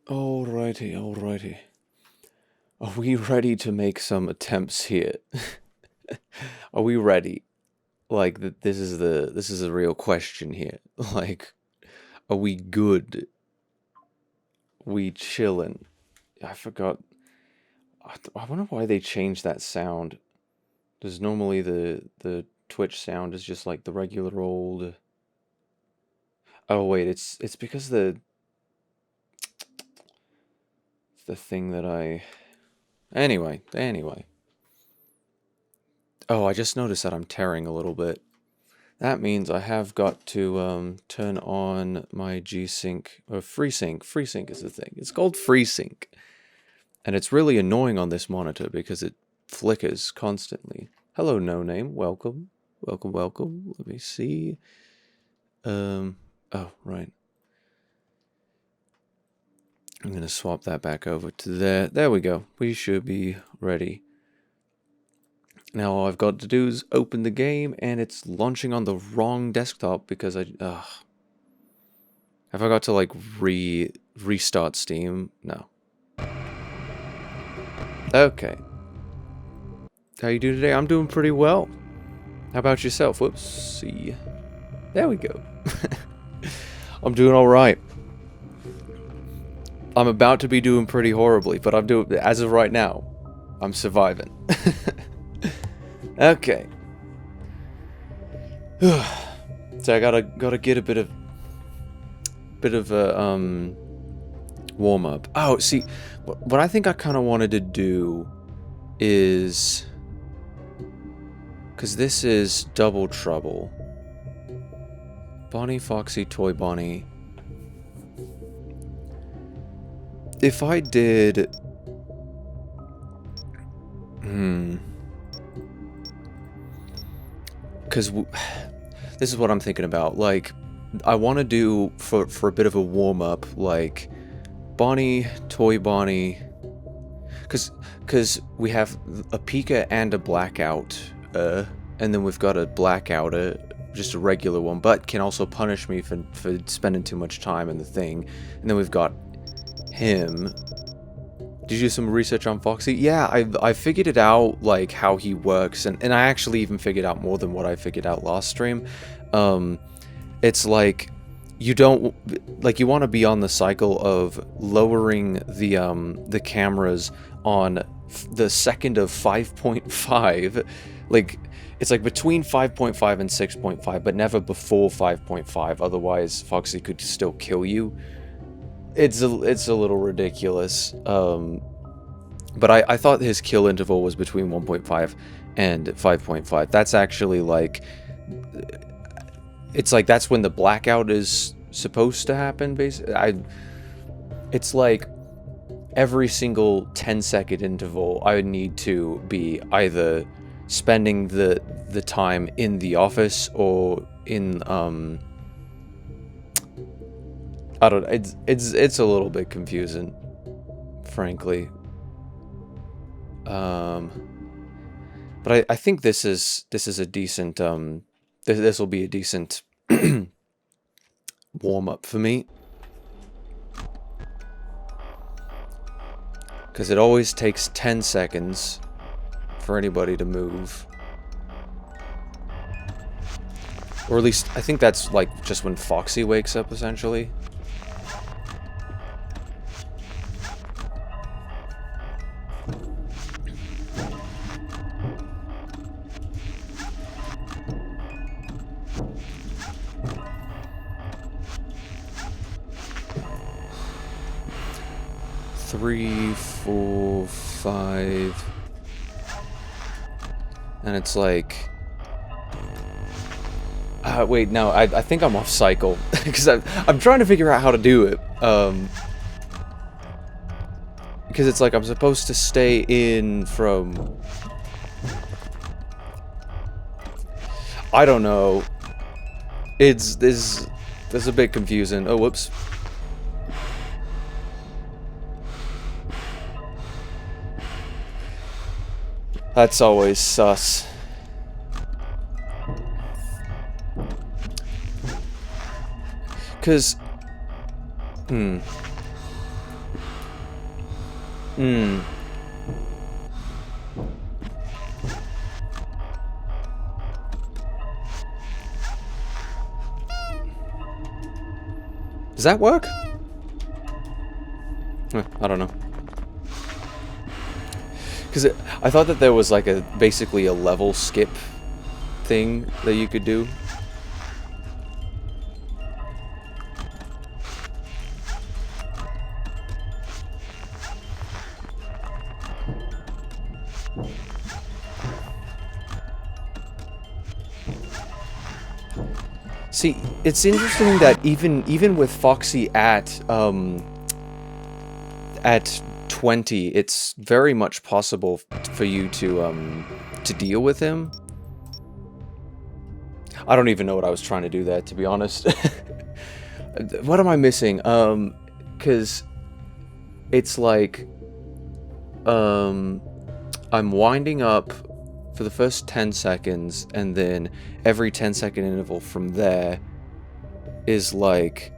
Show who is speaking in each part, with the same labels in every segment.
Speaker 1: Alrighty, alrighty. Are we ready to make some attempts here? Are we ready? Like this is a real question here. Like, are we good? We chillin'? I forgot. I wonder why they changed that sound. Because normally the Twitch sound is just like the regular old. Oh wait, it's because the thing that I. Anyway. Oh, I just noticed that I'm tearing a little bit. That means I have got to turn on my G-Sync, or FreeSync. FreeSync is the thing. It's called FreeSync. And it's really annoying on this monitor because it flickers constantly. Hello, No Name. Welcome. Welcome. Let me see. Oh, right. I'm going to swap that back over to there. There we go. We should be ready. Now all I've got to do is open the game, and it's launching on the wrong desktop because I have I got to like restart Steam? No. Okay. How you doing today? I'm doing pretty well. How about yourself? Whoops. See. There we go. I'm doing all right. I'm about to be doing pretty horribly, but I'm doing, as of right now, I'm surviving. Okay. So I gotta get a bit of a warm up. Oh, see, what I think I kind of wanted to do is, because this is Double Trouble. Bonnie, Foxy, Toy Bonnie. If I did, because this is what I'm thinking about. Like, I want to do for a bit of a warm up, like Bonnie, Toy Bonnie, because we have a Pika and a Blackout, and then we've got a Blackout, just a regular one, but can also punish me for spending too much time in the thing. And then we've got him. Did you do some research on Foxy? Yeah, I figured it out, like, how he works, and I actually even figured out more than what I figured out last stream. It's like, you don't, like, you want to be on the cycle of lowering the cameras on the second of 5.5, like, it's like between 5.5 and 6.5, but never before 5.5, otherwise Foxy could still kill you. It's a little ridiculous, but I thought his kill interval was between 1.5 and 5.5. That's actually like, it's like that's when the blackout is supposed to happen, basically. It's like every single 10-second interval I would need to be either spending the time in the office or in I don't know, it's a little bit confusing, frankly. But I think this is a decent this will be a decent warm up for me, because it always takes 10 seconds for anybody to move. Or at least, I think that's like just when Foxy wakes up, essentially. Three, 4, 5, and it's like, wait, no, I think I'm off cycle, because I'm trying to figure out how to do it, because it's like I'm supposed to stay in from, I don't know, this is a bit confusing. Oh, whoops. That's always sus. Because, Hmm. Does that work? I don't know. Because I thought that there was like basically a level skip thing that you could do. See, it's interesting that even with Foxy at 20, it's very much possible for you to deal with him. I don't even know what I was trying to do there, to be honest. What am I missing? Because it's like, I'm winding up for the first 10 seconds, and then every 10-second interval from there is like,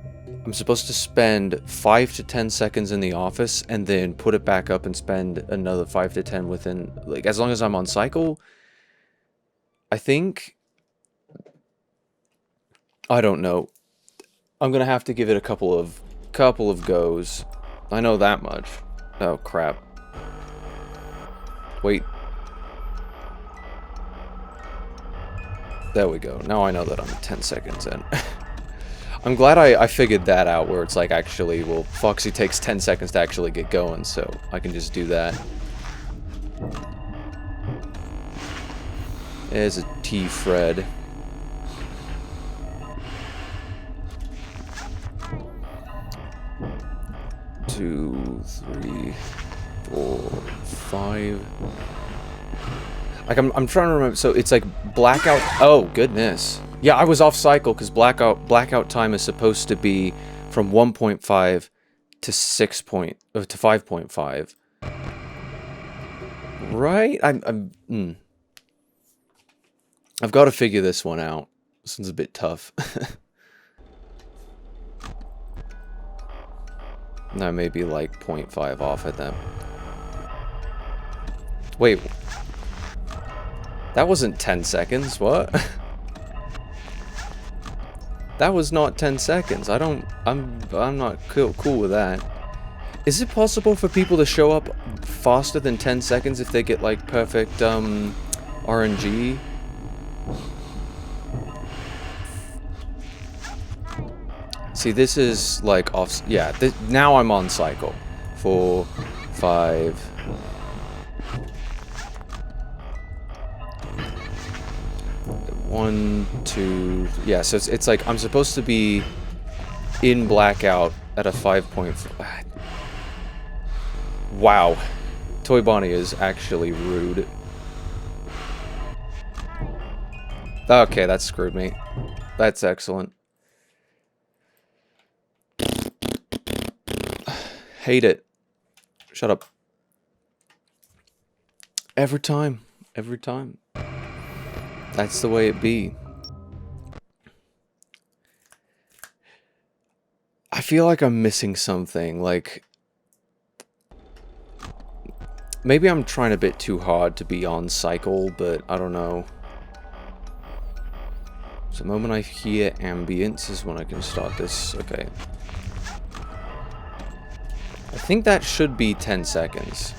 Speaker 1: I'm supposed to spend 5 to 10 seconds in the office, and then put it back up and spend another 5 to 10 within, like, as long as I'm on cycle. I think, I don't know. I'm gonna have to give it a couple of goes. I know that much. Oh, crap. Wait. There we go. Now I know that I'm 10 seconds in. I'm glad I figured that out, where it's like, actually, well, Foxy takes 10 seconds to actually get going, so I can just do that. There's a T-Fred. Two, three, 4, 5. Like, I'm trying to remember. So it's like blackout. Oh goodness. Yeah, I was off cycle because blackout time is supposed to be from 1.5 to 5.5. Right? I've got to figure this one out. This one's a bit tough. No, maybe like 0.5 off at them. Wait. That wasn't 10 seconds, what? That was not 10 seconds. I'm not cool with that. Is it possible for people to show up faster than 10 seconds if they get like perfect RNG? See, this is like off. Yeah, now I'm on cycle. 4, 5. One, 2. Yeah, so it's like I'm supposed to be in blackout at a 5.5. Wow. Toy Bonnie is actually rude. Okay, that screwed me. That's excellent. Hate it. Shut up. Every time. Every time. That's the way it be. I feel like I'm missing something, like... Maybe I'm trying a bit too hard to be on cycle, but I don't know. So the moment I hear ambience is when I can start this. Okay. I think that should be 10 seconds.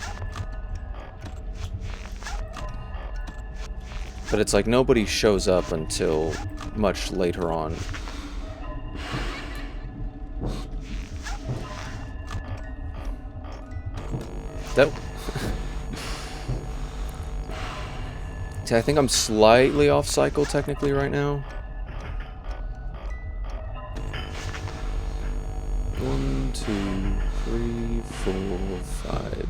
Speaker 1: But it's like nobody shows up until much later on. That... See, I think I'm slightly off cycle technically right now. 1, 2, 3, 4, 5.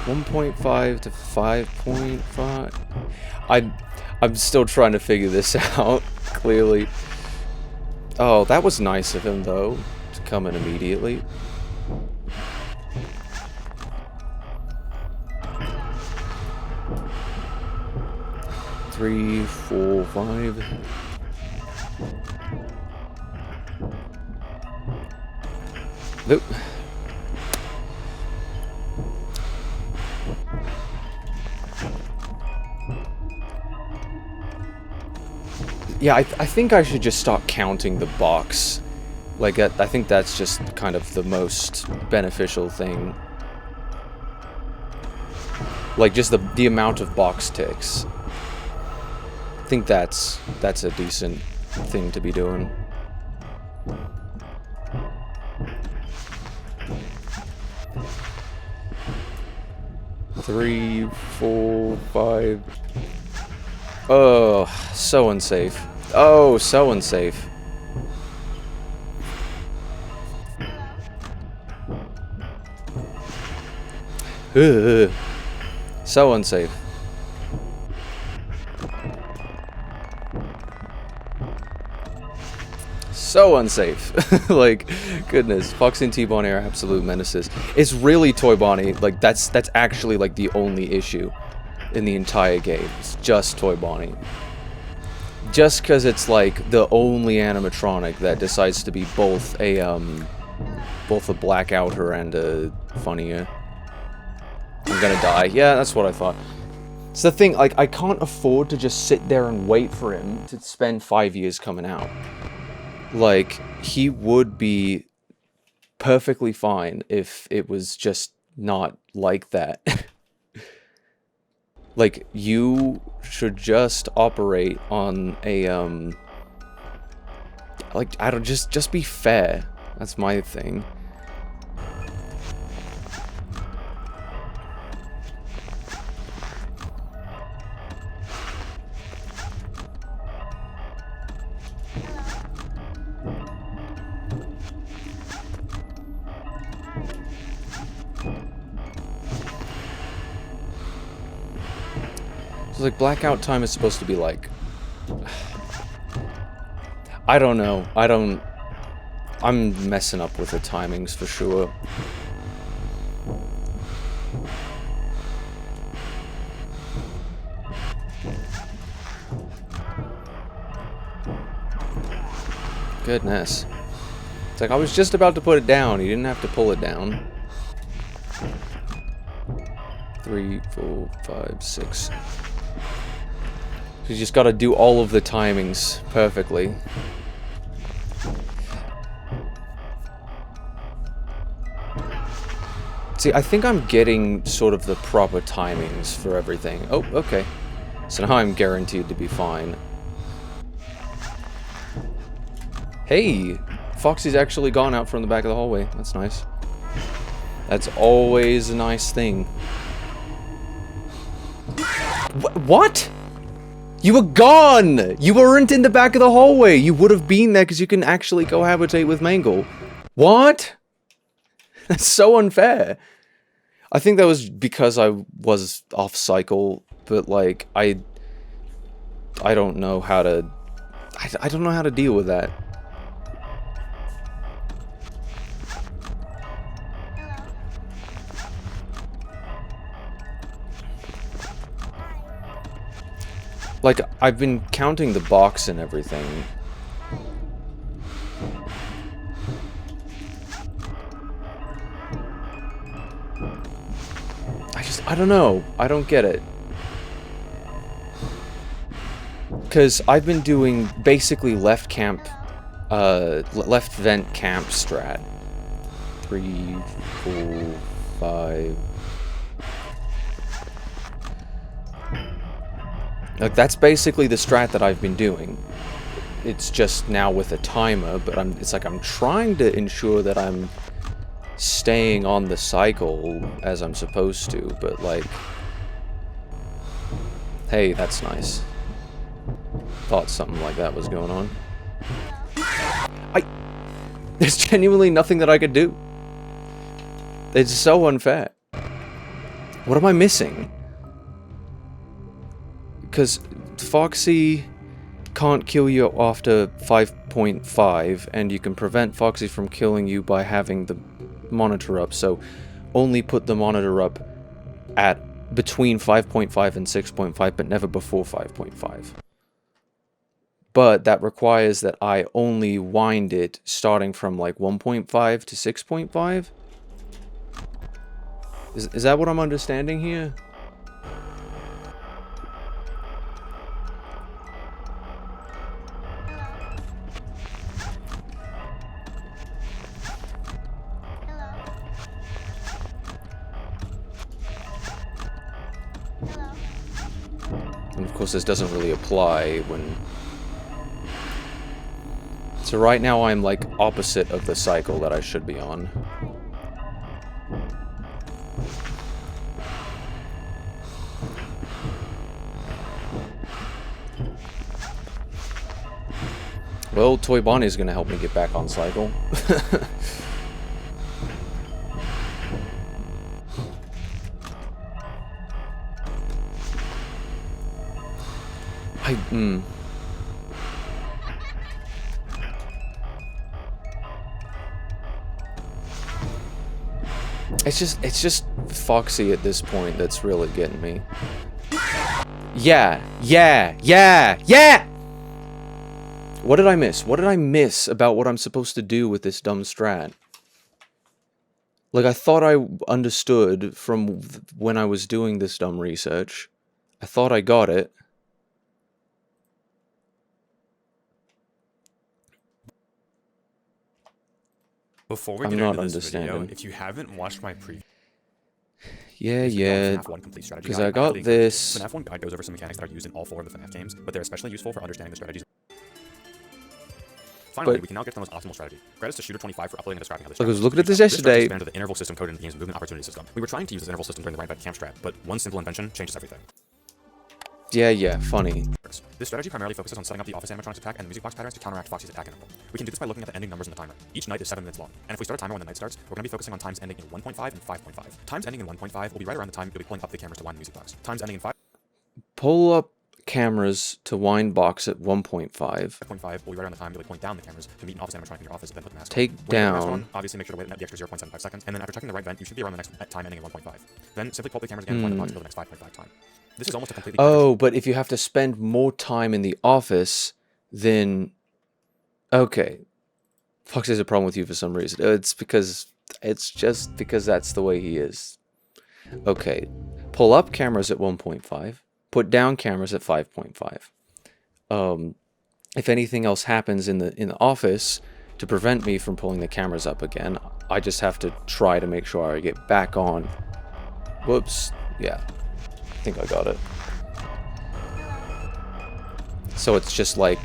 Speaker 1: 1.5 to 5.5. I'm still trying to figure this out, clearly. Oh, that was nice of him, though, to come in immediately. Three, 4, 5. Oop. Yeah, I think I should just start counting the box. Like, I think that's just kind of the most beneficial thing. Like, just the amount of box ticks. I think that's a decent thing to be doing. Three, 4, 5. Oh, so unsafe. Oh, so unsafe. Ugh. So unsafe. So unsafe. Like, goodness, Foxy and T-Bonnie are absolute menaces. It's really Toy Bonnie. Like, that's actually, like, the only issue in the entire game. It's just Toy Bonnie. Just because it's, like, the only animatronic that decides to be both a black outer and a funnier. I'm gonna die. Yeah, that's what I thought. It's the thing, like, I can't afford to just sit there and wait for him to spend 5 years coming out. Like, he would be perfectly fine if it was just not like that. Like, you should just operate on a, like, I don't, just be fair. That's my thing. So, like, blackout time is supposed to be, like... I don't know. I'm messing up with the timings for sure. Goodness. It's like, I was just about to put it down. You didn't have to pull it down. 3, 4, 5, 6. You just gotta do all of the timings perfectly. See, I think I'm getting sort of the proper timings for everything. Oh, okay. So now I'm guaranteed to be fine. Hey! Foxy's actually gone out from the back of the hallway. That's nice. That's always a nice thing. What? You were gone! You weren't in the back of the hallway! You would have been there because you can actually cohabitate with Mangle. What? That's so unfair. I think that was because I was off cycle, but like, I don't know how to... I don't know how to deal with that. Like, I've been counting the box and everything. I don't know. I don't get it. Because I've been doing basically left camp, left vent camp strat. 3, 4, 5... Like, that's basically the strat that I've been doing. It's just now with a timer, but it's like I'm trying to ensure that I'm staying on the cycle as I'm supposed to, but like... Hey, that's nice. Thought something like that was going on. There's genuinely nothing that I could do. It's so unfair. What am I missing? Because Foxy can't kill you after 5.5, and you can prevent Foxy from killing you by having the monitor up, so only put the monitor up at between 5.5 and 6.5, but never before 5.5. but that requires that I only wind it starting from like 1.5 to 6.5. Is that what I'm understanding here? And of course this doesn't really apply when... So right now I'm like opposite of the cycle that I should be on. Well, Toy Bonnie's gonna help me get back on cycle. It's just Foxy at this point that's really getting me. Yeah! What did I miss? What did I miss about what I'm supposed to do with this dumb strat? Like, I thought I understood from when I was doing this dumb research. I thought I got it.
Speaker 2: Before we get into this video, if you haven't watched my previous...
Speaker 1: Yeah, because I got this...
Speaker 2: FNAF 1 guide goes over some mechanics that are used in all 4 of the FNAF games, but they're especially useful for understanding the strategies. Finally, we can now get to the most optimal strategy. Credits to Shooter25 for uploading and describing how this strategy.
Speaker 1: I was looking at this yesterday.
Speaker 2: This to the interval system coded in the game's movement opportunity system. We were trying to use this interval system during the right camp strat, but one simple invention changes everything.
Speaker 1: Yeah, funny.
Speaker 2: This strategy primarily focuses on setting up the office animatronics attack and the music box patterns to counteract Foxy's attack interval. We can do this by looking at the ending numbers in the timer. Each night is 7 minutes long, and if we start a timer when the night starts, we're going to be focusing on times ending in 1.5 and 5.5. Times ending in 1.5 will be right around the time you'll be pulling up the cameras to wind the music box. Times ending in 5.
Speaker 1: Pull up cameras to wind box at 1.5.
Speaker 2: 5.5 will be right around the time you'll be pulling down the cameras to meet an office animatronic in your office, then put the mask on.
Speaker 1: Take down.
Speaker 2: Obviously make sure to wait the extra 0.75 seconds, and then after checking the right vent, you should be around the next time ending in 1.5. Then simply pull up the cameras again and wind the box until the next 5.5 time. This is almost a completely...
Speaker 1: Oh, but if you have to spend more time in the office, then... Okay. Fox has a problem with you for some reason. It's just because that's the way he is. Okay. Pull up cameras at 1.5. Put down cameras at 5.5. If anything else happens in the office to prevent me from pulling the cameras up again, I just have to try to make sure I get back on. Whoops. Yeah. I think I got it. So it's just like...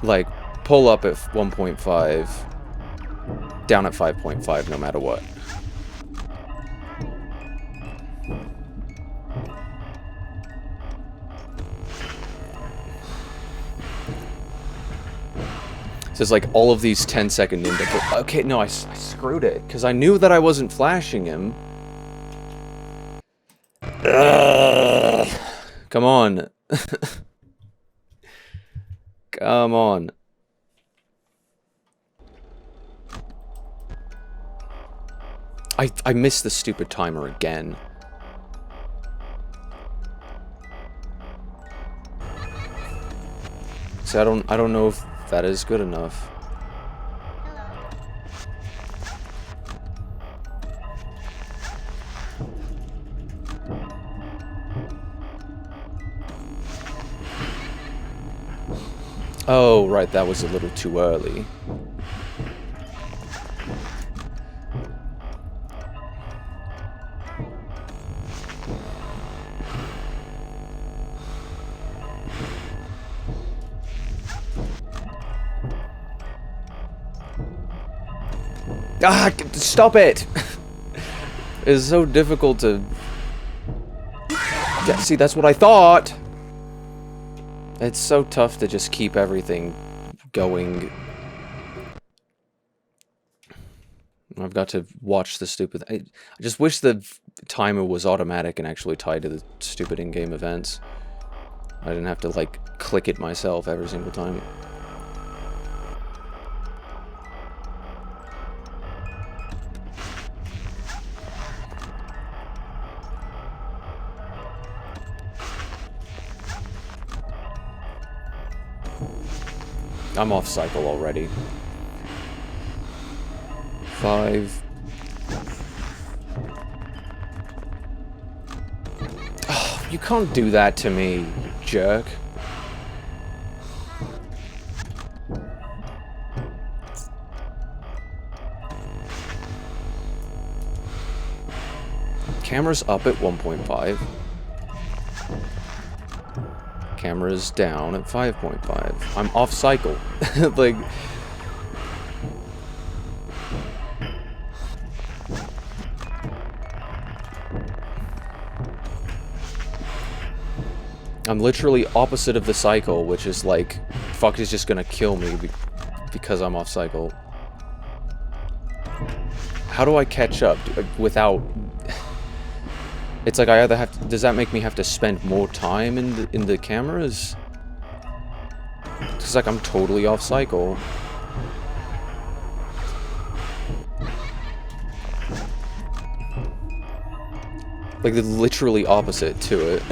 Speaker 1: Like, pull up at 1.5, down at 5.5 no matter what. So it's like all of these 10-second ninja... Okay, no, I screwed it, because I knew that I wasn't flashing him. Ugh. Come on. Come on. I missed the stupid timer again. So I don't know if that is good enough. Oh, right, that was a little too early. Ah, stop it! It's so difficult to... Yeah, see, that's what I thought! It's so tough to just keep everything going. I've got to watch the stupid... I just wish the timer was automatic and actually tied to the stupid in-game events. I didn't have to, like, click it myself every single time. I'm off cycle already. 5. Oh, you can't do that to me, you jerk. Camera's up at 1.5. Camera's down at 5.5. I'm off cycle. Like... I'm literally opposite of the cycle, which is like... Fuck is just gonna kill me because I'm off cycle. How do I catch up without... It's like I either have to... Does that make me have to spend more time in the cameras? It's like I'm totally off cycle. Like the literally opposite to it.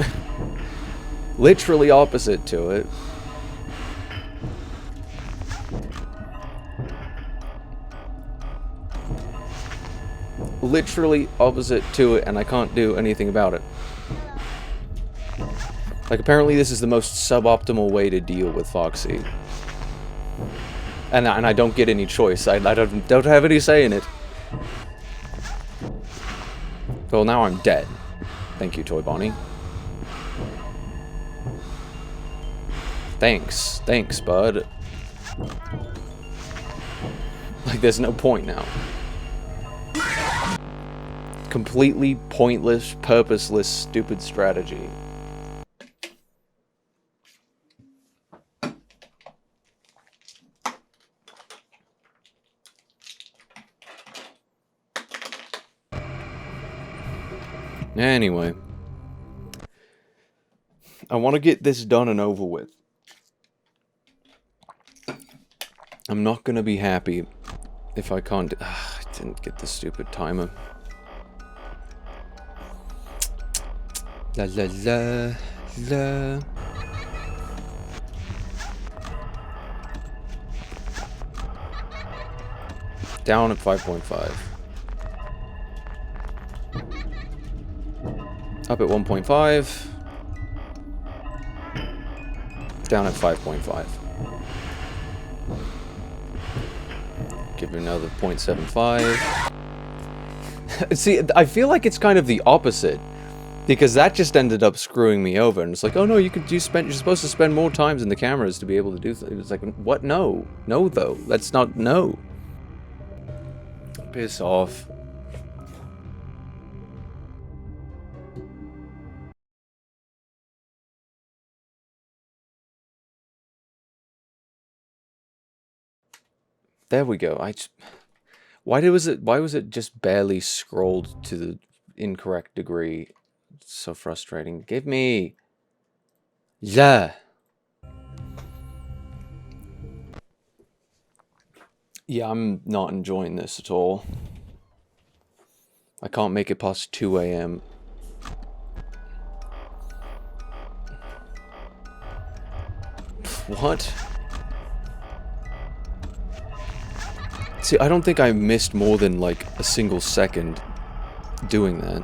Speaker 1: Literally opposite to it. Literally opposite to it, and I can't do anything about it. Like, apparently this is the most suboptimal way to deal with Foxy. And I don't get any choice. I don't have any say in it. Well, now I'm dead. Thank you, Toy Bonnie. Thanks. Thanks, bud. Like, there's no point now. Completely pointless, purposeless, stupid strategy. Anyway. I want to get this done and over with. I'm not gonna be happy if I can't... I didn't get the stupid timer. La la la la. Down at 5.5. Up at 1.5. Down at 5.5. Give it another 0.75. See, I feel like it's kind of the opposite. Because that just ended up screwing me over, and it's like, oh no, you're supposed to spend more times in the cameras to be able to do things. It's like, what? No. No, though. That's not, no. Piss off. There we go. Why was it just barely scrolled to the incorrect degree? It's so frustrating. Give me... Yeah. Yeah, I'm not enjoying this at all. I can't make it past 2 AM. What? See, I don't think I missed more than, like, a single second doing that.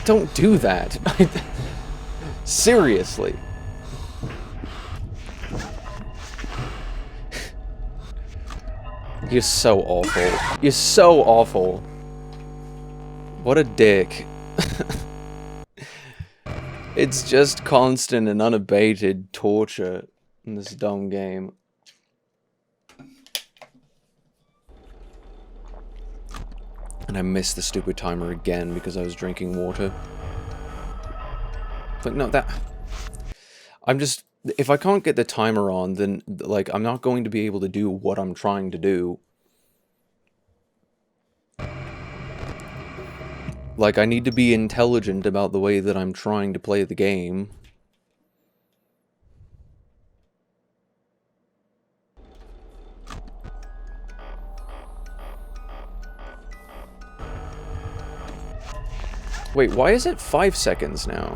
Speaker 1: Don't do that. Seriously. You're so awful. You're so awful. What a dick. It's just constant and unabated torture in this dumb game. And I missed the stupid timer again because I was drinking water. But no, I'm just... If I can't get the timer on, then, like, I'm not going to be able to do what I'm trying to do. Like, I need to be intelligent about the way that I'm trying to play the game. Wait, why is it 5 seconds now?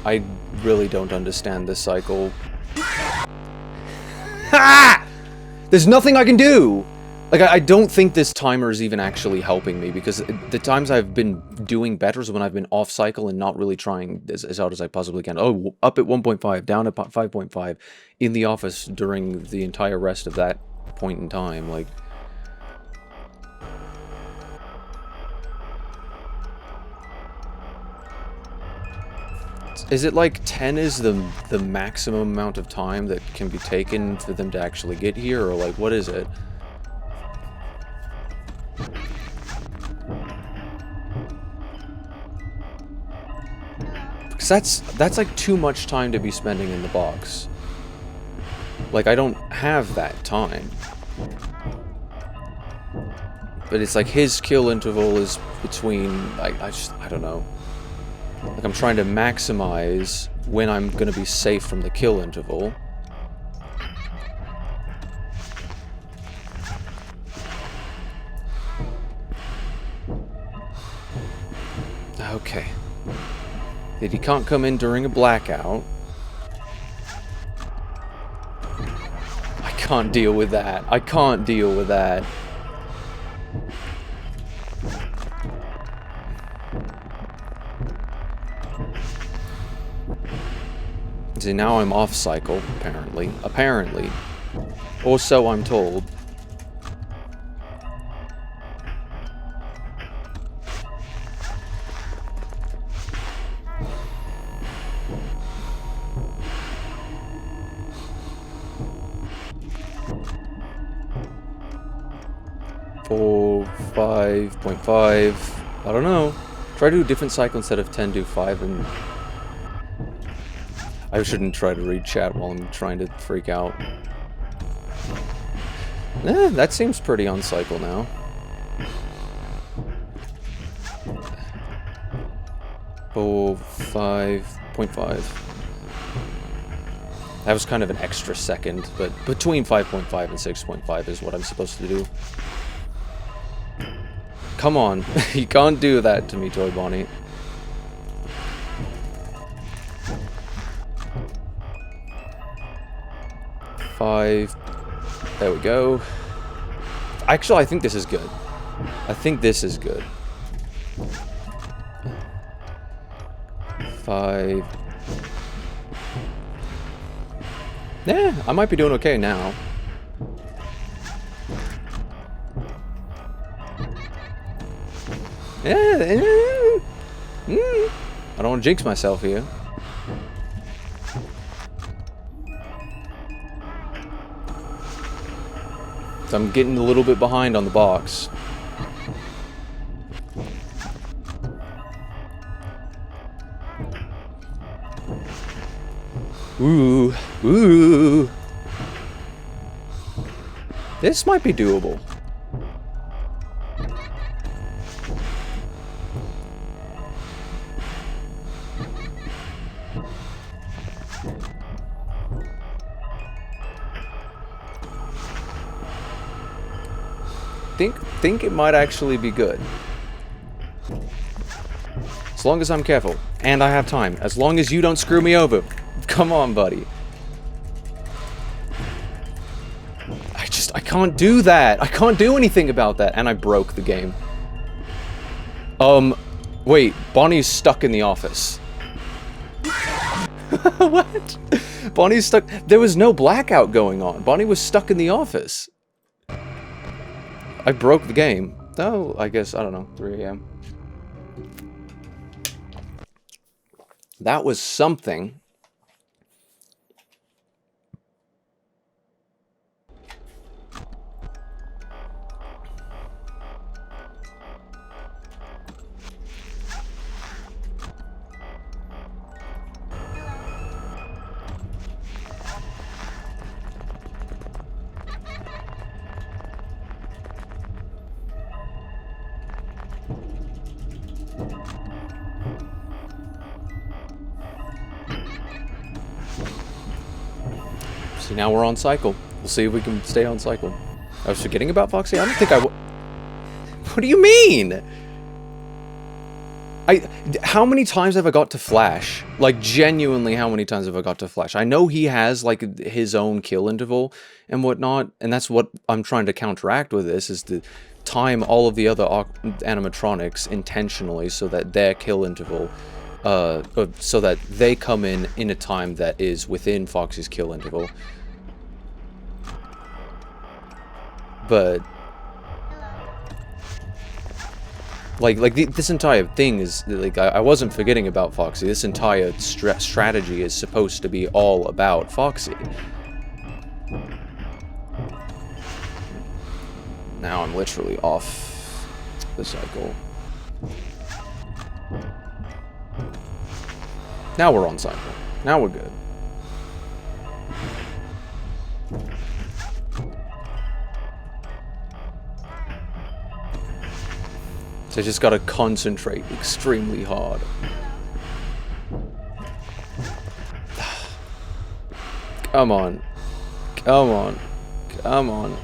Speaker 1: I really don't understand this cycle. Ha! There's nothing I can do! Like, I don't think this timer is even actually helping me, because the times I've been doing better is when I've been off cycle and not really trying as hard as I possibly can. Oh, up at 1.5, down at 5.5, in the office during the entire rest of that point in time, like... Is it like 10 is the maximum amount of time that can be taken for them to actually get here, or like, what is it? Because that's like too much time to be spending in the box. Like, I don't have that time. But it's like his kill interval is between, I don't know. Like, I'm trying to maximize when I'm gonna be safe from the kill interval. Okay. That he can't come in during a blackout. I can't deal with that. I can't deal with that. See, now I'm off cycle, apparently. Apparently. Or so I'm told. Oh, 5.5. I don't know. Try to do a different cycle instead of 10, do 5, and... I shouldn't try to read chat while I'm trying to freak out. That seems pretty on cycle now. Oh, 5.5. That was kind of an extra second, but between 5.5 and 6.5 is what I'm supposed to do. Come on, you can't do that to me, Toy Bonnie. Five. There we go. Actually, I think this is good. I think this is good. 5. Yeah, I might be doing okay now. Yeah. I don't want to jinx myself here. So I'm getting a little bit behind on the box. Ooh. Ooh. This might be doable. Think it might actually be good. As long as I'm careful. And I have time. As long as you don't screw me over. Come on, buddy. I can't do that. I can't do anything about that. And I broke the game. Wait. Bonnie's stuck in the office. What? Bonnie's stuck. There was no blackout going on. Bonnie was stuck in the office. I broke the game. Oh, I guess, I don't know, 3 AM. That was something. See, now we're on cycle. We'll see if we can stay on cycle. I was forgetting about Foxy? I don't think I w- What do you mean? How many times have I got to Flash? Like, genuinely, how many times have I got to Flash? I know he has, like, his own kill interval and whatnot, and that's what I'm trying to counteract with this, is to time all of the other animatronics intentionally so that their kill interval, so that they come in a time that is within Foxy's kill interval. But this entire thing is, like, I wasn't forgetting about Foxy. This entire strategy is supposed to be all about Foxy. Now I'm literally off the cycle. Now we're on cycle. Now we're good. So I just gotta concentrate extremely hard. Come on. Come on. Come on.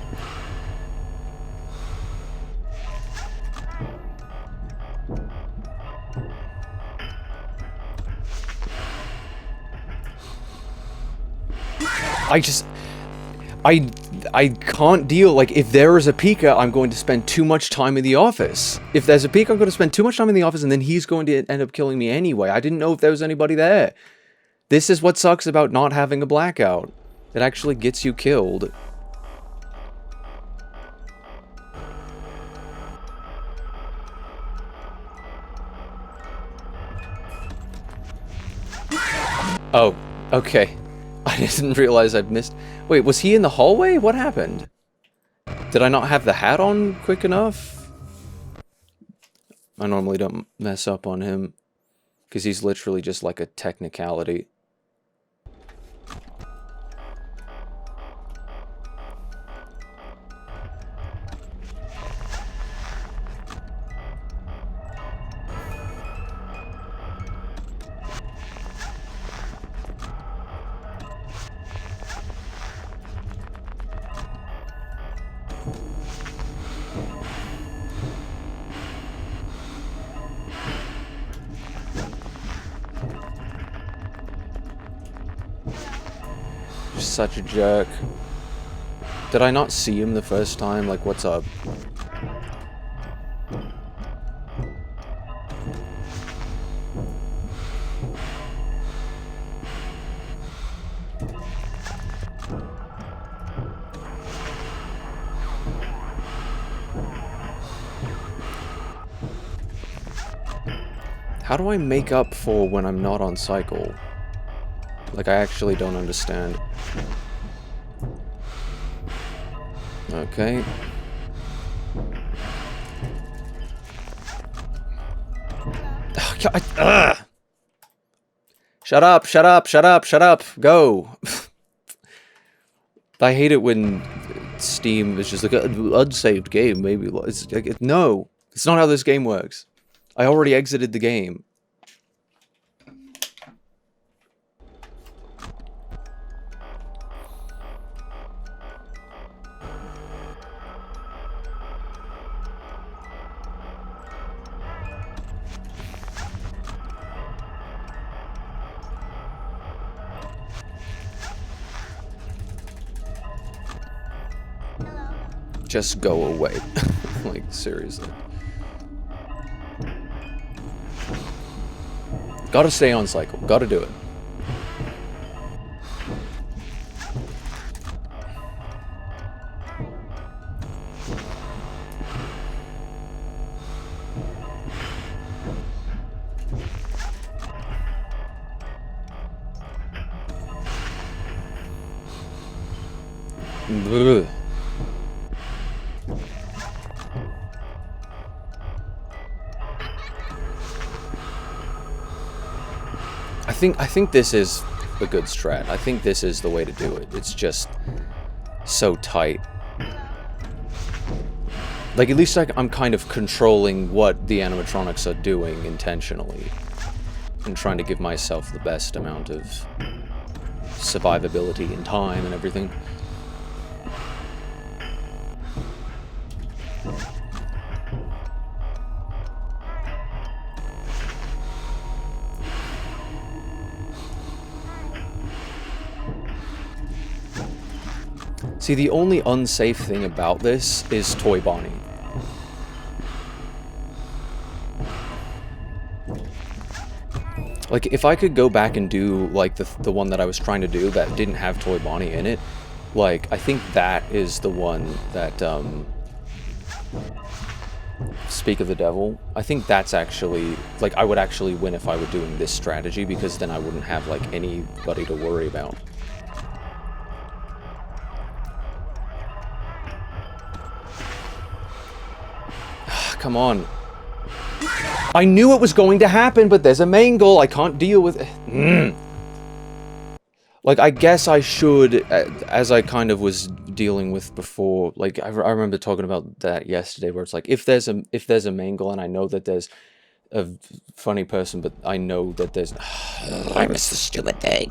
Speaker 1: I can't deal, like, if there is a Pika, I'm going to spend too much time in the office. If there's a Pika, I'm going to spend too much time in the office, and then he's going to end up killing me anyway. I didn't know if there was anybody there. This is what sucks about not having a blackout. It actually gets you killed. Oh, okay. I didn't realize I'd missed... Wait, was he in the hallway? What happened? Did I not have the hat on quick enough? I normally don't mess up on him, because he's literally just like a technicality. Such a jerk. Did I not see him the first time? Like, what's up? How do I make up for when I'm not on cycle? Like, I actually don't understand. Okay. Shut up, shut up, shut up, shut up, go! I hate it when Steam is just like, an unsaved game, maybe. It's like, no, it's not how this game works. I already exited the game. Just go away. Like, seriously. Gotta stay on cycle. Gotta do it. Ugh. I think this is a good strat. I think this is the way to do it. It's just so tight. Like, at least I'm kind of controlling what the animatronics are doing intentionally. And trying to give myself the best amount of survivability and time and everything. See, the only unsafe thing about this is Toy Bonnie. Like, if I could go back and do, like, the one that I was trying to do that didn't have Toy Bonnie in it, like, I think that is the one that, Speak of the Devil. I think that's actually, like, I would actually win if I were doing this strategy, because then I wouldn't have, like, anybody to worry about. Come on. I knew it was going to happen, but there's a mangle. I can't deal with it. Like, I guess I should, as I kind of was dealing with before, like, I remember talking about that yesterday, where it's like, if there's a mangle, and I know that there's a funny person, but I know that there's...
Speaker 3: I missed the stupid thing.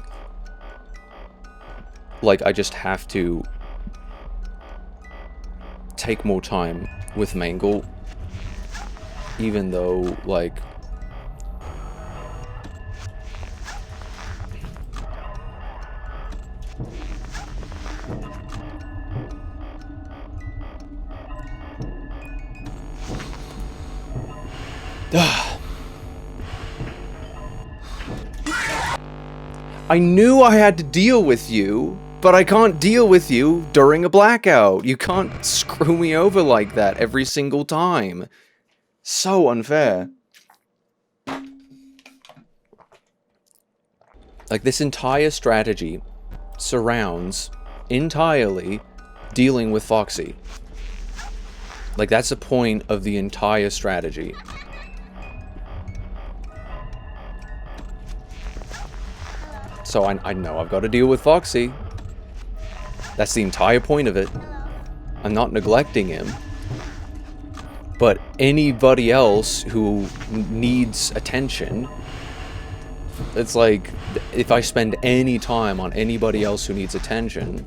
Speaker 1: Like, I just have to take more time with mangle. Even though, like... I knew I had to deal with you, but I can't deal with you during a blackout. You can't screw me over like that every single time. So unfair. Like, this entire strategy surrounds entirely dealing with Foxy. Like, that's the point of the entire strategy. So I know I've got to deal with Foxy. That's the entire point of it. I'm not neglecting him. But anybody else who needs attention, it's like, if I spend any time on anybody else who needs attention,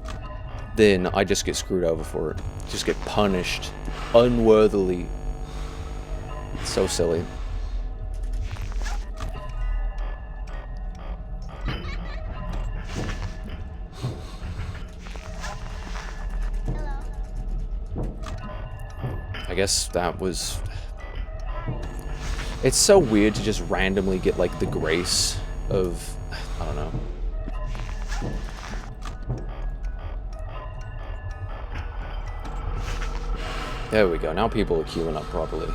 Speaker 1: then I just get screwed over for it. Just get punished unworthily. It's so silly. I guess that was... It's so weird to just randomly get, like, the grace of... I don't know. There we go. Now people are queuing up properly.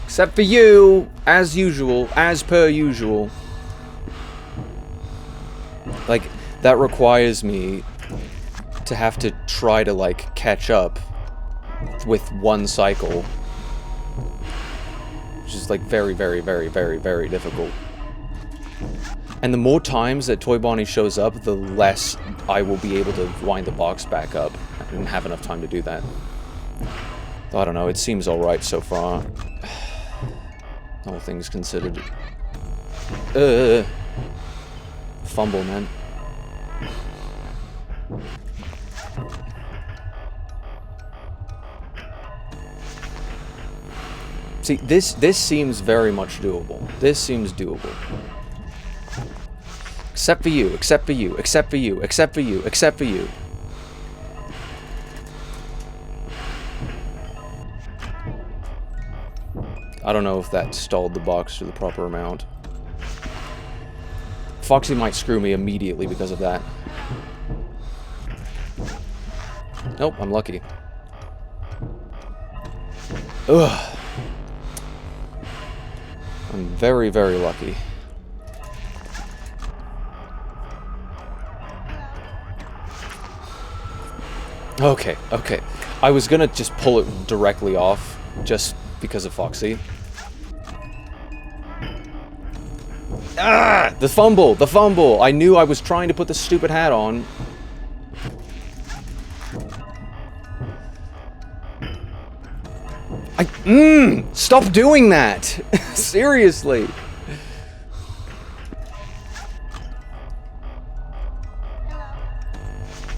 Speaker 1: Except for you, as usual, as per usual. Like, that requires me to have to try to, like, catch up with one cycle, which is, like, very, very, very, very, very difficult. And the more times that Toy Bonnie shows up, the less I will be able to wind the box back up. I didn't have enough time to do that. I don't know, it seems alright so far. All things considered. Fumble, man. See, this seems very much doable. This seems doable. Except for you, except for you, except for you, except for you, except for you. I don't know if that stalled the box to the proper amount. Foxy might screw me immediately because of that. Nope, I'm lucky. Ugh. I'm very, very lucky. Okay, okay. I was gonna just pull it directly off, just because of Foxy. Ah! The fumble! The fumble! I knew I was trying to put the stupid hat on. Stop doing that! Seriously!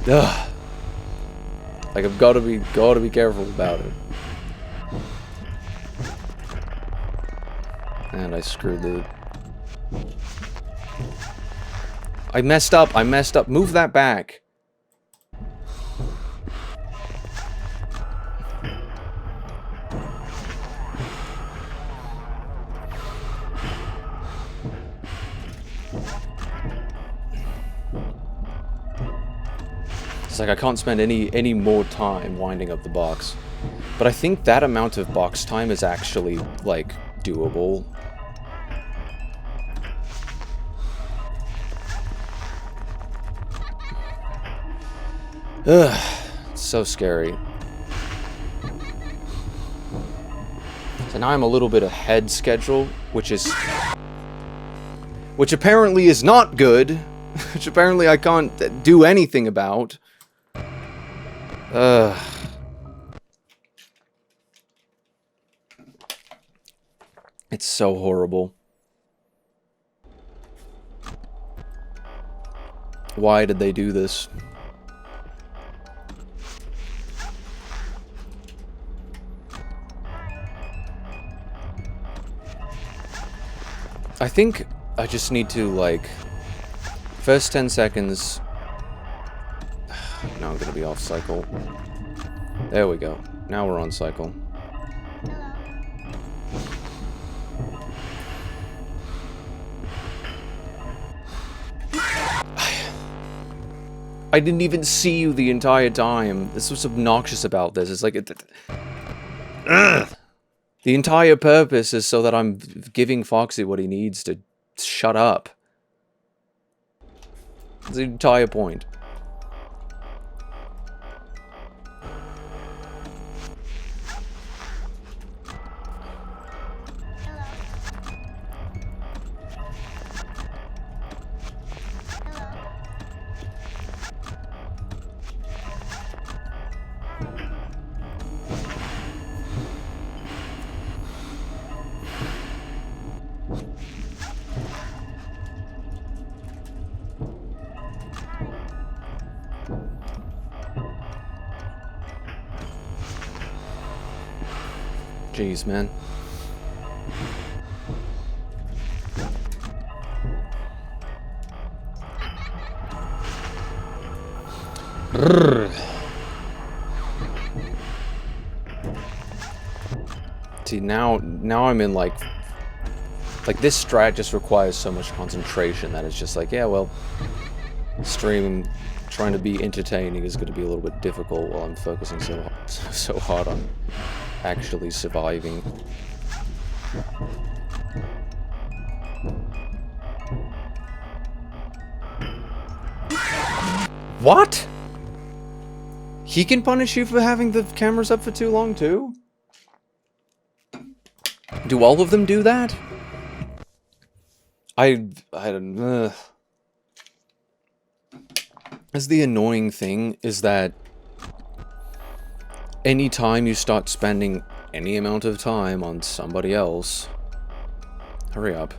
Speaker 1: Ugh. Like, I've gotta be careful about it. And I screwed the... I messed up. Move that back. It's like I can't spend any more time winding up the box. But I think that amount of box time is actually, like, doable. Ugh, it's so scary. So now I'm a little bit ahead schedule, which apparently is not good, which apparently I can't do anything about. It's so horrible. Why did they do this? I think I just need to, like, first 10 seconds. Now I'm gonna be off cycle. There we go. Now we're on cycle. I didn't even see you the entire time. This was obnoxious about this. It's like... Ugh. The entire purpose is so that I'm giving Foxy what he needs to shut up. That's the entire point. Jeez, man. See, now I'm in, like this strat just requires so much concentration that it's just like, yeah, well, stream trying to be entertaining is going to be a little bit difficult while I'm focusing so hard on actually surviving. What? He can punish you for having the cameras up for too long too? Do all of them do that? I don't... That's the annoying thing, is that anytime you start spending any amount of time on somebody else... Hurry up.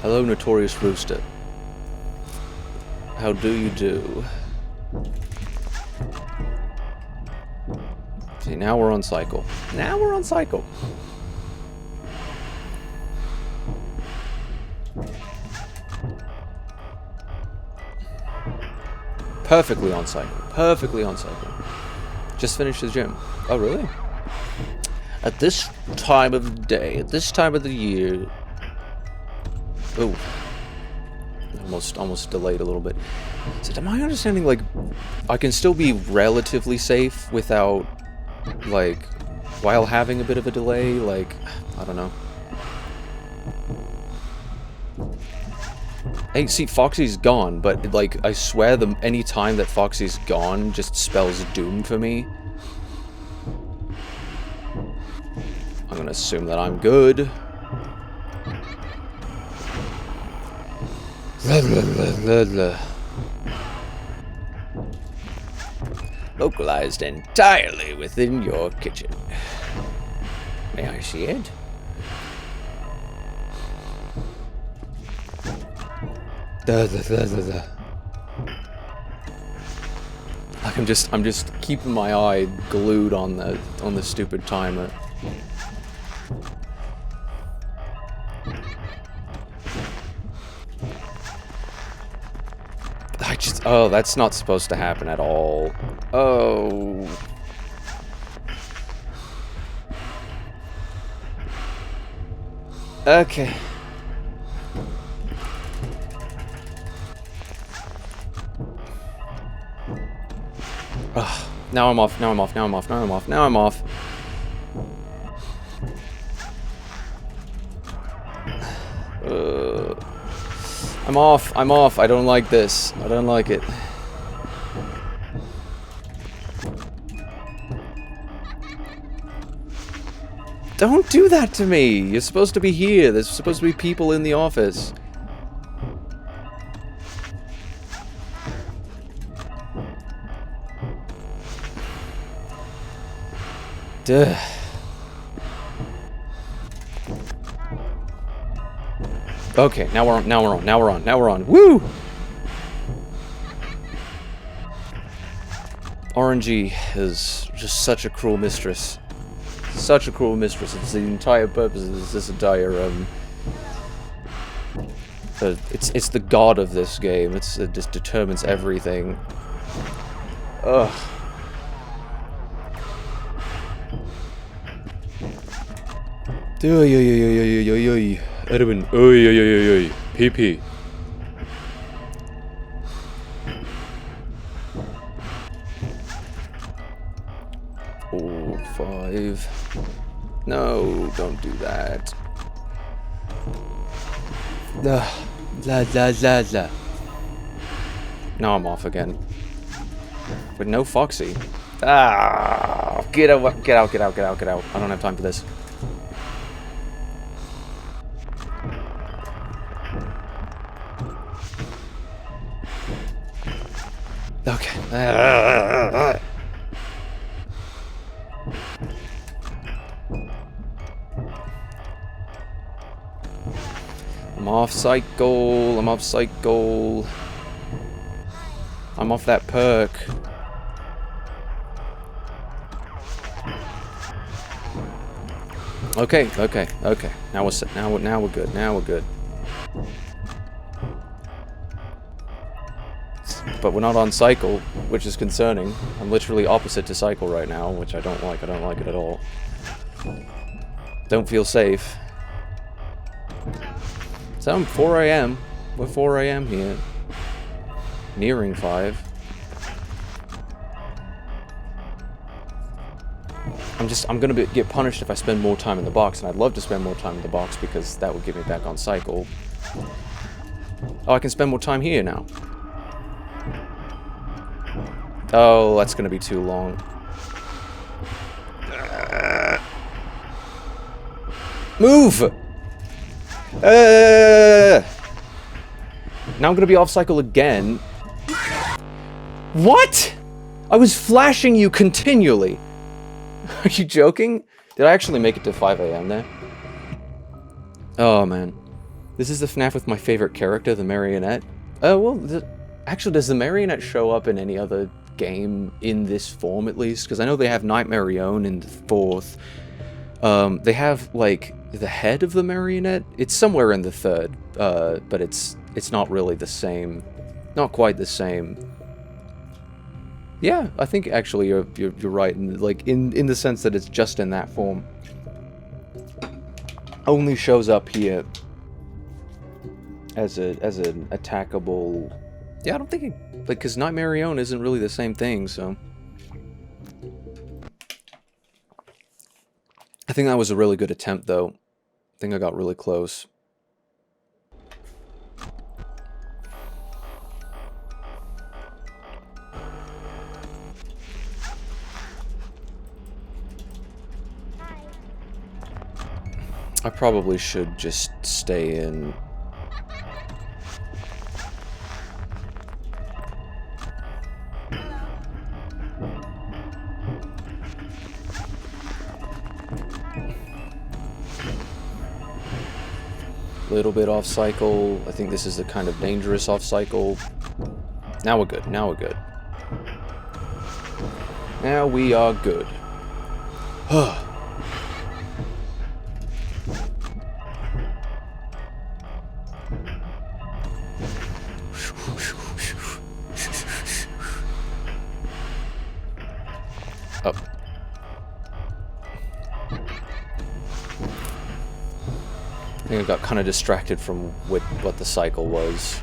Speaker 1: Hello, Notorious Rooster. How do you do? See, now we're on cycle. Now we're on cycle. Perfectly on cycle. Perfectly on cycle. Just finished the gym. Oh, really? At this time of the day, at this time of the year... Oh. Almost delayed a little bit. So, am I understanding, like, I can still be relatively safe without, like, while having a bit of a delay? Like, I don't know. Hey, see, Foxy's gone, but, like, I swear any time that Foxy's gone just spells doom for me. gonna assume that I'm good. Localized entirely within your kitchen. May I see it? Like I'm just keeping my eye glued on the stupid timer. Oh, that's not supposed to happen at all. Oh. Okay. Ugh. Now I'm off, now I'm off, now I'm off, now I'm off, now I'm off. I'm off, I don't like this. I don't like it. Don't do that to me! You're supposed to be here, there's supposed to be people in the office. Duh. Okay, now we're on. Woo! RNG is just such a cruel mistress. Such a cruel mistress. It's the entire purpose of this entire, it's the god of this game. It just determines everything. Ugh. Edwin. PP. 5. No, don't do that. La la la la. Now I'm off again. With no Foxy. Ah, get out, get out, get out, get out, get out. I don't have time for this. Okay. I'm off cycle. I'm off cycle. I'm off that perk. Okay. Now we're good. Now we're good. But we're not on cycle, which is concerning. I'm literally opposite to cycle right now, which I don't like. I don't like it at all. Don't feel safe. So I'm 4 AM. We're 4 AM here. Nearing 5. I'm gonna get punished if I spend more time in the box, and I'd love to spend more time in the box because that would get me back on cycle. Oh, I can spend more time here now. Oh, that's gonna be too long. Move! Now I'm gonna be off cycle again. What? I was flashing you continually. Are you joking? Did I actually make it to 5 AM there? Oh man. This is the FNAF with my favorite character, the marionette. Oh, well, actually, does the marionette show up in any other game in this form, at least? Because I know they have Nightmare On in the 4th. They have, like, the head of the marionette. It's somewhere in the 3rd, but it's not really the same. Not quite the same. Yeah, I think actually you're right, in the sense that it's just in that form. Only shows up here as an attackable. Yeah, I don't think because Nightmare On isn't really the same thing, so I think that was a really good attempt, though. I think I got really close. I probably should just stay in. Little bit off cycle. I think this is the kind of dangerous off cycle. Now we're good. Now we're good. Now we are good. Up. I think I got kind of distracted from what the cycle was.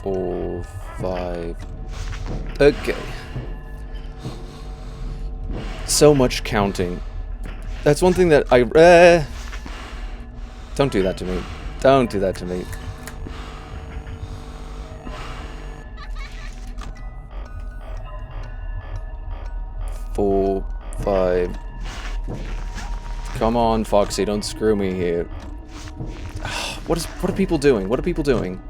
Speaker 1: 4, 5. Okay. So much counting. That's one thing that I... Don't do that to me. Don't do that to me. Four, 5. Come on, Foxy, don't screw me here. What are people doing? What are people doing?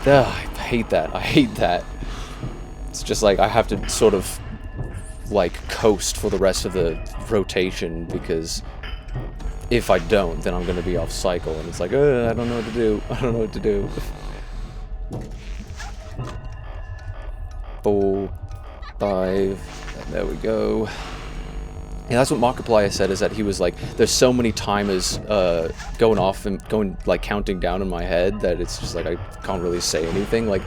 Speaker 1: Ugh, I hate that. I hate that. It's just like I have to sort of like coast for the rest of the rotation because if I don't, then I'm going to be off cycle and it's like, I don't know what to do. I don't know what to do. 4, 5. There we go. Yeah, that's what Markiplier said, is that he was like, there's so many timers going off and going, like, counting down in my head that it's just like, I can't really say anything. Like,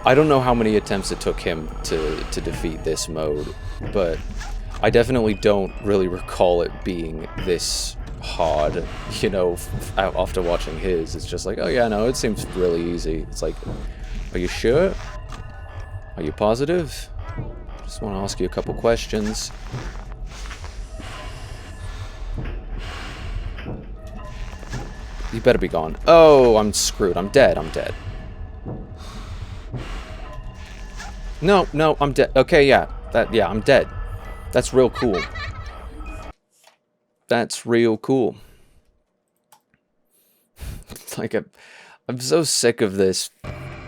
Speaker 1: I don't know how many attempts it took him to defeat this mode, but I definitely don't really recall it being this hard, you know, after watching his. It's just like, oh yeah, no, it seems really easy. It's like, are you sure? Are you positive? Just want to ask you a couple questions. You better be gone. Oh, I'm screwed. I'm dead. I'm dead. No, no, I'm dead. Okay, yeah. Yeah, I'm dead. That's real cool. That's real cool. Like, I'm so sick of this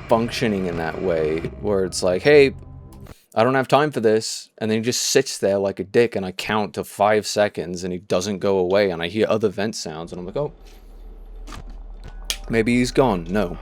Speaker 1: functioning in that way, where it's like, hey, I don't have time for this, and then he just sits there like a dick, and I count to 5 seconds, and he doesn't go away, and I hear other vent sounds, and I'm like, oh, maybe he's gone. No.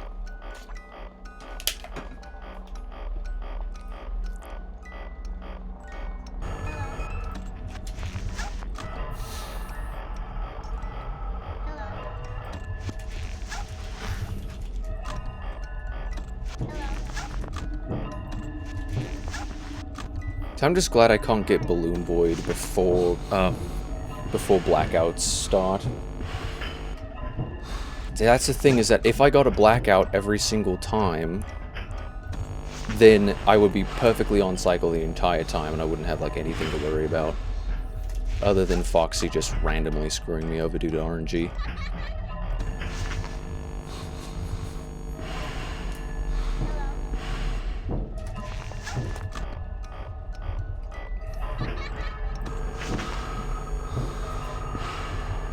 Speaker 1: So I'm just glad I can't get Balloon Void before blackouts start. That's the thing, is that if I got a blackout every single time, then I would be perfectly on cycle the entire time and I wouldn't have like anything to worry about. Other than Foxy just randomly screwing me over due to RNG.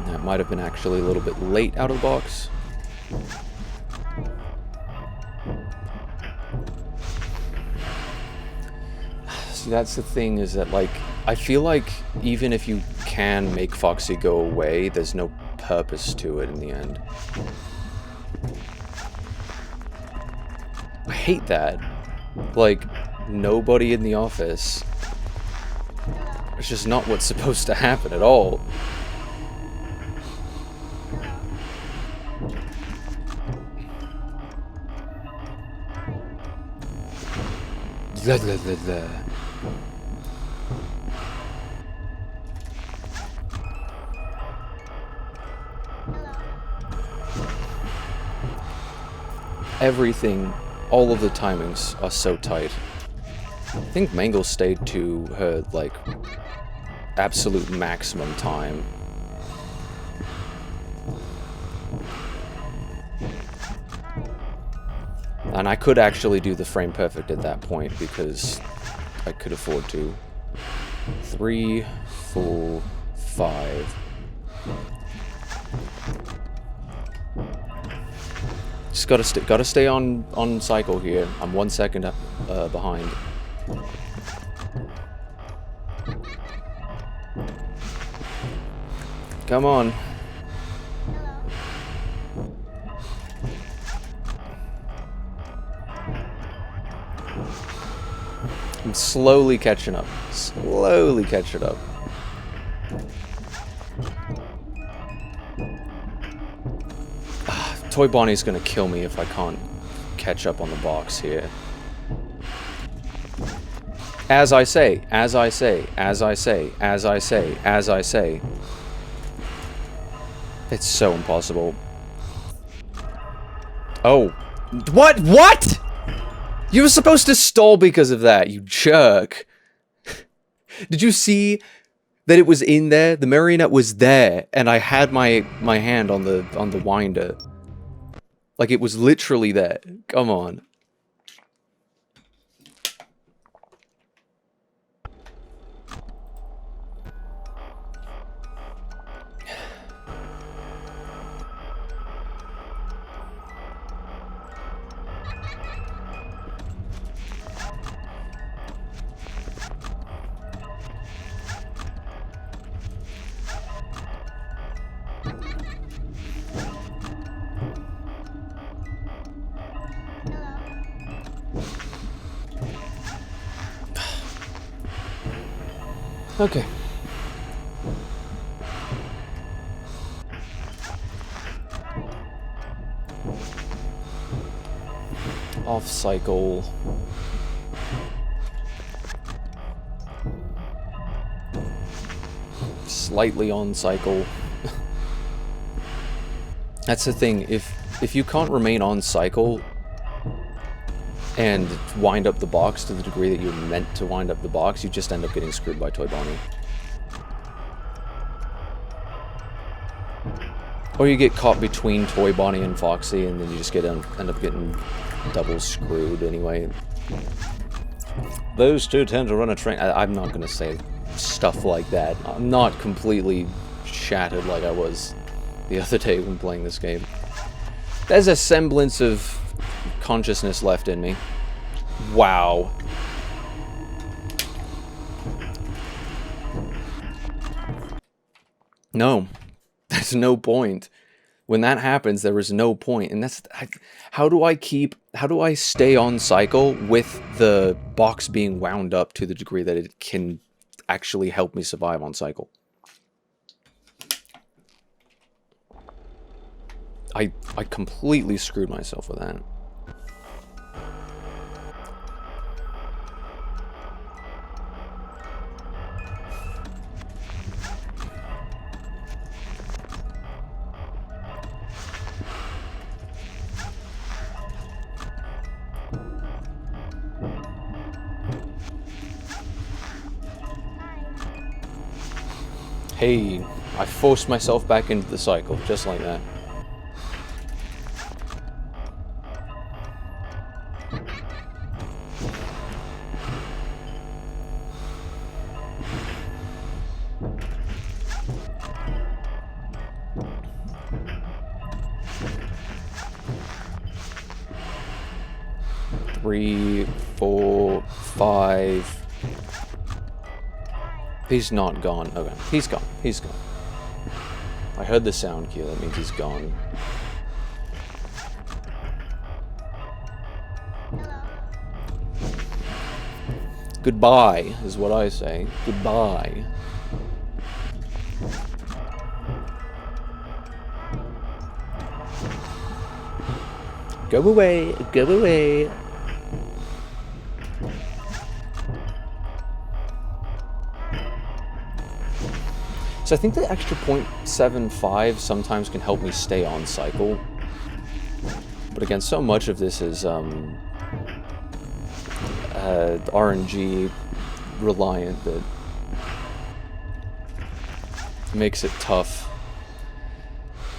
Speaker 1: That might have been actually a little bit late out of the box. See, that's the thing, is that, like, I feel like even if you can make Foxy go away, there's no purpose to it in the end. I hate that. Like, nobody in the office. It's just not what's supposed to happen at all. Blah, blah, blah, blah. Everything, all of the timings are so tight. I think Mangle stayed to her, like, absolute maximum time. And I could actually do the frame perfect at that point because I could afford to. 3, 4, 5. Just gotta stay on cycle here. I'm 1 second behind. Come on. I'm slowly catching up. Slowly catching up. Toy Bonnie's gonna kill me if I can't catch up on the box here. As I say, as I say, as I say, as I say, as I say. It's so impossible. Oh. What? What? You were supposed to stall because of that, you jerk. Did you see that it was in there? The marionette was there, and I had my hand on the winder. Like, it was literally there. Come on. Okay. Off cycle. Slightly on cycle. That's the thing, if you can't remain on cycle and wind up the box to the degree that you're meant to wind up the box, you just end up getting screwed by Toy Bonnie. Or you get caught between Toy Bonnie and Foxy, and then you just end up getting double screwed anyway. Those two tend to run a train. I'm not gonna say stuff like that. I'm not completely shattered like I was the other day when playing this game. There's a semblance of consciousness left in me. Wow. No. There's no point. When that happens, there is no point. And that's... how do I stay on cycle with the box being wound up to the degree that it can actually help me survive on cycle? I completely screwed myself with that. Hey, I forced myself back into the cycle, just like that. Three, 4, 5. He's not gone. Okay, he's gone. He's gone. I heard the sound cue. That means he's gone. Goodbye is what I say. Goodbye. Go away. Go away. So I think the extra 0.75 sometimes can help me stay on cycle. But again, so much of this is RNG reliant that makes it tough.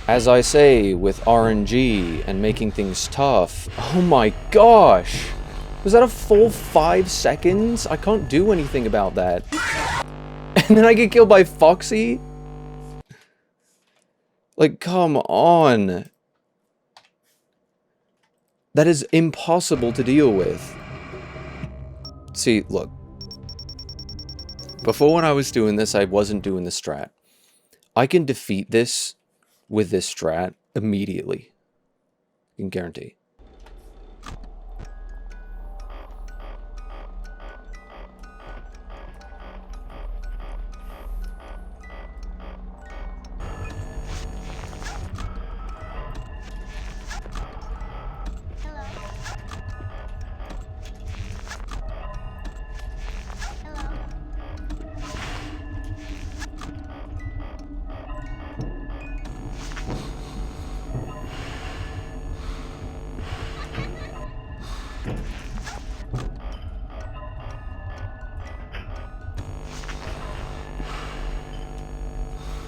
Speaker 1: As I say, with RNG and making things tough, oh my gosh! Was that a full 5 seconds? I can't do anything about that. And then I get killed by Foxy? Like, come on. That is impossible to deal with. See, look. Before when I was doing this, I wasn't doing the strat. I can defeat this with this strat immediately. I can guarantee.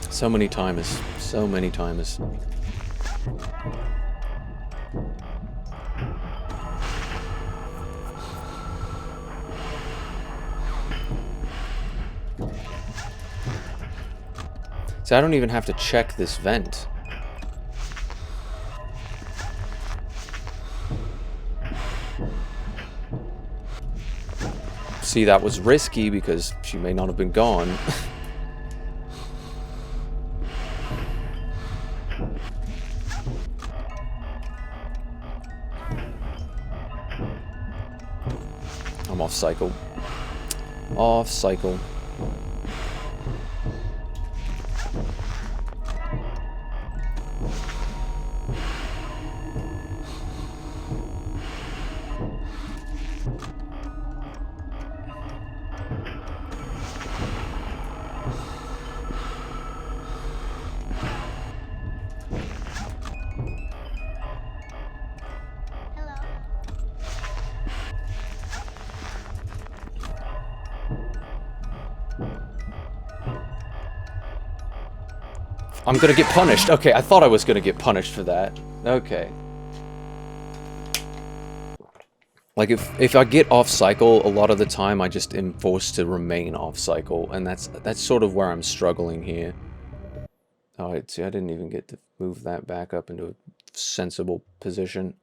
Speaker 1: So many times. So many times. So I don't even have to check this vent. See, that was risky because she may not have been gone. I'm off cycle. Off cycle. I'm gonna get punished. Okay, I thought I was gonna get punished for that. Okay. Like, if I get off cycle, a lot of the time I just am forced to remain off cycle, and that's sort of where I'm struggling here. Oh, see, I didn't even get to move that back up into a sensible position.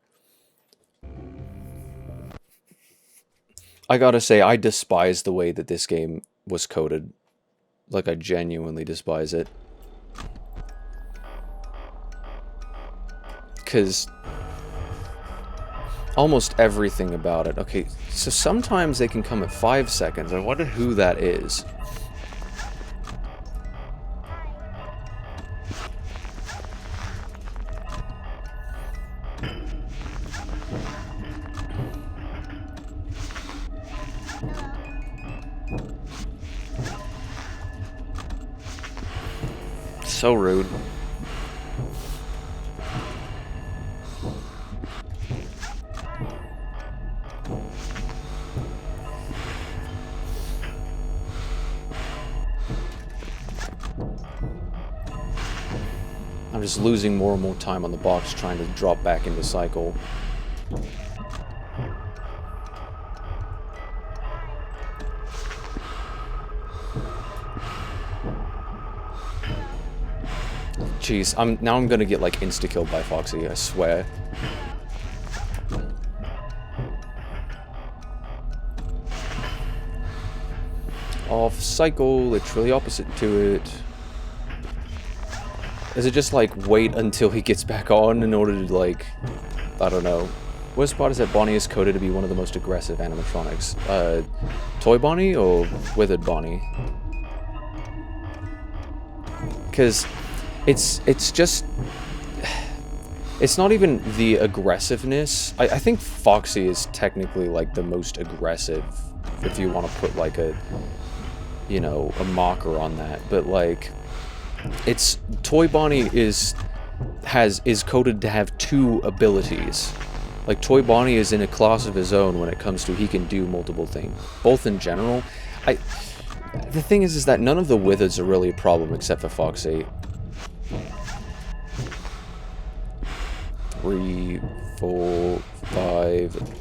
Speaker 1: I gotta say, I despise the way that this game was coded. Like, I genuinely despise it. Because almost everything about it. Okay, so sometimes they can come at 5 seconds. I wonder who that is. So rude. I'm just losing more and more time on the box trying to drop back into cycle. Jeez, now I'm gonna get like insta-killed by Foxy, I swear. Off cycle, literally opposite to it. Is it just like wait until he gets back on in order to like, I don't know. Worst part is that Bonnie is coded to be one of the most aggressive animatronics. Toy Bonnie or Withered Bonnie? Because it's just, it's not even the aggressiveness. I think Foxy is technically like the most aggressive, if you want to put like a, you know, a marker on that. But like, it's Toy Bonnie is coded to have 2 abilities. Like, Toy Bonnie is in a class of his own when it comes to he can do multiple things, both in general. The thing is that none of the withers are really a problem except for Foxy. 3, 4, 5.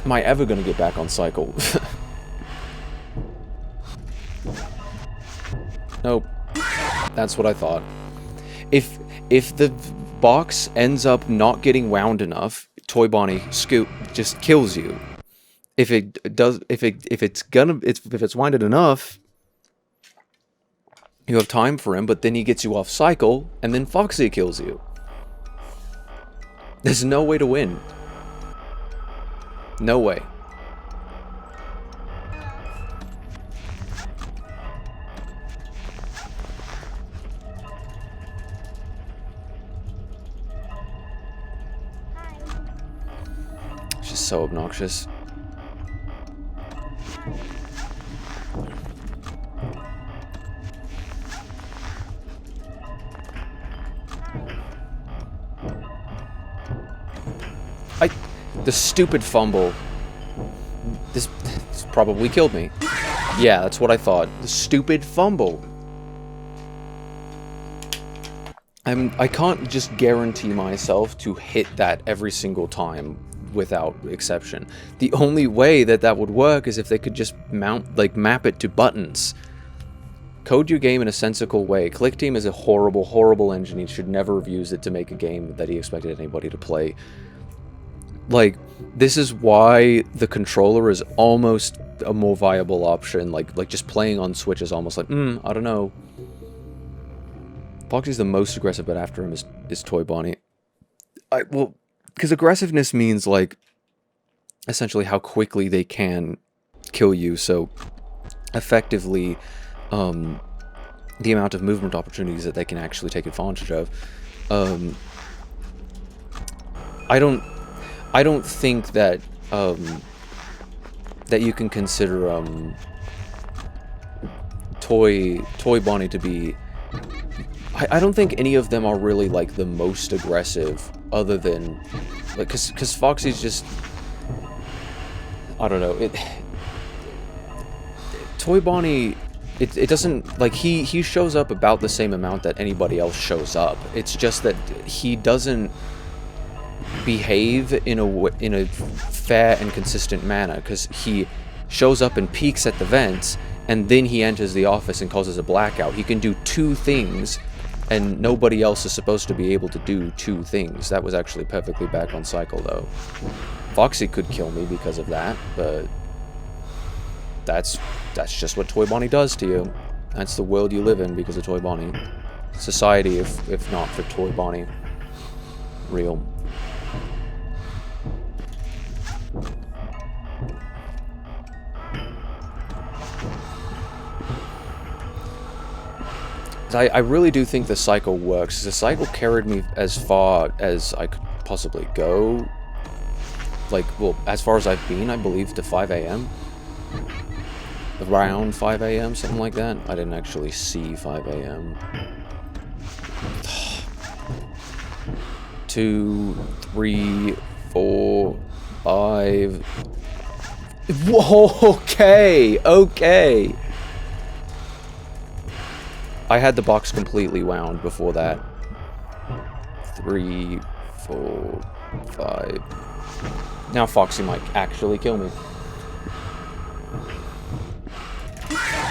Speaker 1: Am I ever gonna get back on cycle? Nope. That's what I thought. If the box ends up not getting wound enough, Toy Bonnie scoop just kills you. If it does, if it's winded enough, you have time for him, but then he gets you off cycle, and then Foxy kills you. There's no way to win. No way. It's just so obnoxious. The stupid fumble. This probably killed me. Yeah, that's what I thought. The stupid fumble. I can't just guarantee myself to hit that every single time without exception. The only way that would work is if they could just map it to buttons. Code your game in a sensical way. ClickTeam is a horrible, horrible engine. He should never have used it to make a game that he expected anybody to play. Like, this is why the controller is almost a more viable option. Like just playing on Switch is almost like, I don't know. Foxy's the most aggressive, but after him is Toy Bonnie. Well, because aggressiveness means, like, essentially how quickly they can kill you, so effectively, the amount of movement opportunities that they can actually take advantage of. I don't think that that you can consider Toy Bonnie to be. I don't think any of them are really like the most aggressive, other than like because Foxy's just. I don't know. Toy Bonnie. It doesn't, like, he shows up about the same amount that anybody else shows up. It's just that he doesn't behave in a fair and consistent manner, because he shows up and peeks at the vents, and then he enters the office and causes a blackout. He can do two things, and nobody else is supposed to be able to do two things. That was actually perfectly back on cycle, though. Foxy could kill me because of that, but that's just what Toy Bonnie does to you. That's the world you live in because of Toy Bonnie. Society, if not for Toy Bonnie. Real. I really do think the cycle works. The cycle carried me as far as I could possibly go. Like, well, as far as I've been, I believe, to 5 a.m. Around 5 a.m., something like that. I didn't actually see 5 a.m. 2, 3, 4, 5. Whoa, okay. I had the box completely wound before that. 3, 4, 5. Now Foxy might actually kill me.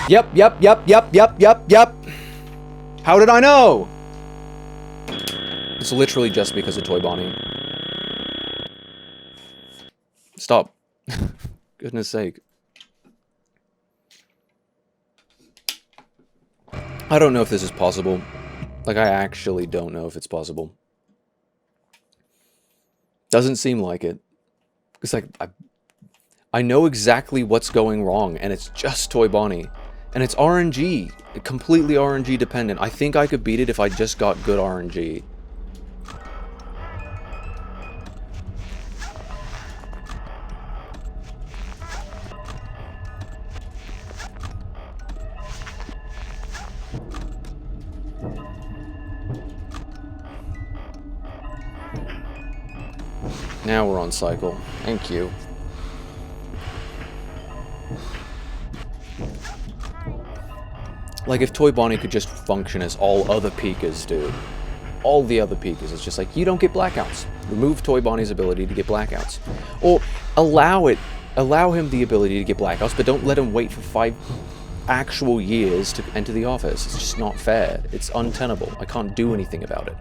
Speaker 1: Yep. How did I know? It's literally just because of Toy Bonnie. Stop. Goodness sake. I don't know if this is possible. Like, I actually don't know if it's possible. Doesn't seem like it. It's like, I know exactly what's going wrong, and it's just Toy Bonnie. And it's RNG. Completely RNG dependent. I think I could beat it if I just got good RNG. Now we're on cycle. Thank you. Like, if Toy Bonnie could just function as all other Pikas do. All the other Pikas. It's just like, you don't get blackouts. Remove Toy Bonnie's ability to get blackouts. Or allow it Allow him the ability to get blackouts, but don't let him wait for 5 actual years to enter the office. It's just not fair. It's untenable. I can't do anything about it.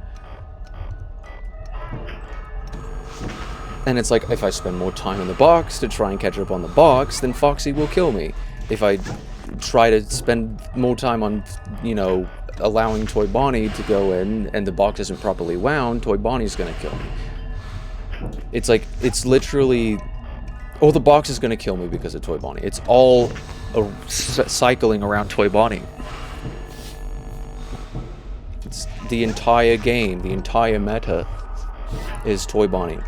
Speaker 1: And it's like, if I spend more time in the box to try and catch up on the box, then Foxy will kill me. If I try to spend more time on, you know, allowing Toy Bonnie to go in and the box isn't properly wound, Toy Bonnie's gonna kill me. It's like, it's literally... Or the box is gonna kill me because of Toy Bonnie. It's all cycling around Toy Bonnie. It's the entire game, the entire meta is Toy Bonnie.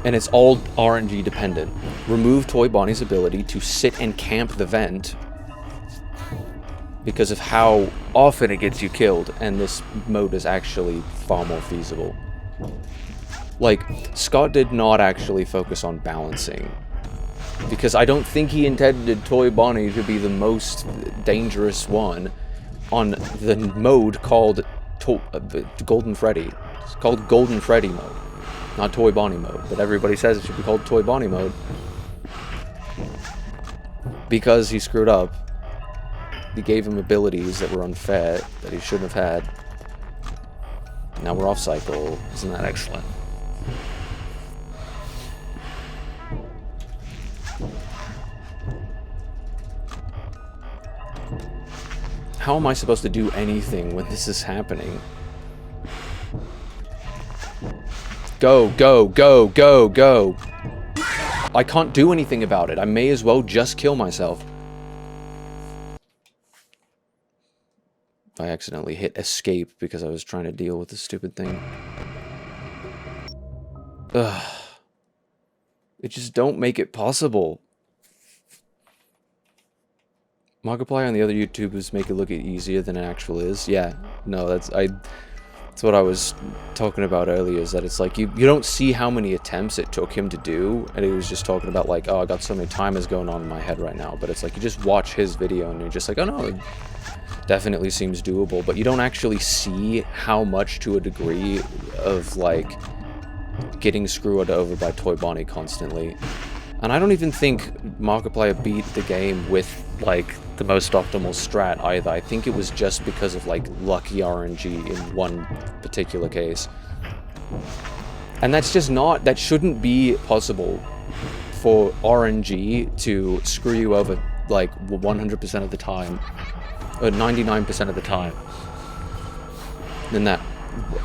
Speaker 1: And it's all RNG dependent. Remove Toy Bonnie's ability to sit and camp the vent because of how often it gets you killed, and this mode is actually far more feasible. Like, Scott did not actually focus on balancing, because I don't think he intended Toy Bonnie to be the most dangerous one on the mode called Golden Freddy. It's called Golden Freddy mode. Not Toy Bonnie mode, but everybody says it should be called Toy Bonnie mode. Because he screwed up. He gave him abilities that were unfair, that he shouldn't have had. Now we're off cycle. Isn't that excellent? How am I supposed to do anything when this is happening? Go, go, go, go, go. I can't do anything about it. I may as well just kill myself. I accidentally hit escape because I was trying to deal with this stupid thing. Ugh. It just don't make it possible. Markiplier and the other YouTubers make it look easier than it actually is. Yeah, no, that's what I was talking about earlier, is that it's like, you don't see how many attempts it took him to do, and he was just talking about like, oh, I got so many timers going on in my head right now, but it's like, you just watch his video and you're just like, oh no, it definitely seems doable, but you don't actually see how much, to a degree, of like, getting screwed over by Toy Bonnie constantly. And I don't even think Markiplier beat the game with, like, the most optimal strat either. I think it was just because of, like, lucky RNG in one particular case. And that's just not... That shouldn't be possible for RNG to screw you over, like, 100% of the time. Or 99% of the time. Then that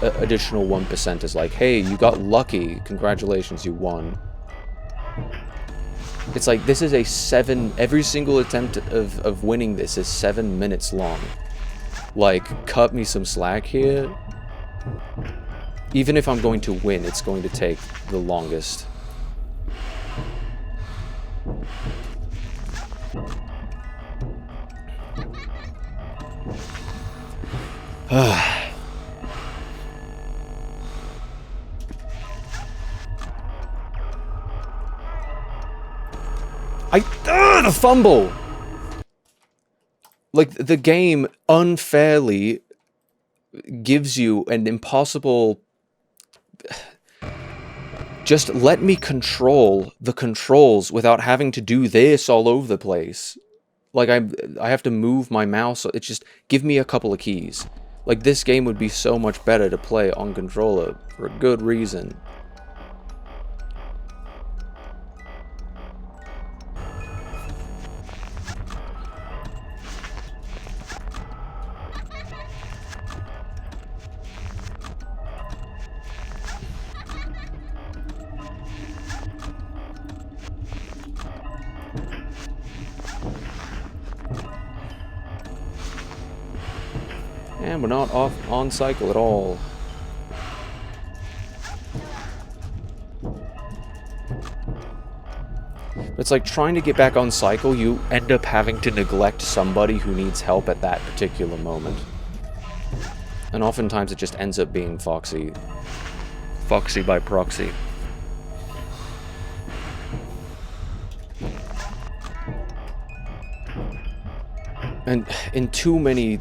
Speaker 1: additional 1% is like, hey, you got lucky. Congratulations, you won. It's like, this is every single attempt of winning this is 7 minutes long. Like, cut me some slack here. Even if I'm going to win, it's going to take the longest. The fumble! Like, the game unfairly gives you an impossible... Just let me control the controls without having to do this all over the place. Like, I have to move my mouse, it's just, give me a couple of keys. Like, this game would be so much better to play on controller, for a good reason. And we're not off on cycle at all. It's like trying to get back on cycle, you end up having to neglect somebody who needs help at that particular moment. And oftentimes it just ends up being Foxy. Foxy by proxy. And in too many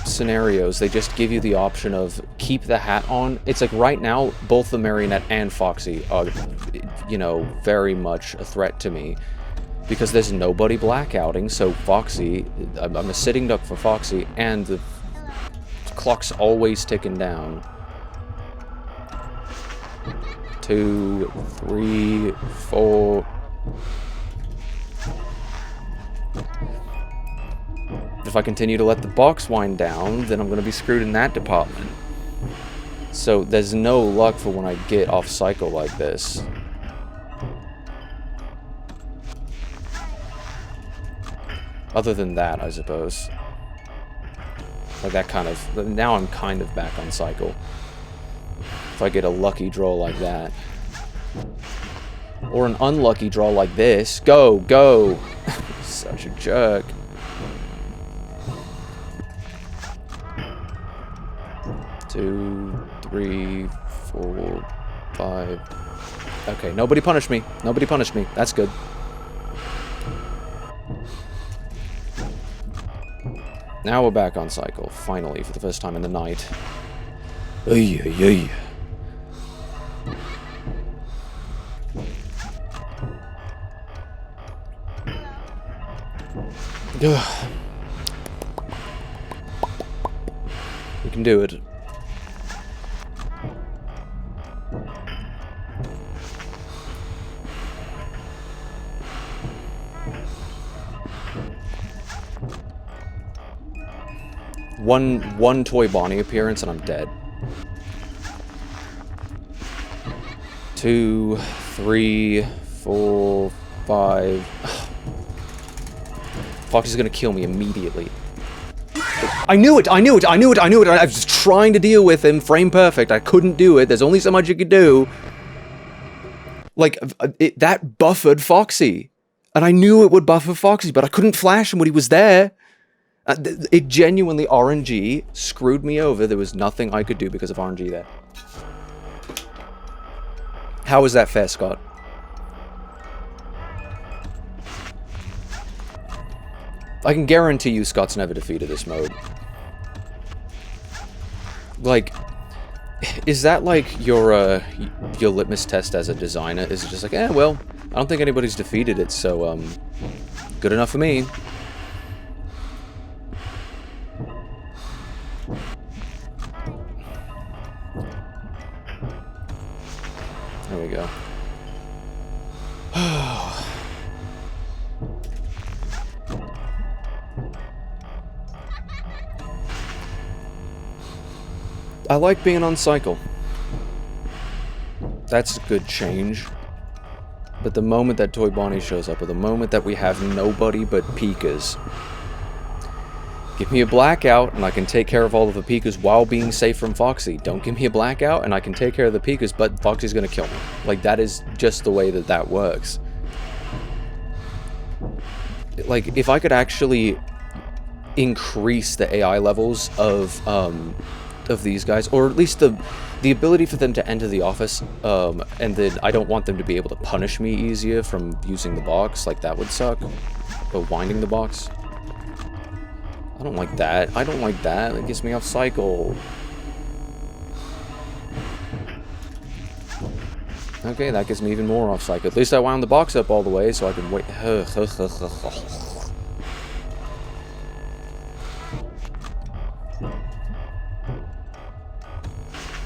Speaker 1: scenarios, they just give you the option of keep the hat on. It's like right now, both the Marionette and Foxy are you know, very much a threat to me. Because there's nobody blackouting, so Foxy... I'm a sitting duck for Foxy, and the clock's always ticking down. 2, 3, 4... If I continue to let the box wind down, then I'm going to be screwed in that department. So there's no luck for when I get off cycle like this. Other than that, I suppose. Like that kind of... Now I'm kind of back on cycle. If I get a lucky draw like that. Or an unlucky draw like this. Go! Go! Such a jerk. Two, 3, 4, 5. Okay, nobody punished me. Nobody punished me. That's good. Now we're back on cycle, finally, for the first time in the night. Ay, ay, ay. We can do it. One Toy Bonnie appearance and I'm dead. 2, 3, 4, 5. Foxy's gonna kill me immediately. I knew it! I knew it! I knew it! I knew it! I was trying to deal with him, frame perfect. I couldn't do it. There's only so much you could do. Like, that buffered Foxy. And I knew it would buffer Foxy, but I couldn't flash him when he was there. It genuinely, RNG screwed me over. There was nothing I could do because of RNG there. How is that fair, Scott? I can guarantee you Scott's never defeated this mode. Like, is that like your litmus test as a designer? Is it just like, well, I don't think anybody's defeated it, so, good enough for me. There we go. I like being on cycle. That's a good change. But the moment that Toy Bonnie shows up, or the moment that we have nobody but Pikas, give me a blackout, and I can take care of all of the Pikas while being safe from Foxy. Don't give me a blackout, and I can take care of the Pikas, but Foxy's gonna kill me. Like, that is just the way that that works. Like, if I could actually increase the AI levels of these guys, or at least the ability for them to enter the office, and then I don't want them to be able to punish me easier from using the box, like that would suck. But winding the box. I don't like that. I don't like that. It gets me off cycle. Okay, that gets me even more off cycle. At least I wound the box up all the way so I can wait.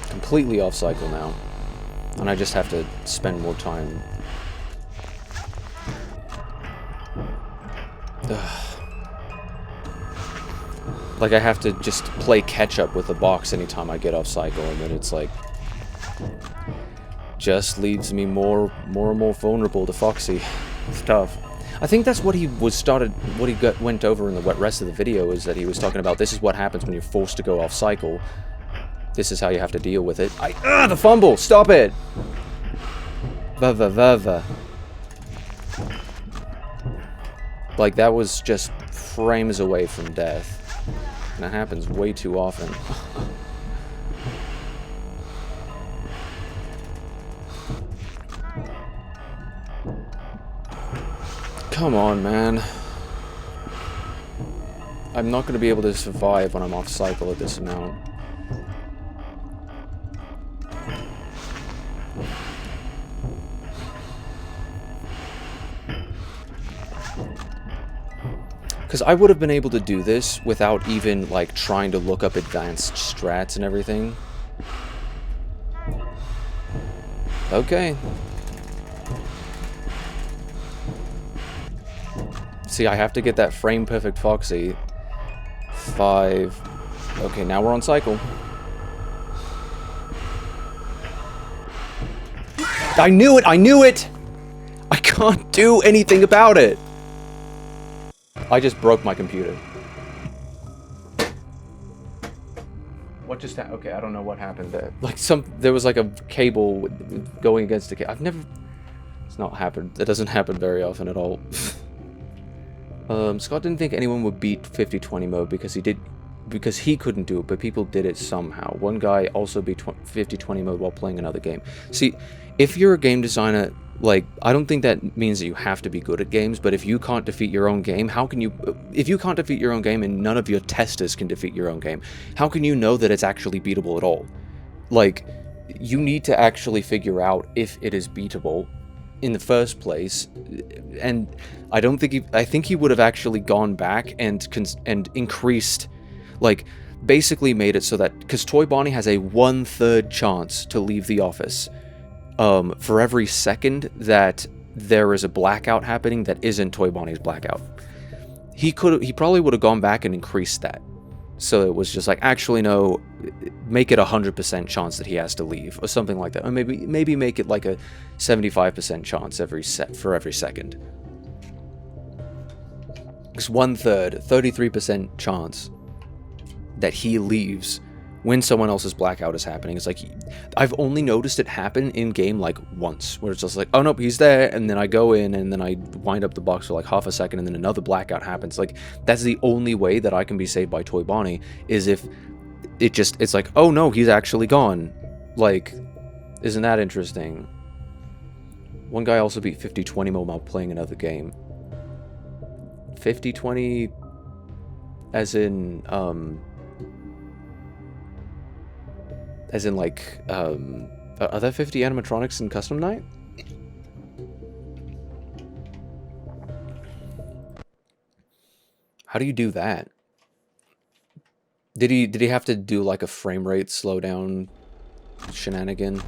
Speaker 1: Completely off cycle now. And I just have to spend more time. Like, I have to just play catch-up with the box anytime I get off cycle, and then it's like... just leaves me more and more vulnerable to Foxy. It's tough. I think that's what he went over in the rest of the video, is that he was talking about this is what happens when you're forced to go off cycle. This is how you have to deal with it. The fumble! Stop it! Like, that was just frames away from death. And that happens way too often. Come on, man. I'm not going to be able to survive when I'm off cycle at this amount. Because I would have been able to do this without even, like, trying to look up advanced strats and everything. Okay. See, I have to get that frame-perfect Foxy. 5... Okay, now we're on cycle. I knew it! I knew it! I can't do anything about it! I just broke my computer. What just happened? Okay, I don't know what happened there. Like there was like a cable going against the cable. I've never... It's not happened. It doesn't happen very often at all. Scott didn't think anyone would beat 50-20 mode because he couldn't do it, but people did it somehow. One guy also beat 50-20 mode while playing another game. See, if you're a game designer, like, I don't think that means that you have to be good at games, but if you can't defeat your own game, how can you... If you can't defeat your own game and none of your testers can defeat your own game, how can you know that it's actually beatable at all? Like, you need to actually figure out if it is beatable in the first place, and I don't think I think he would have actually gone back and increased, like, basically made it so that, because Toy Bonnie has a 1/3 chance to leave the office, for every second that there is a blackout happening that isn't Toy Bonnie's blackout. He probably would have gone back and increased that. So it was just like, actually no, make it 100% chance that he has to leave, or something like that. Or maybe make it like a 75% chance for every second. It's 1/3, 33% chance that he leaves when someone else's blackout is happening. It's like, I've only noticed it happen in game like once, where it's just like, oh nope, he's there, and then I go in and then I wind up the box for like half a second and then another blackout happens. Like, that's the only way that I can be saved by Toy Bonnie, is if it's like, oh no, he's actually gone. Like, isn't that interesting? One guy also beat 50-20 mode while playing another game. 50-20 as in like, are there 50 animatronics in Custom Night? How do you do that? Did he have to do like a frame rate slowdown shenanigan?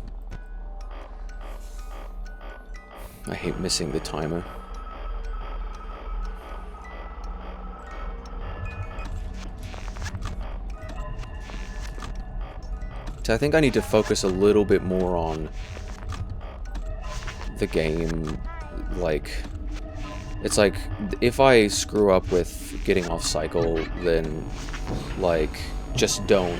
Speaker 1: I hate missing the timer. So I think I need to focus a little bit more on the game. Like, it's like, if I screw up with getting off cycle, then like, just don't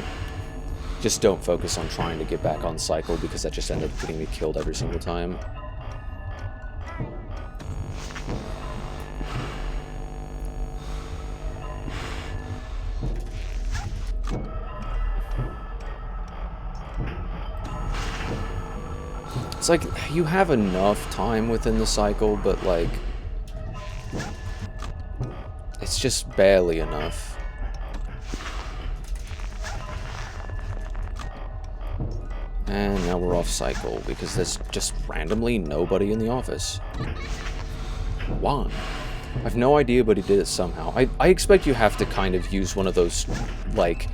Speaker 1: focus on trying to get back on cycle, because that just ended up getting me killed every single time. It's like, you have enough time within the cycle, but like, it's just barely enough. And now we're off cycle, because there's just randomly nobody in the office. Why? I have no idea, but he did it somehow. I expect you have to kind of use one of those, like,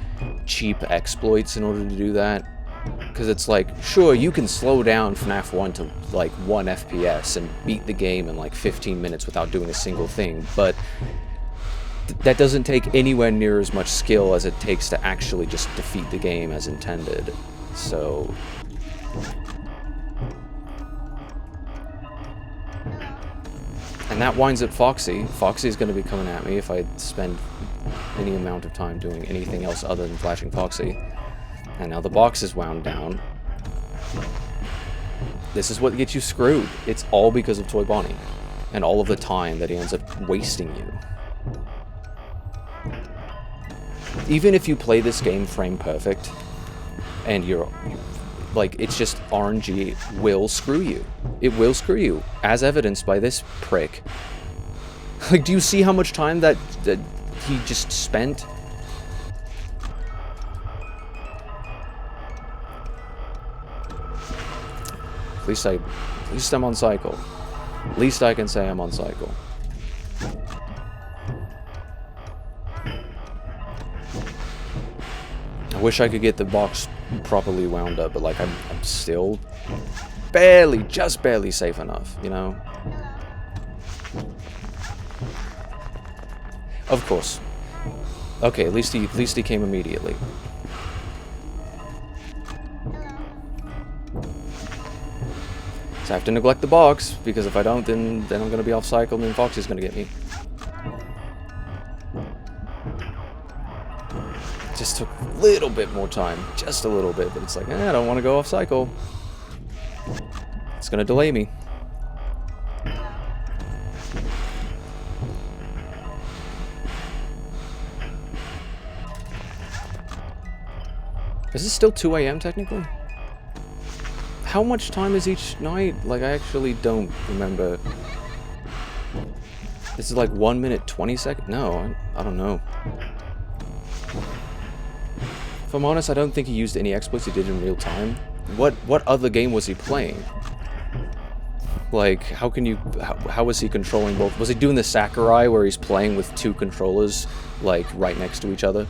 Speaker 1: cheap exploits in order to do that. Because it's like, sure, you can slow down FNAF 1 to, like, 1 FPS and beat the game in, like, 15 minutes without doing a single thing, but that doesn't take anywhere near as much skill as it takes to actually just defeat the game as intended. So... And that winds up Foxy. Foxy's going to be coming at me if I spend any amount of time doing anything else other than flashing Foxy. And now the box is wound down. This is what gets you screwed. It's all because of Toy Bonnie. And all of the time that he ends up wasting you. Even if you play this game frame perfect, and you're... like, it's just RNG will screw you. It will screw you, as evidenced by this prick. Like, do you see how much time that he just spent? At least I'm on cycle. At least I can say I'm on cycle. wish I could get the box properly wound up, but like I'm still barely, just barely safe enough, you know? Of course. Okay, at least he came immediately. So I have to neglect the box, because if I don't, then I'm gonna be off cycle, and then Foxy's gonna get me. Just took a little bit more time, just a little bit, but it's like, I don't want to go off cycle. It's gonna delay me. Is it still 2 AM technically? How much time is each night? Like, I actually don't remember. This is like 1 minute 20 seconds? No, I don't know. If I'm honest, I don't think he used any exploits he did in real time. What other game was he playing? Like, how was he controlling both? Was he doing the Sakurai where he's playing with 2 controllers, like, right next to each other?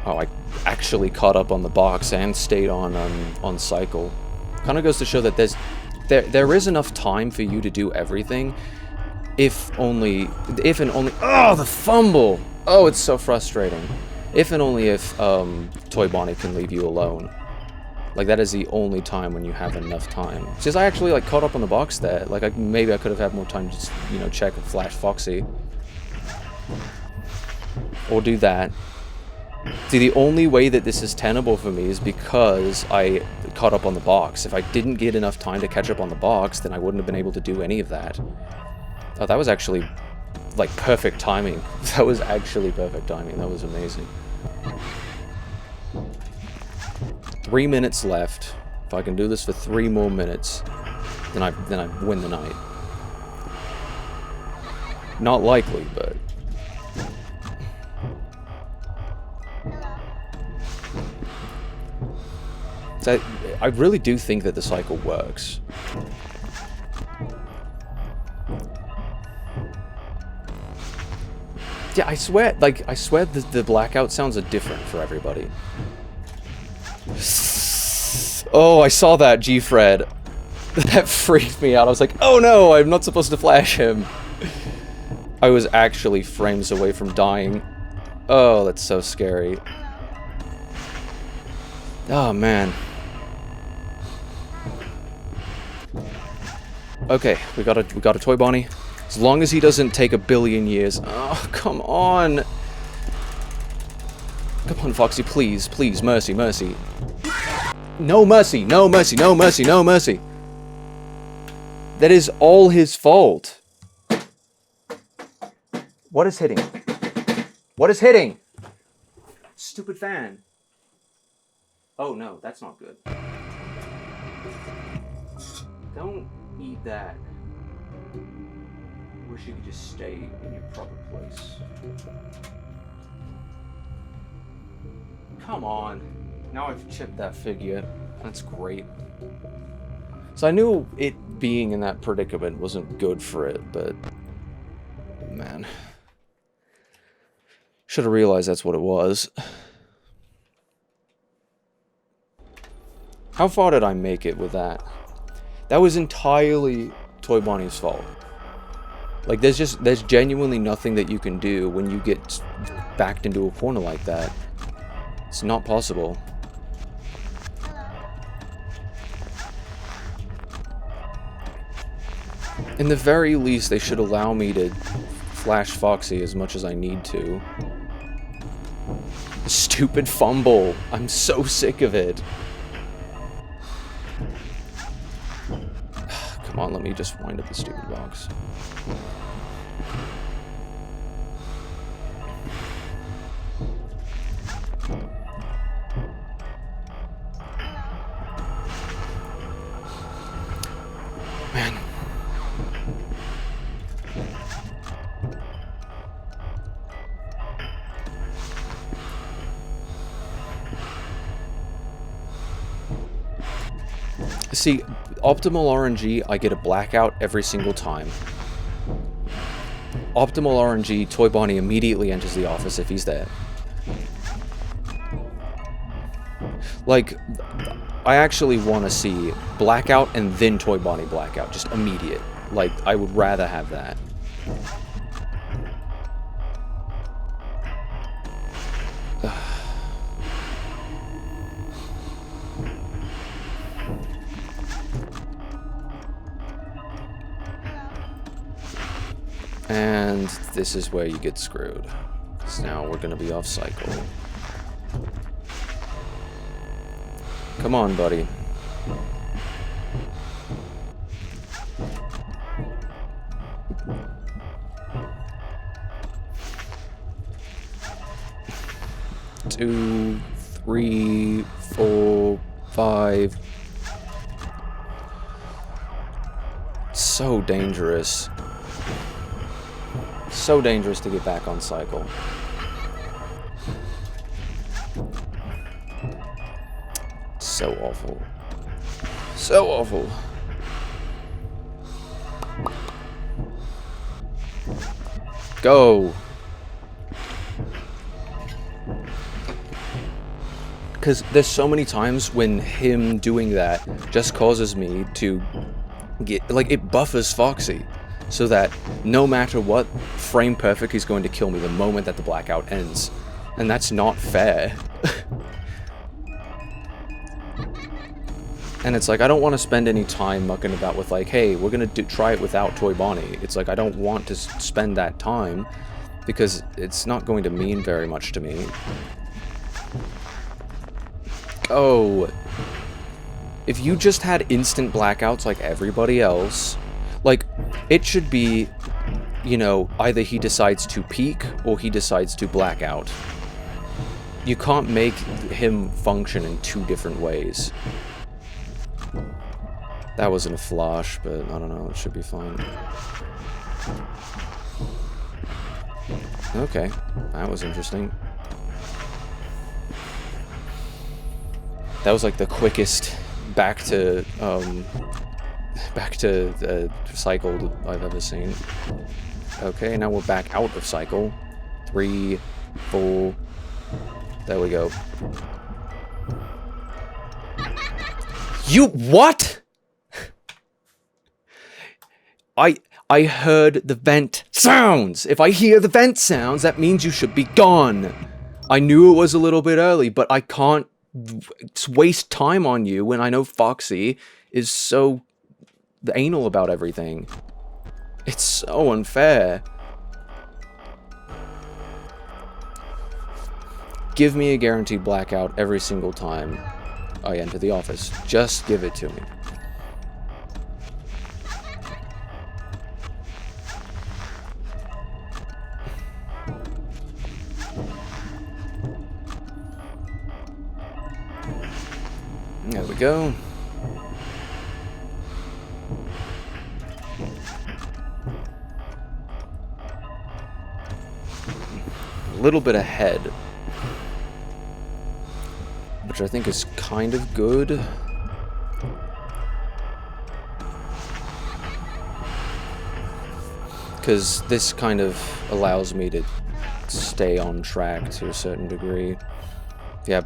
Speaker 1: Oh, I actually caught up on the box and stayed on cycle. Kind of goes to show that there is enough time for you to do everything, if and only. Oh, the fumble! Oh, it's so frustrating. If and only if Toy Bonnie can leave you alone. Like, that is the only time when you have enough time. Since I actually like caught up on the box there, like maybe I could have had more time to just, you know, check and flash Foxy, or do that. See, the only way that this is tenable for me is because I caught up on the box. If I didn't get enough time to catch up on the box, then I wouldn't have been able to do any of that. Oh, that was actually, like, perfect timing. That was actually perfect timing. That was amazing. 3 minutes left. If I can do this for 3 more minutes, then I win the night. Not likely, but... I really do think that the cycle works. Yeah, I swear the blackout sounds are different for everybody. Oh, I saw that, G-Fred. That freaked me out. I was like, oh no, I'm not supposed to flash him. I was actually frames away from dying. Oh, that's so scary. Oh, man. Okay, we got a Toy Bonnie. As long as he doesn't take a billion years. Oh, come on. Come on, Foxy, please, please, mercy, mercy. No mercy, no mercy, no mercy, no mercy. That is all his fault. What is hitting? What is hitting? Stupid fan. Oh no, that's not good. Don't eat that. Wish you could just stay in your proper place. Come on. Now I've chipped that figure. That's great. So I knew it being in that predicament wasn't good for it, but... man. Should have realized that's what it was. How far did I make it with that? That was entirely Toy Bonnie's fault. Like, there's genuinely nothing that you can do when you get backed into a corner like that. It's not possible. In the very least, they should allow me to flash Foxy as much as I need to. Stupid fumble. I'm so sick of it. Come on, let me just wind up the stupid box. Man. See, optimal RNG, I get a blackout every single time. Optimal RNG, Toy Bonnie immediately enters the office if he's there. Like, I actually want to see Blackout and then Toy Bonnie Blackout. Just immediate. Like, I would rather have that. And this is where you get screwed. Because now we're going to be off cycle. Come on, buddy. Two, three, four, five. So dangerous. So dangerous to get back on cycle. So awful. So awful. Go. Because there's so many times when him doing that just causes me to get, like, it buffers Foxy. So that no matter what, frame perfect, he's going to kill me the moment that the blackout ends. And that's not fair. And it's like, I don't want to spend any time mucking about with like, hey, we're going to try it without Toy Bonnie. It's like, I don't want to spend that time because it's not going to mean very much to me. Oh. If you just had instant blackouts like everybody else, like, it should be, you know, either he decides to peek or he decides to blackout. You can't make him function in two different ways. That wasn't a flash, but I don't know, it should be fine. Okay, that was interesting. That was like the quickest back to cycle I've ever seen. Okay, now we're back out of cycle. 3, 4. There we go. You what? I heard the vent sounds. If I hear the vent sounds, that means you should be gone. I knew it was a little bit early, but I can't waste time on you when I know Foxy is so anal about everything. It's so unfair. Give me a guaranteed blackout every single time I enter the office. Just give it to me. There we go. A little bit ahead, which I think is kind of good. Because this kind of allows me to stay on track to a certain degree. Yeah,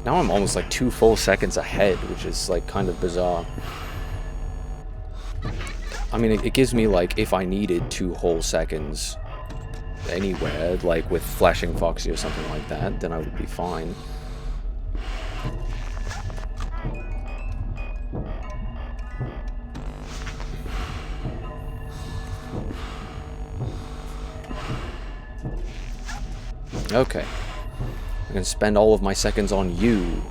Speaker 1: now I'm almost like 2 full seconds ahead, which is like kind of bizarre. I mean, it gives me like, if I needed 2 whole seconds anywhere, like with Flashing Foxy or something like that, then I would be fine. Okay. I can spend all of my seconds on you.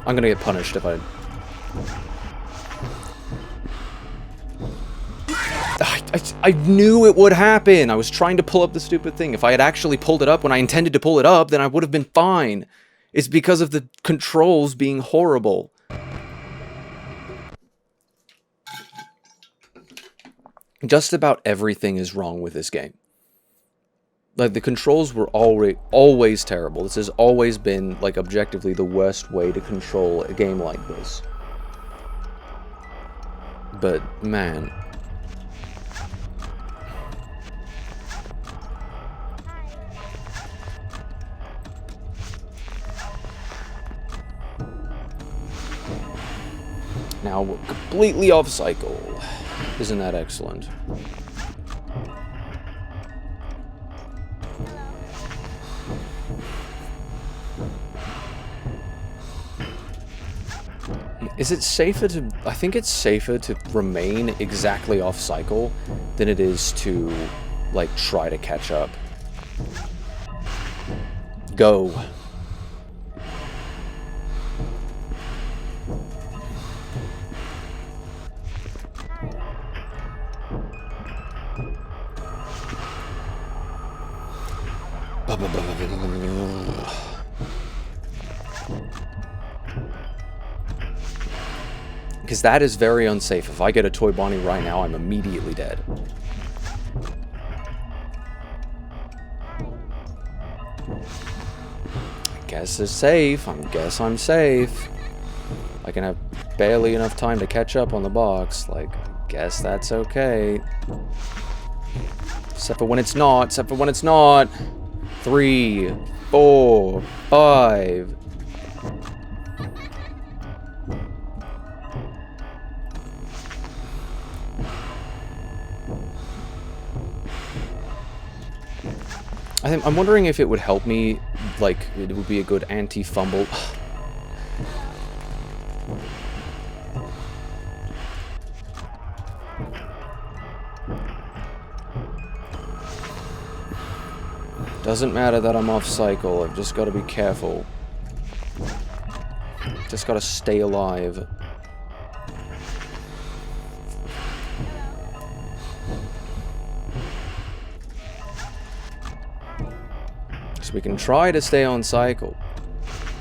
Speaker 1: I'm gonna get punished if I knew it would happen! I was trying to pull up the stupid thing. If I had actually pulled it up when I intended to pull it up, then I would have been fine. It's because of the controls being horrible. Just about everything is wrong with this game. Like, the controls were always terrible. This has always been, like, objectively the worst way to control a game like this. But, man. Now we're completely off cycle. Isn't that excellent? Is it safer to... I think it's safer to remain exactly off cycle than it is to, like, try to catch up. Go. Because that is very unsafe. If I get a Toy Bonnie right now, I'm immediately dead. I guess it's safe. I guess I'm safe. I can have barely enough time to catch up on the box. Like, I guess that's okay. Except for when it's not. Except for when it's not. 3, 4, 5. I'm wondering if it would help me, like, it would be a good anti-fumble. Doesn't matter that I'm off cycle, I've just got to be careful. Just got to stay alive. So we can try to stay on cycle,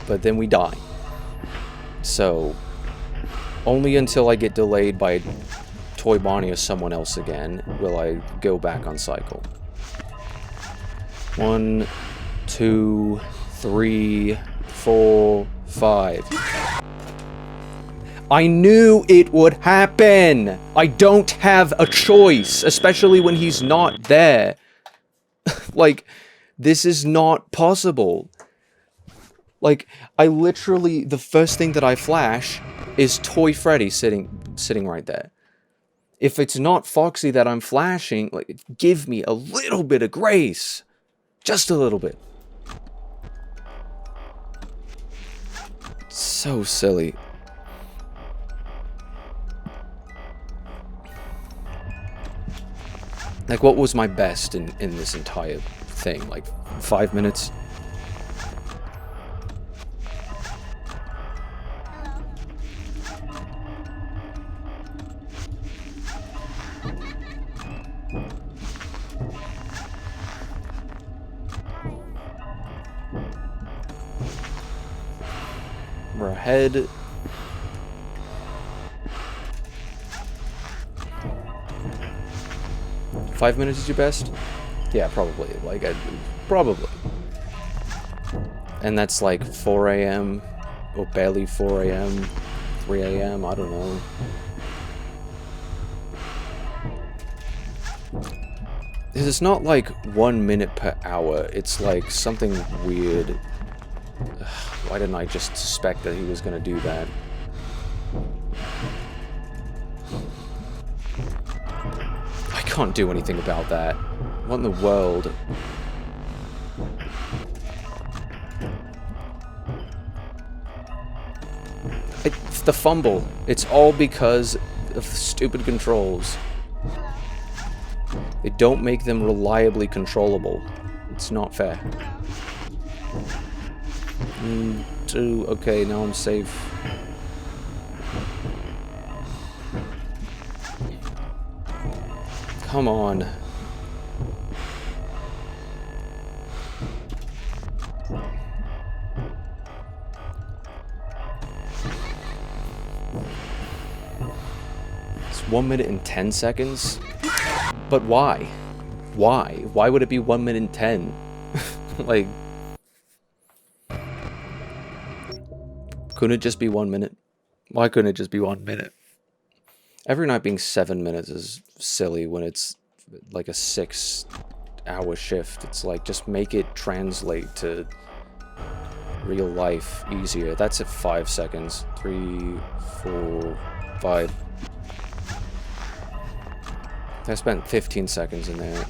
Speaker 1: but then we die. So, only until I get delayed by Toy Bonnie or someone else again will I go back on cycle. 1, 2, 3, 4, 5. I knew it would happen! I don't have a choice, especially when he's not there. Like, this is not possible. Like, I literally, the first thing that I flash is Toy Freddy sitting right there. If it's not Foxy that I'm flashing, like, give me a little bit of grace. Just a little bit. So silly. Like, what was my best in this entire thing? Like, 5 minutes? We're ahead. Five minutes is your best? Yeah, probably. Like, probably. And that's like 4 a.m. or barely 4 a.m., 3 a.m., I don't know. It's not like 1 minute per hour. It's like something weird. Ugh, why didn't I just suspect that he was gonna do that? I can't do anything about that. What in the world? It's the fumble. It's all because of stupid controls. They don't make them reliably controllable. It's not fair. 2, okay, now I'm safe. Come on. It's 1 minute and 10 seconds? But why? Why? Why would it be 1 minute and 10? Like, couldn't it just be 1 minute? Why couldn't it just be 1 minute? Every night being 7 minutes is silly when it's like a 6-hour shift. It's like, just make it translate to real life easier. That's at 5 seconds. 3, 4, 5. I spent 15 seconds in there.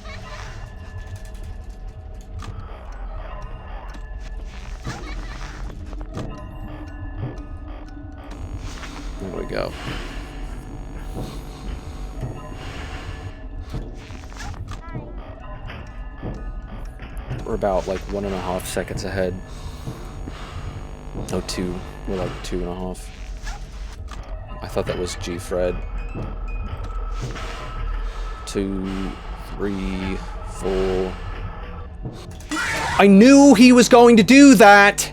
Speaker 1: There we go. We're about like 1.5 seconds ahead. No, 2. We're like 2.5. I thought that was G Fred. 2, 3, 4. I knew he was going to do that!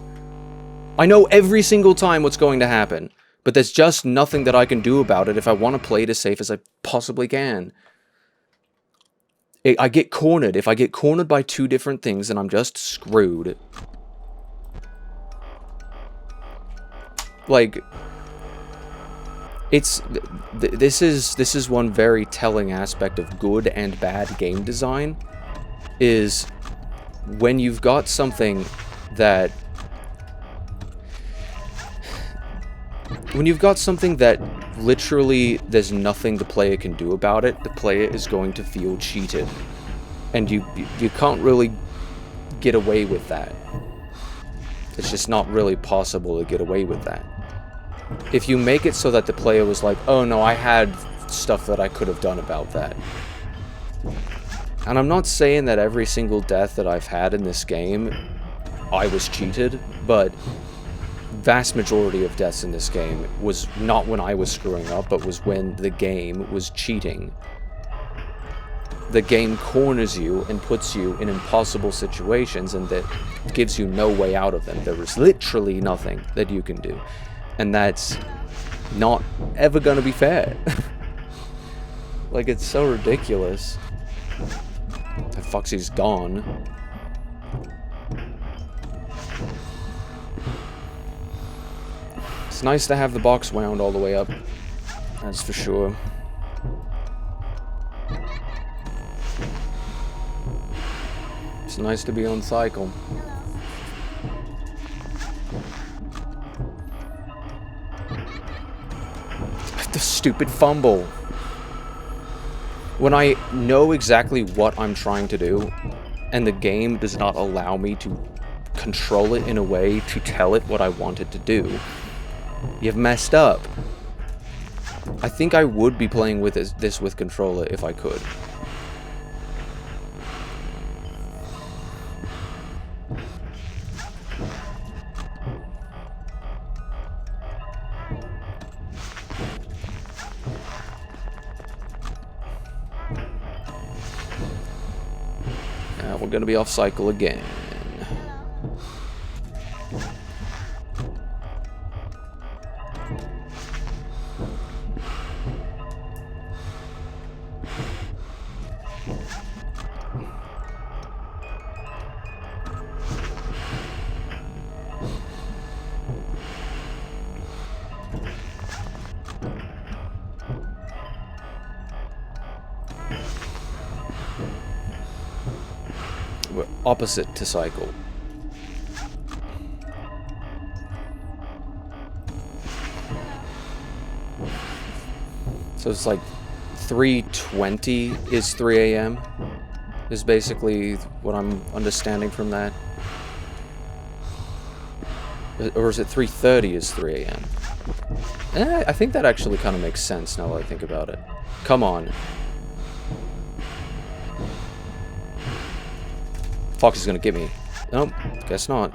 Speaker 1: I know every single time what's going to happen. But there's just nothing that I can do about it if I want to play it as safe as I possibly can. I get cornered. If I get cornered by 2 different things, then I'm just screwed. Like, it's this is one very telling aspect of good and bad game design, is when you've got something that literally there's nothing the player can do about it, the player is going to feel cheated. And you can't really get away with that. It's just not really possible to get away with that. If you make it so that the player was like, oh no, I had stuff that I could have done about that. And I'm not saying that every single death that I've had in this game, I was cheated, but vast majority of deaths in this game was not when I was screwing up, but was when the game was cheating. The game corners you and puts you in impossible situations, and that gives you no way out of them. There is literally nothing that you can do. And that's not ever gonna be fair. Like, it's so ridiculous. That Foxy's gone. It's nice to have the box wound all the way up. That's for sure. It's nice to be on cycle. The stupid fumble. When I know exactly what I'm trying to do, and the game does not allow me to control it in a way to tell it what I want it to do, you've messed up. I think I would be playing with this with controller if I could. We're gonna be off cycle again. We're opposite to cycle. So it's like 3:20 is 3 a.m. is basically what I'm understanding from that. Or is it 3:30 is 3 a.m.? I think that actually kind of makes sense now that I think about it. Come on. Fox is gonna get me. Nope, guess not.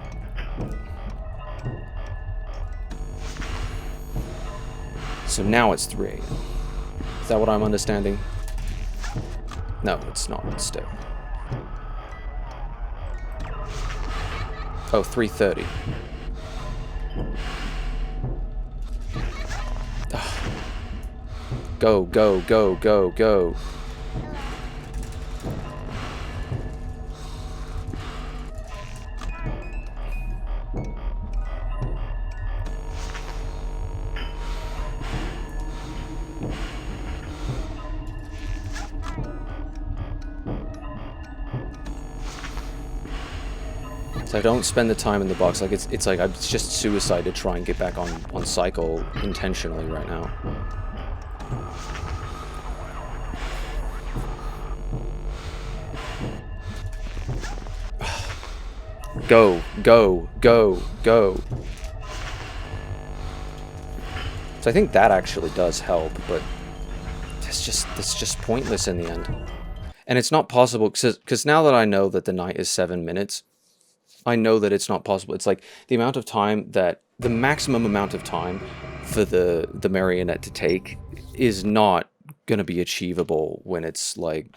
Speaker 1: So now it's 3 a.m. Is that what I'm understanding? No, it's not still. Oh, 3:30. Go, go, go, go, go. So I don't spend the time in the box. Like it's like it's just suicide to try and get back on cycle intentionally right now. Go, go, go, go. So I think that actually does help, but it's just pointless in the end. And it's not possible, because now that I know that the night is 7 minutes, I know that it's not possible. It's like the amount of time that, the maximum amount of time for the marionette to take is not going to be achievable when it's like...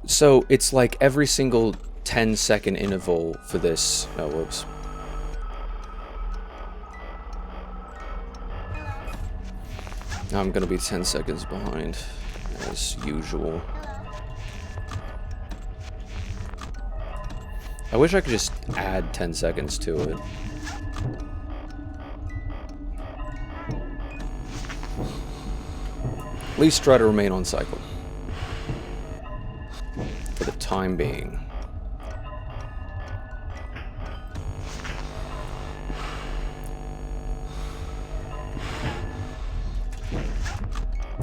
Speaker 1: So it's like every single 10-second interval for this... Oh, whoops. I'm gonna be 10 seconds behind, as usual. I wish I could just add 10 seconds to it. At least try to remain on cycle. For the time being.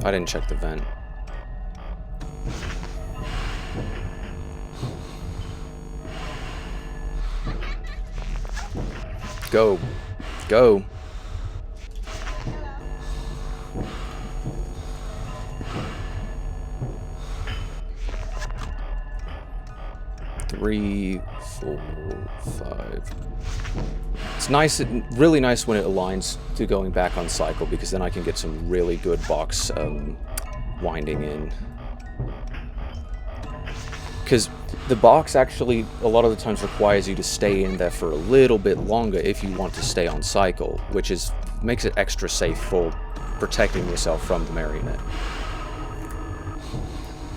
Speaker 1: I didn't check the vent. Go. Go. Three, 4, 5. It's nice, really nice when it aligns to going back on cycle, because then I can get some really good box winding in. Because the box actually, a lot of the times, requires you to stay in there for a little bit longer if you want to stay on cycle, which makes it extra safe for protecting yourself from the marionette.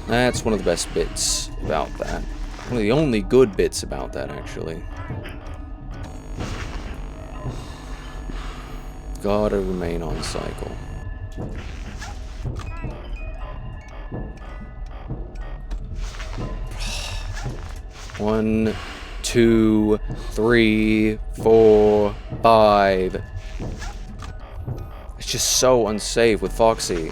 Speaker 1: That's one of the best bits about that. One of the only good bits about that, actually. Gotta remain on cycle. One, 2, 3, 4, 5. It's just so unsafe with Foxy.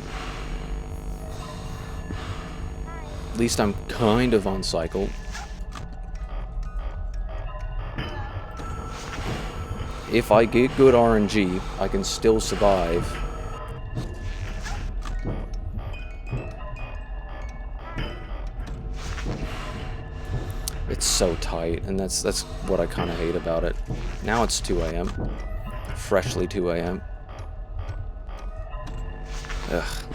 Speaker 1: At least I'm kind of on cycle. If I get good RNG, I can still survive. It's so tight, and that's what I kind of hate about it. Now it's 2 a.m. Freshly 2 a.m. Ugh.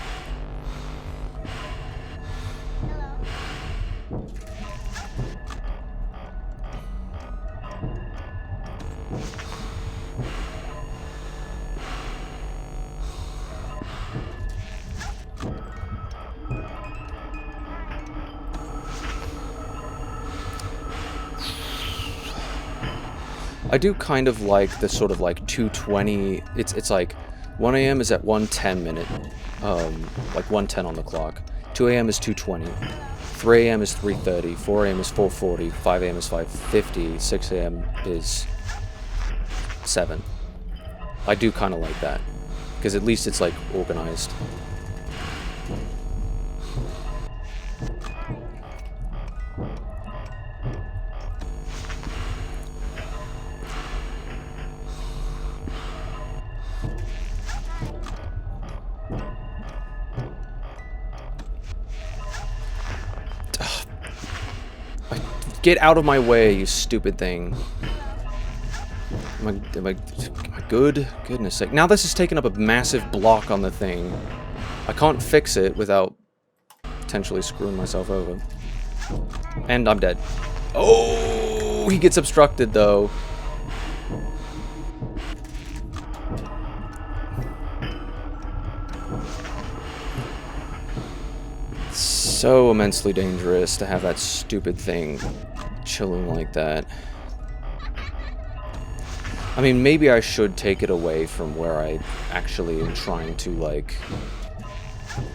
Speaker 1: I do kind of like the sort of like 2:20. It's like 1 a.m. is at 1:10 minute, like 1:10 on the clock. 2 a.m. is 2:20. 3 a.m. is 3:30. 4 a.m. is 4:40. 5 a.m. is 5:50. 6 a.m. is 7. I do kind of like that, because at least it's like organized. Get out of my way, you stupid thing. Am I good? Goodness sake. Now this has taken up a massive block on the thing. I can't fix it without potentially screwing myself over. And I'm dead. Oh, he gets obstructed though. So immensely dangerous to have that stupid thing chilling like that. I mean, maybe I should take it away from where I actually am trying to, like,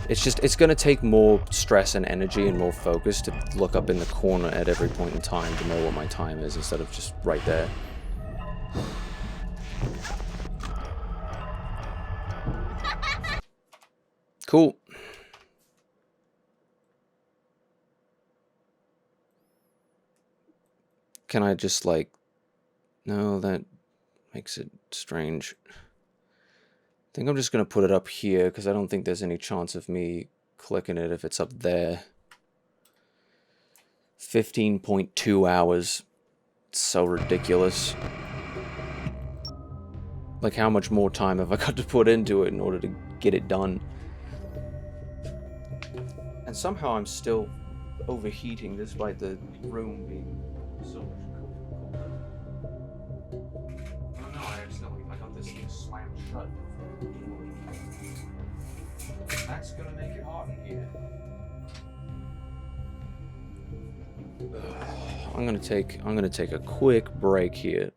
Speaker 1: it's gonna take more stress and energy and more focus to look up in the corner at every point in time to know what my time is instead of just right there. Cool. Can I just, like... No, that makes it strange. I think I'm just gonna put it up here, because I don't think there's any chance of me clicking it if it's up there. 15.2 hours. It's so ridiculous. Like, how much more time have I got to put into it in order to get it done? And somehow I'm still overheating despite the room being so much colder. Oh no, I got this thing slammed shut. That's gonna make it hot in here. I'm gonna take a quick break here.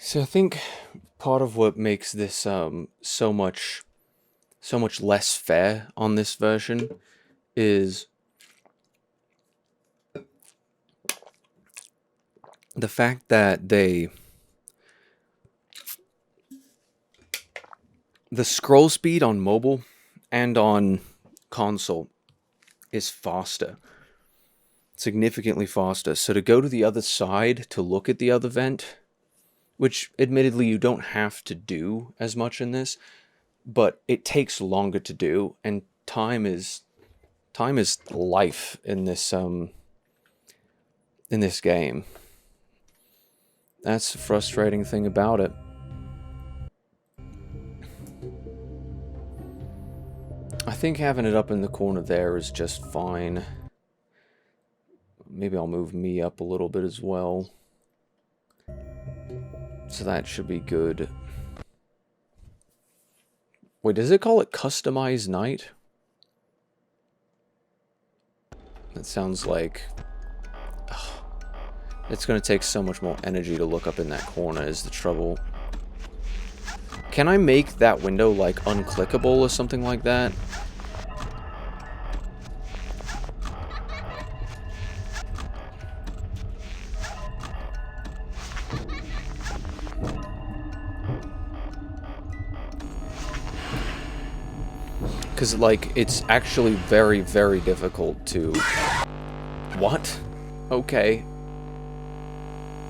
Speaker 1: So I think part of what makes this so much less fair on this version is the fact that the scroll speed on mobile and on console is faster, significantly faster. So to go to the other side to look at the other vent, which admittedly you don't have to do as much in this, but it takes longer to do, and time is life in this game. That's the frustrating thing about it. I think having it up in the corner there is just fine. Maybe I'll move me up a little bit as well. So that should be good. Wait, does it call it customized night? That sounds like... Ugh. It's gonna take so much more energy to look up in that corner is the trouble. Can I make that window, like, unclickable or something like that? Because, like, it's actually very, very difficult to... What? Okay.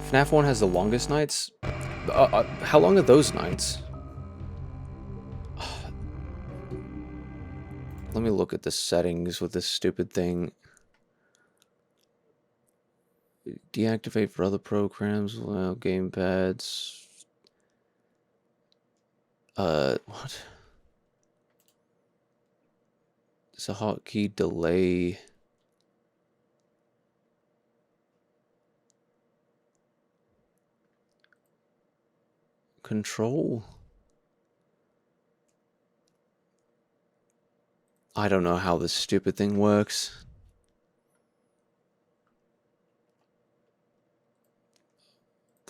Speaker 1: FNAF 1 has the longest nights? How long are those nights? Let me look at the settings with this stupid thing. Deactivate for other programs, allow gamepads. What? It's a hotkey delay. Control? I don't know how this stupid thing works.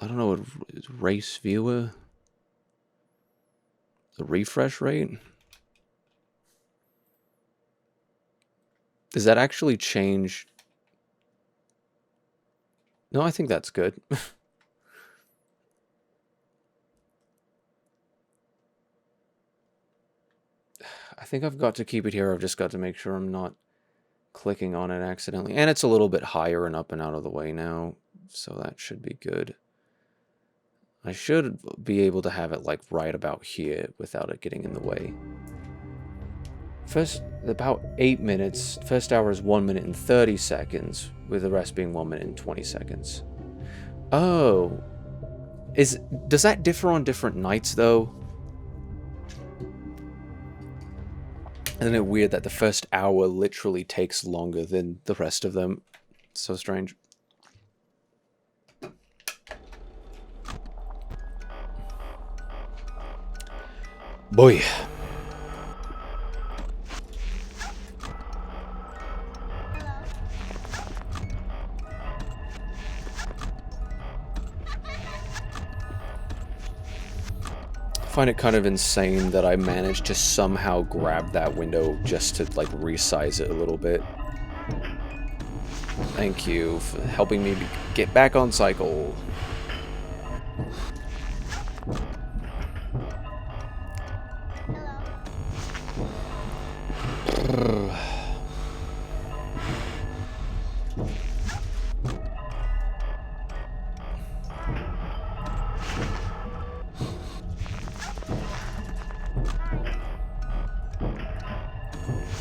Speaker 1: I don't know what race viewer. The refresh rate? Does that actually change? No, I think that's good. I think I've got to keep it here. I've just got to make sure I'm not clicking on it accidentally. And it's a little bit higher and up and out of the way now, so that should be good. I should be able to have it like right about here without it getting in the way. First, about 8 minutes. First hour is 1 minute and 30 seconds, with the rest being 1 minute and 20 seconds. Oh. Does that differ on different nights, though? Isn't it weird that the first hour literally takes longer than the rest of them? It's so strange. Boy. I find it kind of insane that I managed to somehow grab that window just to, like, resize it a little bit. Thank you for helping me get back on cycle.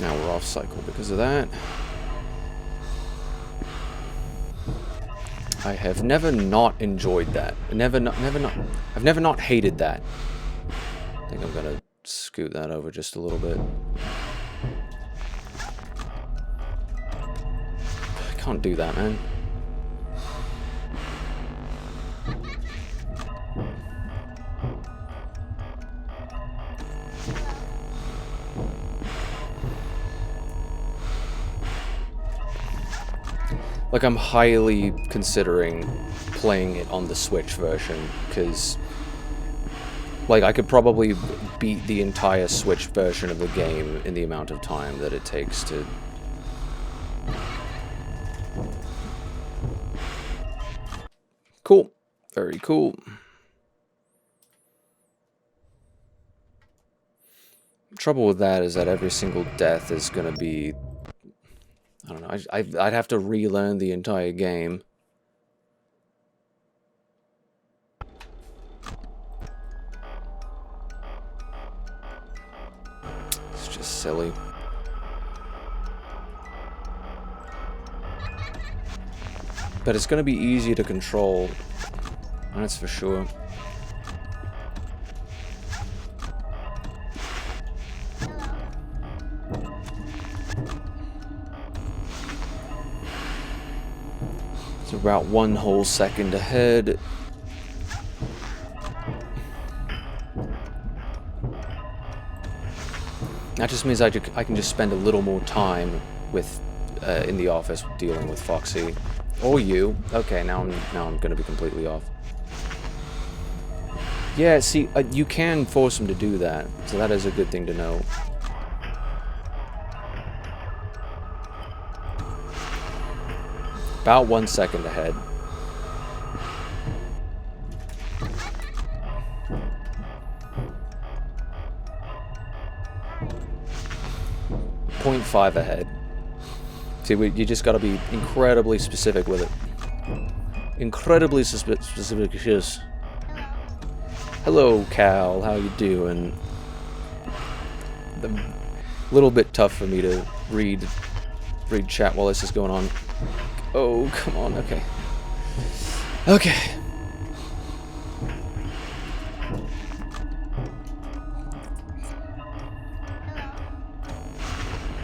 Speaker 1: Now we're off cycle because of that. I have never not enjoyed that. I've never not hated that. I think I'm gonna scoot that over just a little bit. I can't do that, man. Like, I'm highly considering playing it on the Switch version, because, like, I could probably beat the entire Switch version of the game in the amount of time that it takes to... Cool. Very cool. The trouble with that is that every single death is gonna be... I don't know, I'd have to relearn the entire game. It's just silly. But it's gonna be easy to control, that's for sure. About 1 whole second ahead. That just means I can just spend a little more time with in the office dealing with Foxy. Or you. Okay, now I'm gonna be completely off. Yeah, see, you can force him to do that, so that is a good thing to know. About 1 second ahead. .5 ahead. See, you just gotta be incredibly specific with it. Incredibly specific. Hello, Cal. How you doing? A little bit tough for me to read chat while this is going on. Oh, come on. Okay. Okay.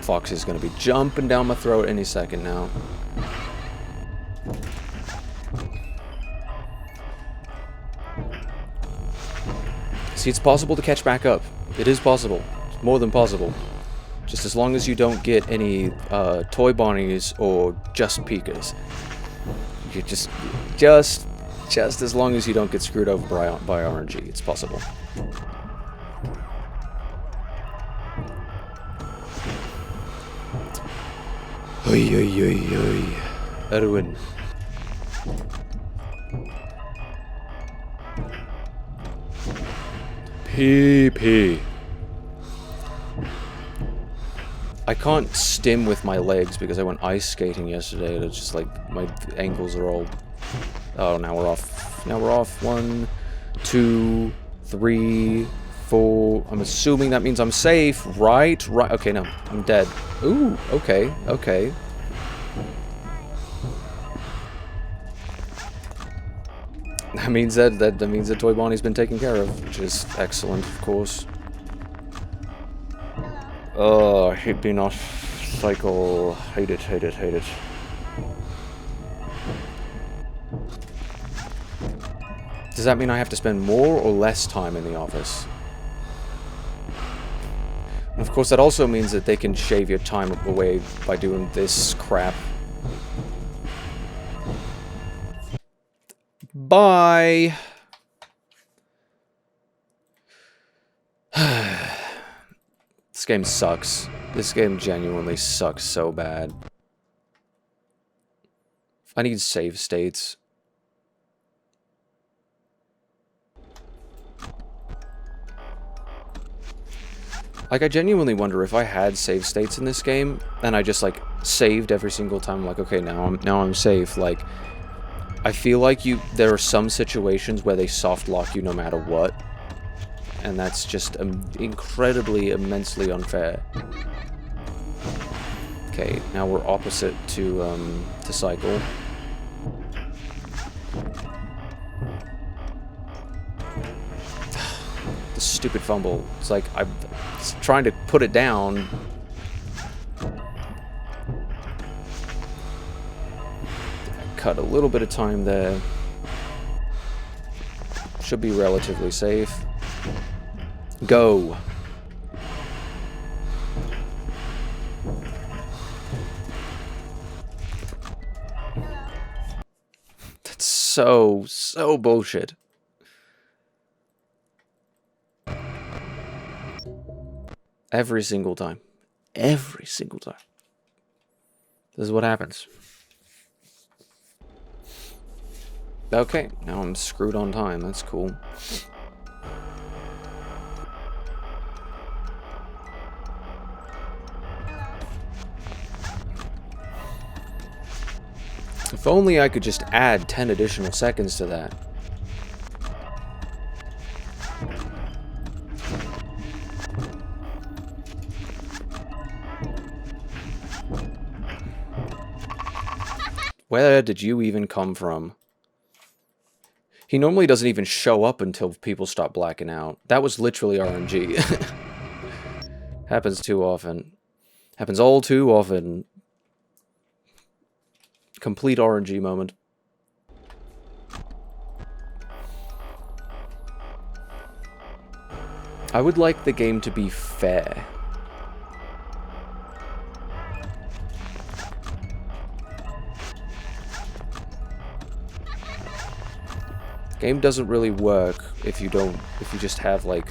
Speaker 1: Fox is going to be jumping down my throat any second now. See, it's possible to catch back up. It is possible. It's more than possible. Just as long as you don't get any toy bonnies or just Pikas. You just as long as you don't get screwed over by RNG, it's possible. Oi, oi, oi, oi. Erwin. PP. I can't stim with my legs because I went ice skating yesterday. And it's just like my ankles are all. Oh, now we're off. Now we're off. 1, 2, 3, 4. I'm assuming that means I'm safe, right? Right. Okay, no, I'm dead. Ooh. Okay. Okay. That means that means that Toy Bonnie's been taken care of, which is excellent, of course. Oh, I hate being off cycle. Hate it, hate it, hate it. Does that mean I have to spend more or less time in the office? And of course, that also means that they can shave your time away by doing this crap. Bye! This game sucks. This game genuinely sucks so bad. I need save states. Like, I genuinely wonder if I had save states in this game, and I just, like, saved every single time, like, okay, now I'm safe, like, I feel like there are some situations where they soft lock you no matter what, and that's just incredibly, immensely unfair. Okay, now we're opposite to cycle. The stupid fumble. It's like, I'm trying to put it down. Cut a little bit of time there. Should be relatively safe. Go. That's so bullshit. Every single time. Every single time. This is what happens. Okay, now I'm screwed on time. That's cool. If only I could just add 10 additional seconds to that. Where did you even come from? He normally doesn't even show up until people stop blacking out. That was literally RNG. Happens too often. Happens all too often. Complete RNG moment. I would like the game to be fair. Game doesn't really work if you just have, like...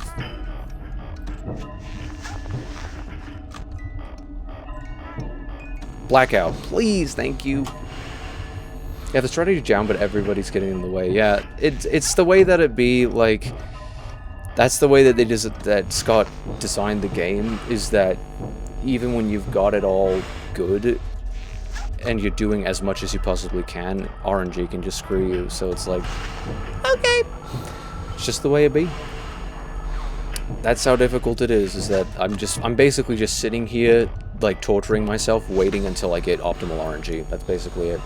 Speaker 1: Blackout, please, thank you. Yeah, the strategy down, but everybody's getting in the way. Yeah, it's the way that it be, like... That's the way that that Scott designed the game, is that even when you've got it all good, and you're doing as much as you possibly can, RNG can just screw you, so it's like... Okay! It's just the way it be. That's how difficult it is that I'm basically just sitting here, like, torturing myself, waiting until I get optimal RNG. That's basically it.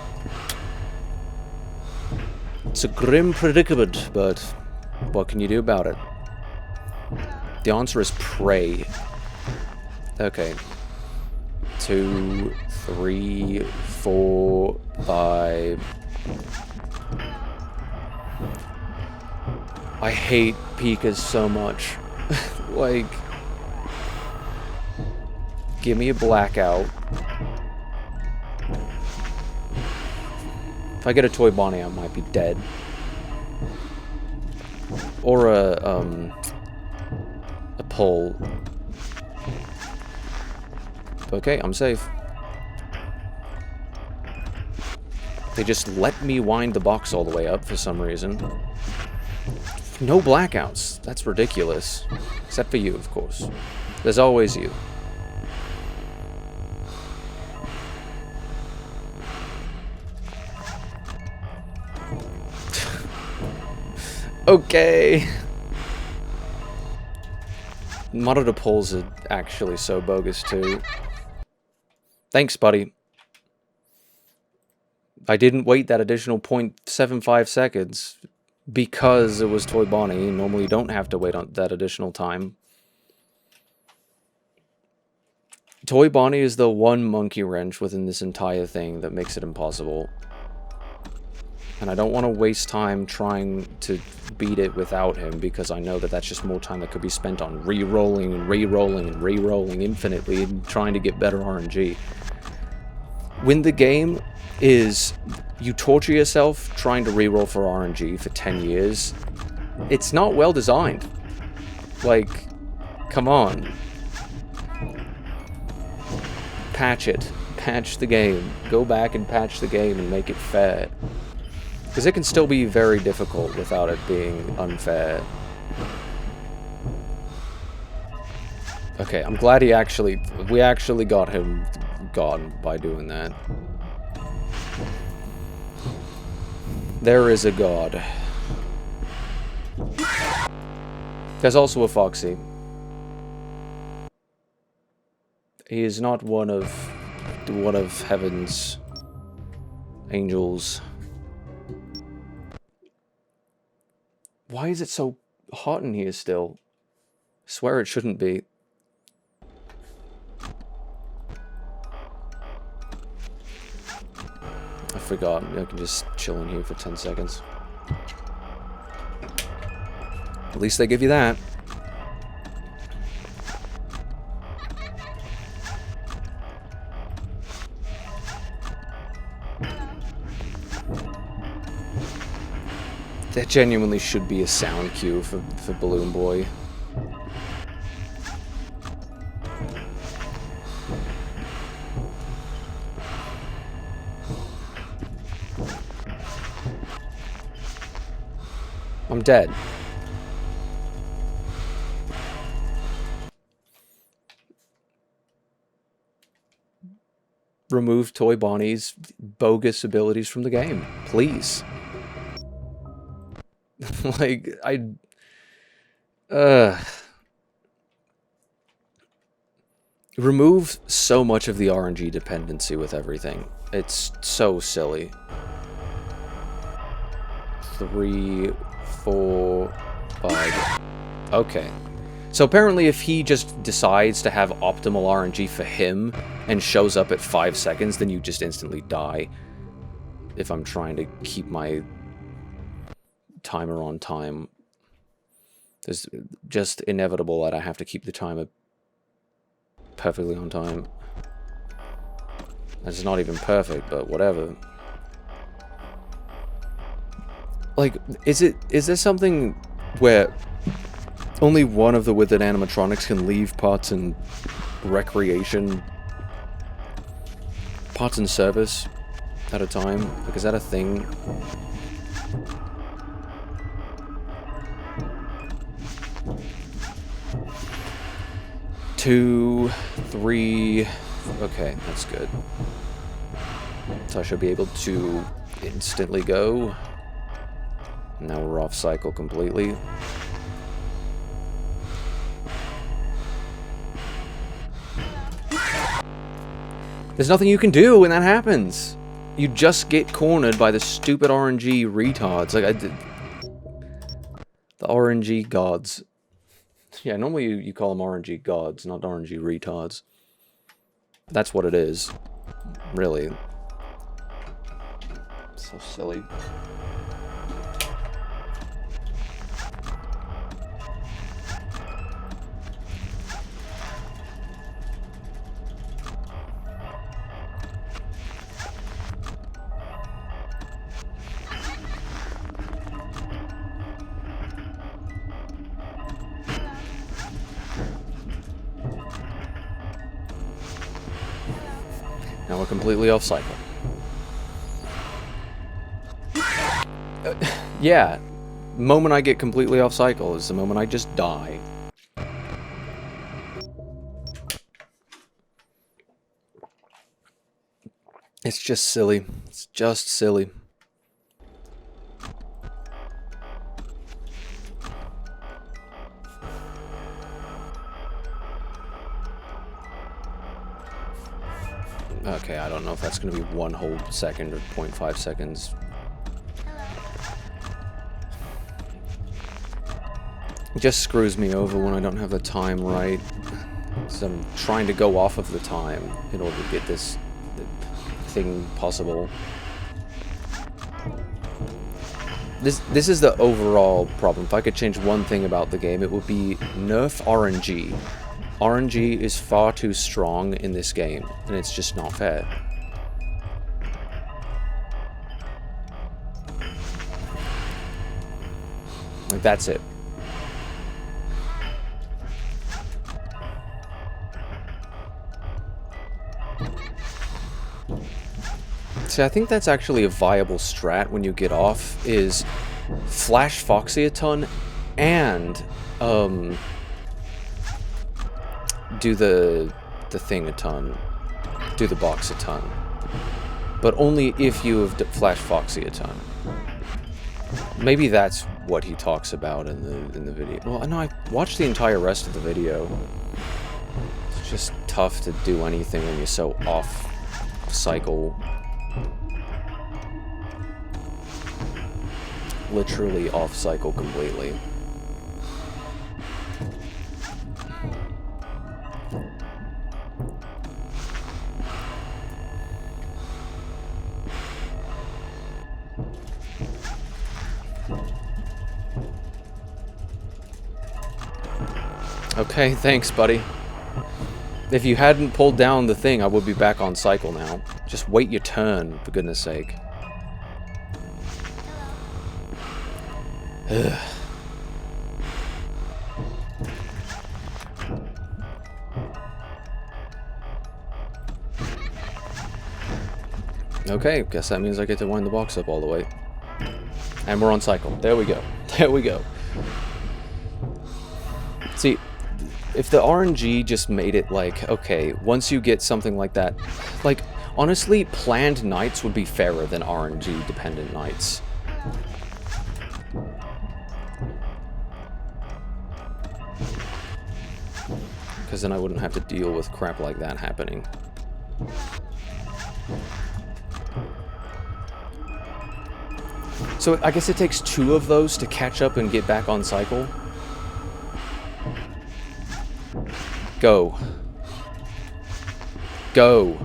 Speaker 1: It's a grim predicament, but what can you do about it? The answer is pray. Okay. 2, 3, 4, 5... I hate Pikas so much. Like... Give me a blackout. If I get a Toy Bonnie, I might be dead. Or a pull. Okay, I'm safe. They just let me wind the box all the way up for some reason. No blackouts. That's ridiculous. Except for you, of course. There's always you. Okay. Monitor pulls are actually so bogus too. Thanks, buddy. I didn't wait that additional 0.75 seconds because it was Toy Bonnie. Normally you don't have to wait on that additional time. Toy Bonnie is the one monkey wrench within this entire thing that makes it impossible. And I don't want to waste time trying to beat it without him, because I know that that's just more time that could be spent on re-rolling and re-rolling and re-rolling infinitely and trying to get better RNG. When the game is you torture yourself trying to re-roll for RNG for 10 years, it's not well designed. Like, come on. Patch it. Patch the game. Go back and patch the game and make it fair. Because it can still be very difficult without it being unfair. Okay, I'm glad we actually got him gone by doing that. There is a god. There's also a Foxy. He is not one of heaven's angels. Why is it so hot in here still? I swear it shouldn't be. I forgot. I can just chill in here for 10 seconds. At least they give you that. That genuinely should be a sound cue for Balloon Boy. I'm dead. Remove Toy Bonnie's bogus abilities from the game, please. Like, remove so much of the RNG dependency with everything. It's so silly. 3, 4, 5. Okay. So apparently if he just decides to have optimal RNG for him and shows up at 5 seconds, then you just instantly die. If I'm trying to keep my timer on time. It's just inevitable that I have to keep the timer perfectly on time. It's not even perfect, but whatever. like, is there something where only one of the withered animatronics can leave parts in recreation, parts in service at a time? Like, is that a thing? Two, three. Okay, that's good. So I should be able to instantly go. Now we're off cycle completely. There's nothing you can do when that happens. You just get cornered by the stupid RNG retards. Like, I did. The RNG gods. Yeah, normally you call them RNG gods, not RNG retards. That's what it is. Really. So silly. Now we're completely off cycle. Yeah, moment I get completely off cycle is the moment I just die. It's just silly. It's just silly. Okay, I don't know if that's going to be 1 whole second or 0.5 seconds. It just screws me over when I don't have the time right. So I'm trying to go off of the time in order to get this thing possible. This is the overall problem. If I could change one thing about the game, it would be nerf RNG. RNG is far too strong in this game, and it's just not fair. Like, that's it. See, I think that's actually a viable strat when you get off, is flash Foxy a ton and do the thing a ton, do the box a ton, but only if you have flash Foxy a ton. Maybe that's what he talks about in the video. Well, no, I watched the entire rest of the video. It's just tough to do anything when you're so off cycle. Literally off cycle completely. Okay, thanks, buddy. If you hadn't pulled down the thing, I would be back on cycle now. Just wait your turn, for goodness sake. Ugh. Okay, guess that means I get to wind the box up all the way. And we're on cycle. There we go. There we go. See, if the RNG just made it like, okay, once you get something like that, like, honestly, planned nights would be fairer than RNG-dependent nights. Because then I wouldn't have to deal with crap like that happening. So I guess it takes 2 of those to catch up and get back on cycle. Go. Go.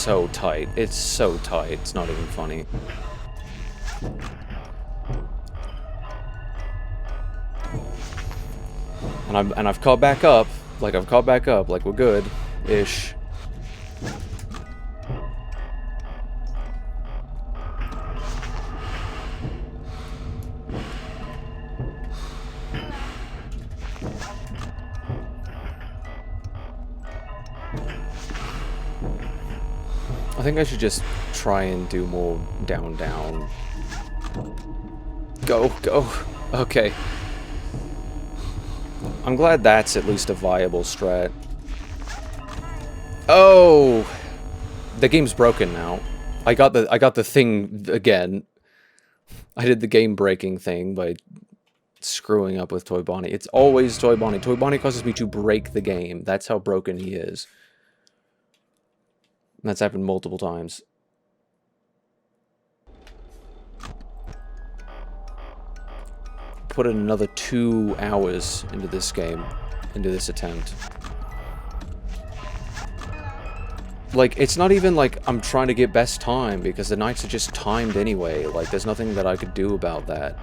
Speaker 1: so tight. It's so tight. It's not even funny. And I've caught back up. Like, I've caught back up. Like, we're good-ish. I think I should just try and do more down, down. Go, go. Okay. I'm glad that's at least a viable strat. Oh! The game's broken now. I got the thing again. I did the game breaking thing by screwing up with Toy Bonnie. It's always Toy Bonnie. Toy Bonnie causes me to break the game. That's how broken he is. And that's happened multiple times. Put in another 2 hours into this game, into this attempt. Like, it's not even like I'm trying to get best time, because the nights are just timed anyway. Like, there's nothing that I could do about that.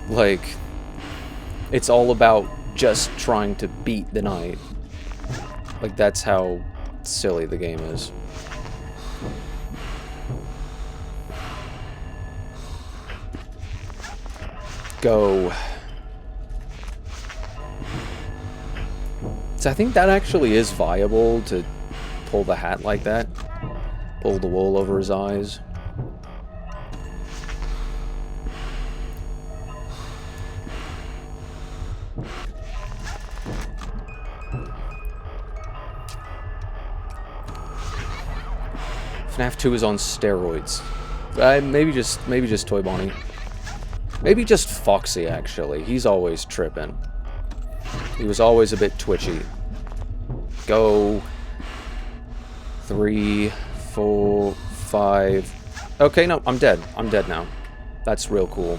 Speaker 1: Like, it's all about just trying to beat the night. Like, that's how silly the game is. Go. So I think that actually is viable, to pull the hat like that. Pull the wool over his eyes. FNAF 2 is on steroids. Maybe just Toy Bonnie. Maybe just Foxy, actually. He's always tripping. He was always a bit twitchy. Go. 3, 4, 5. Okay, no, I'm dead. I'm dead now. That's real cool.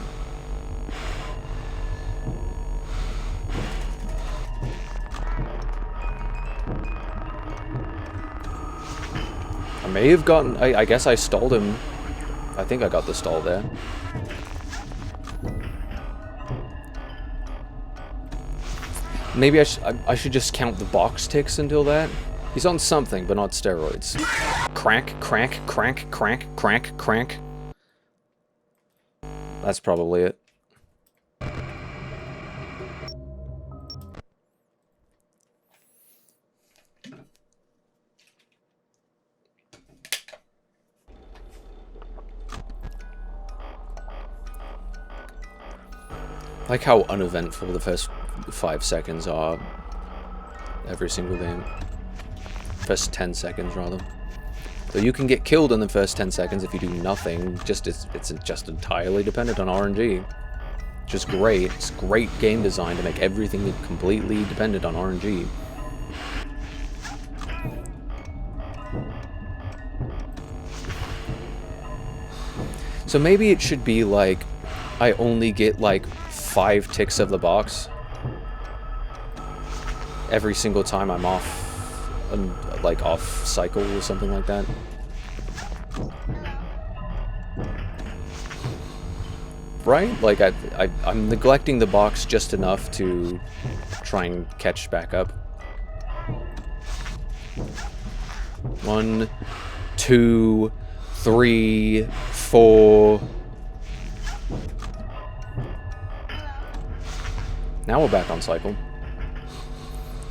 Speaker 1: I may have gotten... I guess I stalled him. I think I got the stall there. Maybe I should just count the box ticks until that. He's on something, but not steroids. Crack, crack, crack, crack, crack, crack. That's probably it. I like how uneventful the first 5 seconds are every single game. First 10 seconds, rather. Though you can get killed in the first 10 seconds if you do nothing. It's just entirely dependent on RNG. Which is great. It's great game design to make everything completely dependent on RNG. So maybe it should be like, I only get like 5 ticks of the box every single time I'm off, like off cycle or something like that. Right? Like I'm neglecting the box just enough to try and catch back up. 1, 2, 3, 4. Now we're back on cycle.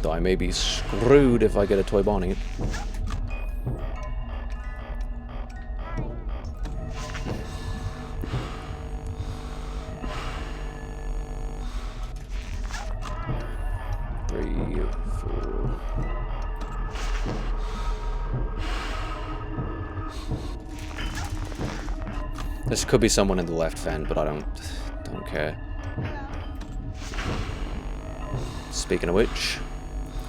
Speaker 1: Though I may be screwed if I get a Toy Bonnie. Three, 4. This could be someone in the left vent, but I don't care. Speaking of which...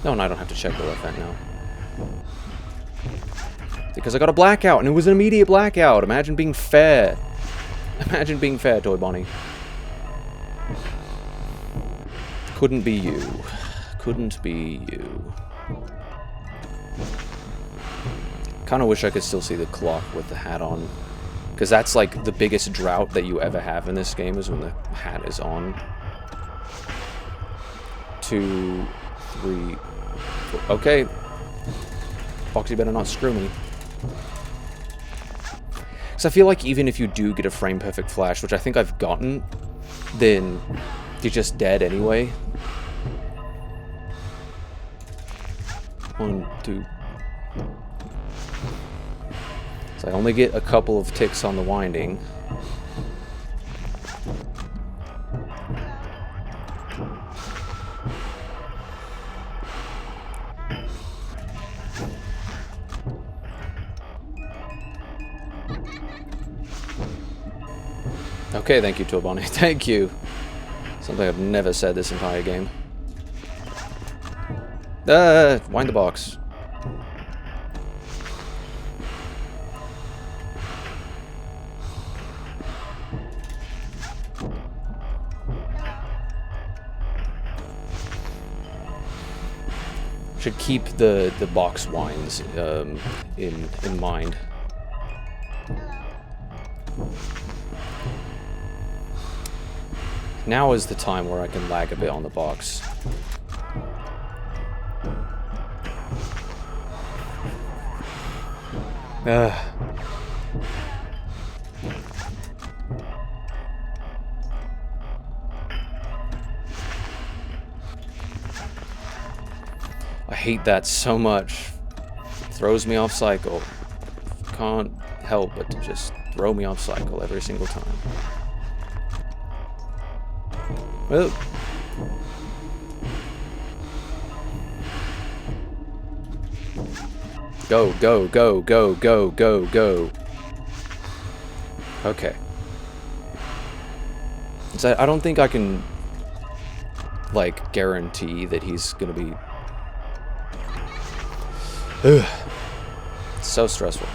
Speaker 1: No, and I don't have to check the left vent now. Because I got a blackout, and it was an immediate blackout. Imagine being fair. Imagine being fair, Toy Bonnie. Couldn't be you. couldn't be you. Kind of wish I could still see the clock with the hat on. Because that's like the biggest drought that you ever have in this game is when the hat is on. 2, 3, 4. Okay. Foxy better not screw me. Because I feel like even if you do get a frame perfect flash, which I think I've gotten, then you're just dead anyway. 1, 2. So I only get a couple of ticks on the winding. Okay, thank you, Tobani. Thank you. Something I've never said this entire game. Wind the box. Should keep the box winds in mind. Now is the time where I can lag a bit on the box. I hate that so much. Throws me off cycle. Can't help but to just throw me off cycle every single time. Oh. Go, go, go, go, go, go, go. Okay. So I don't think I can, like, guarantee that he's gonna be... Ugh. It's so stressful.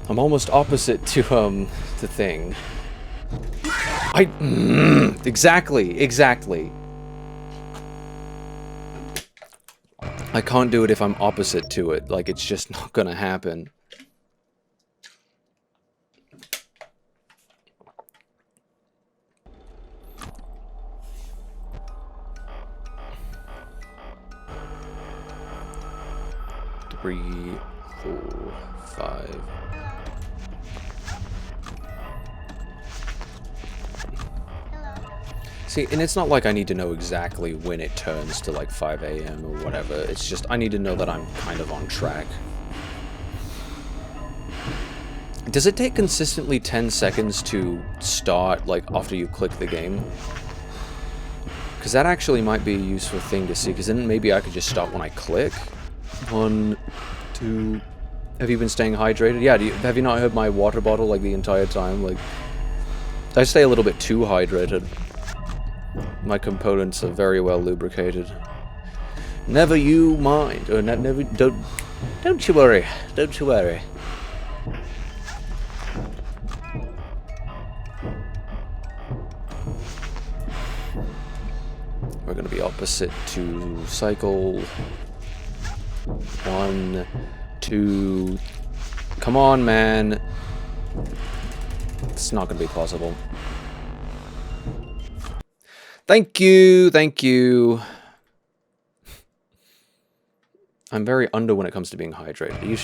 Speaker 1: I'm almost opposite to the thing. Exactly. I can't do it if I'm opposite to it. Like, it's just not gonna happen. Three, 4, 5. See, and it's not like I need to know exactly when it turns to like 5 a.m. or whatever. It's just I need to know that I'm kind of on track. Does it take consistently 10 seconds to start, like, after you click the game? Because that actually might be a useful thing to see, because then maybe I could just start when I click. 1, 2... Have you been staying hydrated? Yeah, have you not heard my water bottle, like, the entire time? Like, I stay a little bit too hydrated. My components are very well lubricated. Never you mind, or never... Don't you worry. Don't you worry. We're gonna be opposite to cycle. 1, 2... Come on, man. It's not gonna be possible. Thank you, thank you. I'm very under when it comes to being hydrated. You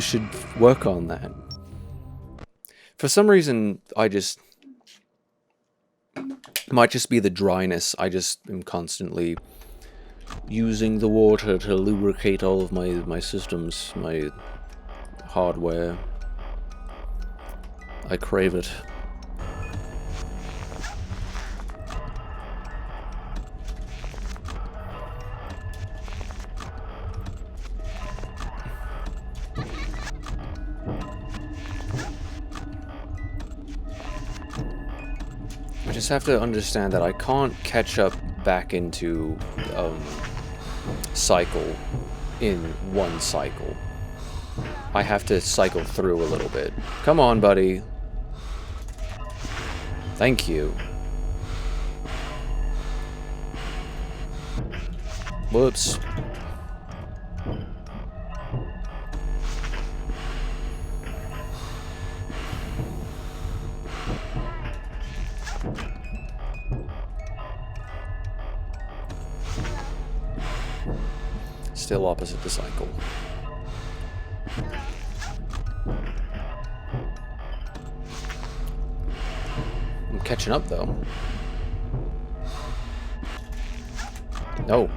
Speaker 1: should work on that. For some reason, I just... It might just be the dryness. I just am constantly using the water to lubricate all of my systems, my hardware. I crave it. I just have to understand that I can't catch up back into cycle in one cycle. I have to cycle through a little bit. Come on, buddy. Thank you. Whoops. Still opposite the cycle. I'm catching up though. No.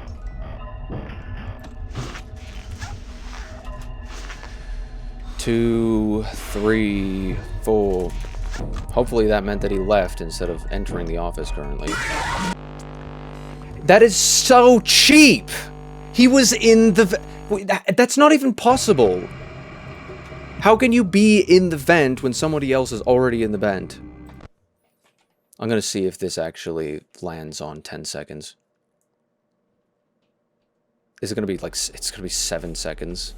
Speaker 1: Two, three, four. Hopefully that meant that he left instead of entering the office currently. That is so cheap! He was in the... That's not even possible. How can you be in the vent when somebody else is already in the vent? I'm gonna see if this actually lands on 10 seconds. Is it gonna be like... It's gonna be 7 seconds.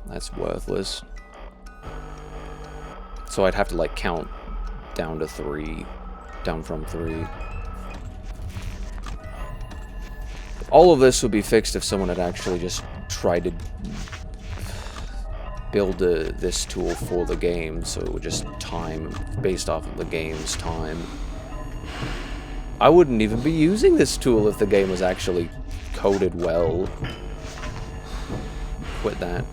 Speaker 1: That's worthless. So I'd have to like count down to 3. Down from 3. All of this would be fixed if someone had actually just tried to build this tool for the game, so it would just time based off of the game's time. I wouldn't even be using this tool if the game was actually coded well. Quit that.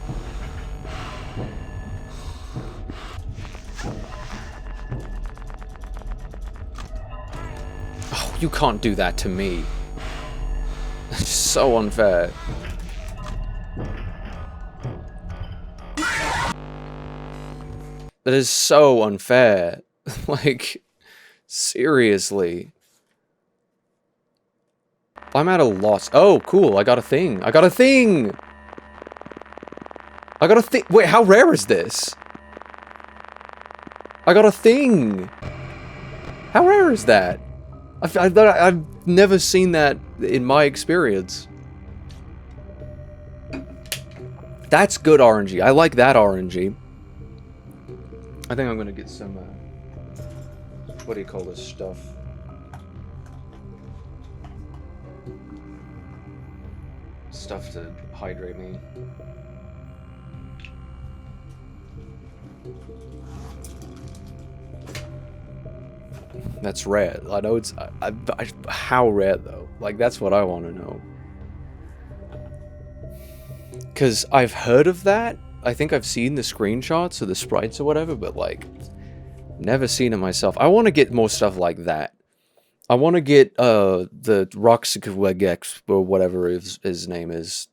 Speaker 1: Oh, you can't do that to me. That's so unfair. That is so unfair. Like, seriously. I'm at a loss. Oh, cool. I got a thing. I got a thing! I got a thing. Wait, how rare is this? I got a thing! How rare is that? I've never seen that in my experience. That's good RNG. I like that RNG. I think I'm gonna get some, what do you call this stuff? Stuff to hydrate me. That's rare. I know it's... how rare, though? Like, that's what I want to know. Because I've heard of that. I think I've seen the screenshots or the sprites or whatever, but, like, never seen it myself. I want to get more stuff like that. I want to get, the Roxywegex, or whatever his name is.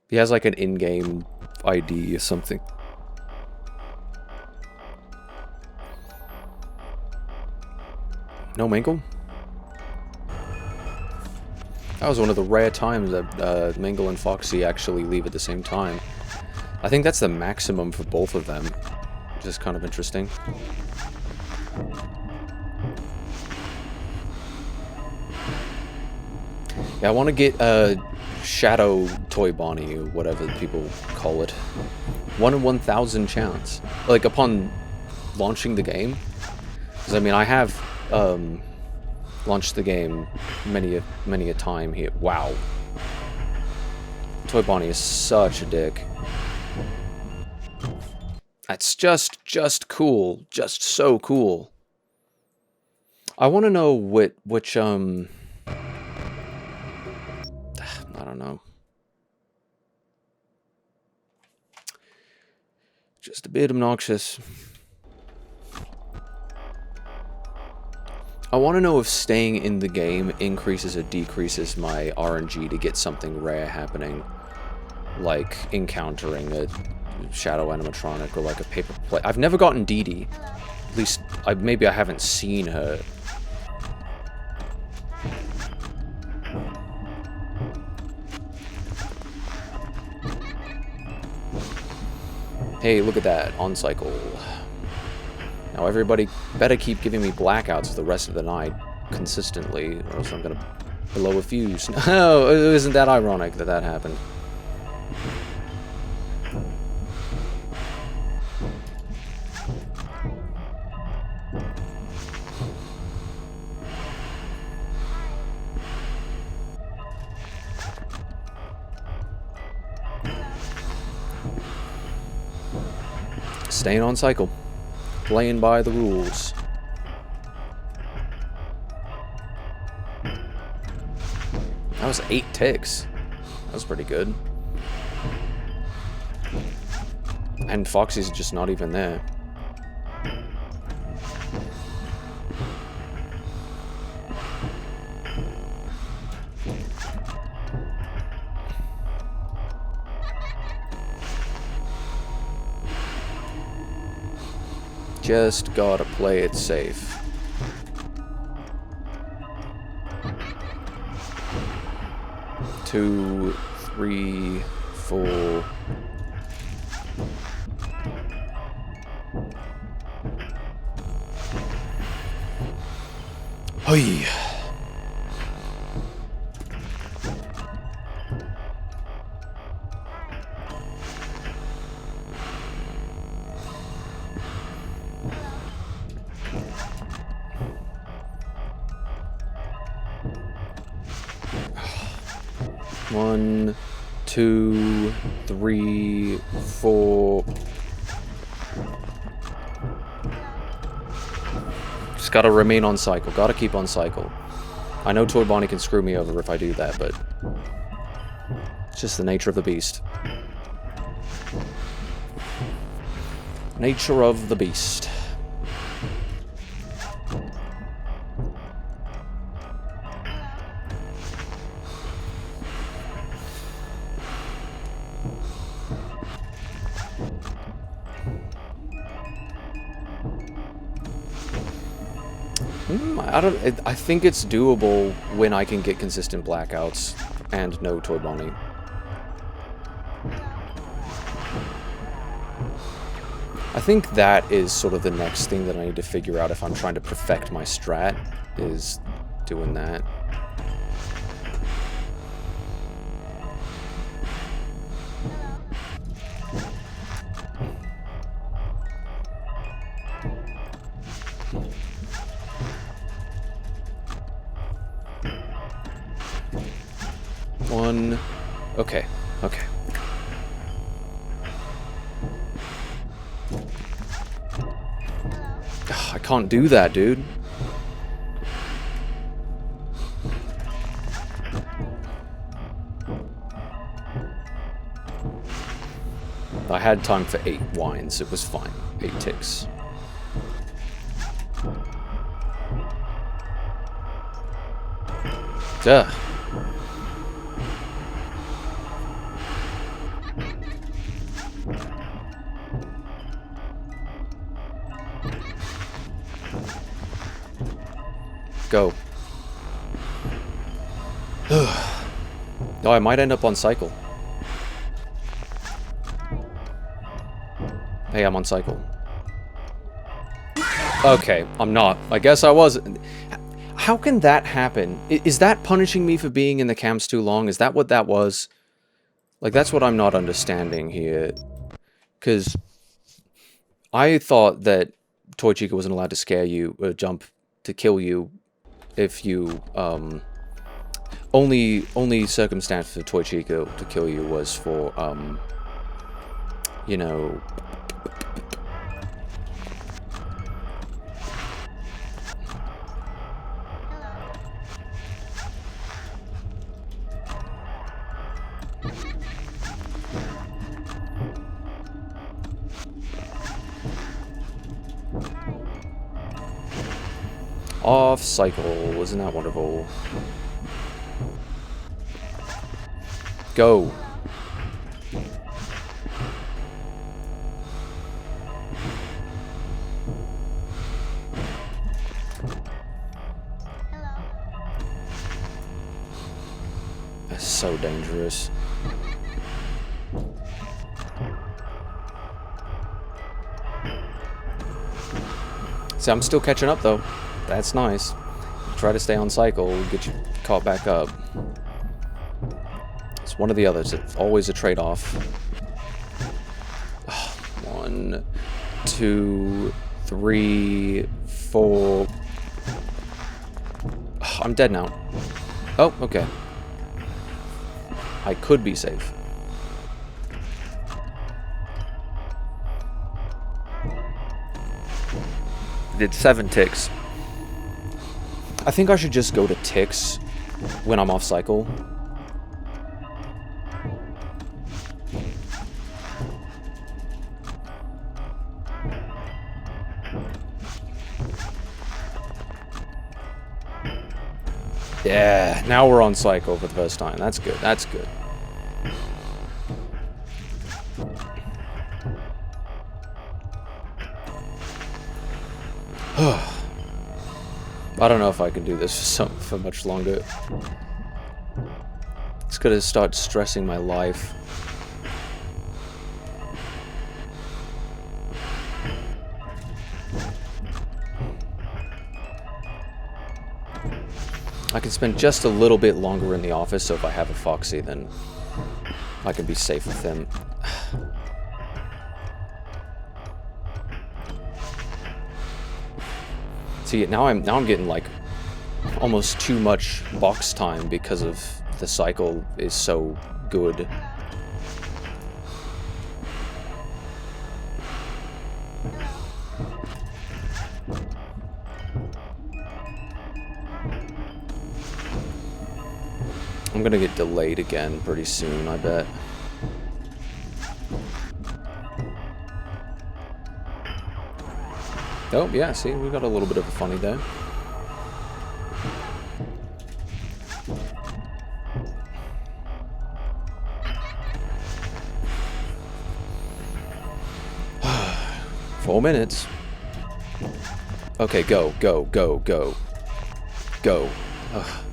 Speaker 1: He has, like, an in-game ID or something. No Mangle? That was one of the rare times that Mangle and Foxy actually leave at the same time. I think that's the maximum for both of them, which is kind of interesting. Yeah, I want to get Shadow Toy Bonnie, or whatever people call it. 1 in 1,000 chance. Like, upon launching the game. Because, I mean, I have... launched the game many a time here. Wow. Toy Bonnie is such a dick. That's just cool. Just so cool. I want to know which, I don't know. Just a bit obnoxious. I want to know if staying in the game increases or decreases my RNG to get something rare happening. Like encountering a shadow animatronic or like a paper plate. I've never gotten Dee Dee. At least, maybe I haven't seen her. Hey, look at that. On cycle. Now everybody better keep giving me blackouts for the rest of the night. consistently, or else I'm gonna blow a fuse. No, isn't that ironic that that happened? Staying on cycle. Playing by the rules. That was 8 ticks. That was pretty good. And Foxy's just not even there. Just gotta play it safe. Two, three, four. Hoi. One, two, three, four. Just gotta remain on cycle. Gotta keep on cycle. I know Toy Bonnie can screw me over if I do that, but it's just the nature of the beast. Nature of the beast. I think it's doable when I can get consistent blackouts and no Toy Bonnie. I think that is sort of the next thing that I need to figure out if I'm trying to perfect my strat, is doing that. One. Okay. Okay. Ugh, I can't do that, dude. I had time for 8 wines. It was fine. 8 ticks. Duh. Go. Oh, I might end up on cycle. Hey, I'm on cycle. Okay, I'm not. I guess I was. How can that happen? Is that punishing me for being in the camps too long? Is that what that was? Like, that's what I'm not understanding here. Because I thought that Toy Chica wasn't allowed to scare you, or jump to kill you if you, only circumstance for Toy Chica to kill you was for, you know... Off cycle, wasn't that wonderful? Go. That's so dangerous. See, I'm still catching up though. That's nice. try to stay on cycle, we'll get you caught back up. It's one or the other. It's always a trade-off. 1, 2, 3, 4. I'm dead now. Oh, okay. I could be safe. Did 7 ticks. I think I should just go to ticks when I'm off cycle. Yeah, now we're on cycle for the first time. That's good. That's good. I don't know if I can do this for much longer. It's gonna start stressing my life. I can spend just a little bit longer in the office, so if I have a Foxy, then I can be safe with him. See, now I'm getting like almost too much box time because of the cycle is so good. I'm gonna get delayed again pretty soon, I bet. Oh, yeah, see, we got a little bit of a funny there. Four minutes. Okay, go, go, go, go. Go. Ugh.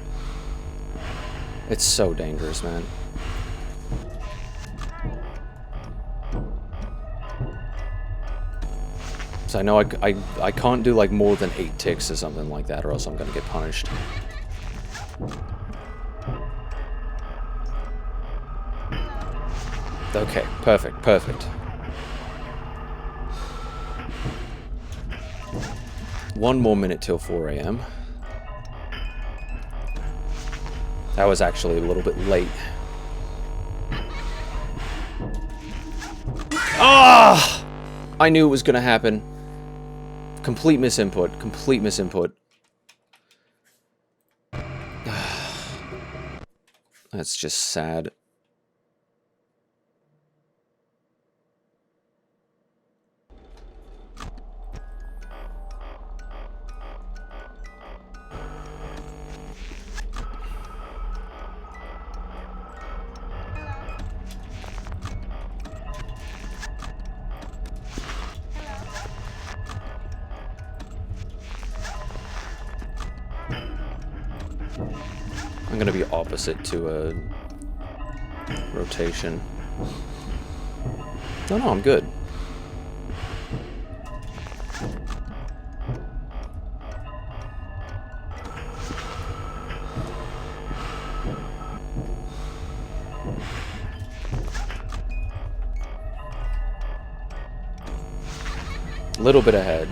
Speaker 1: It's so dangerous, man. So I know I can't do like more than 8 ticks or something like that, or else I'm gonna get punished. Okay, perfect, perfect. 1 more minute till 4 AM. That was actually a little bit late. Ah! I knew it was gonna happen. Complete misinput. Complete misinput. That's just sad. I'm gonna be opposite to a rotation. No, I'm good. Little bit ahead.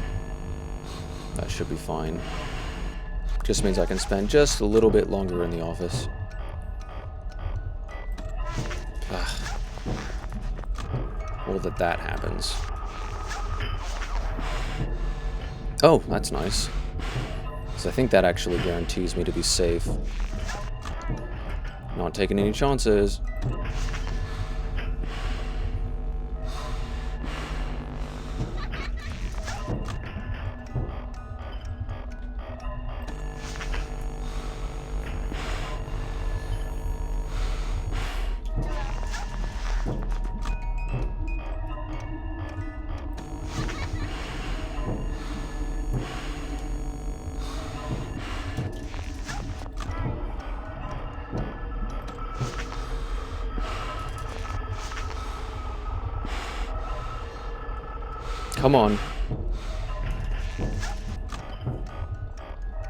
Speaker 1: That should be fine. Just means I can spend just a little bit longer in the office. Well, that happens. Oh, that's nice. So I think that actually guarantees me to be safe. Not taking any chances. Come on.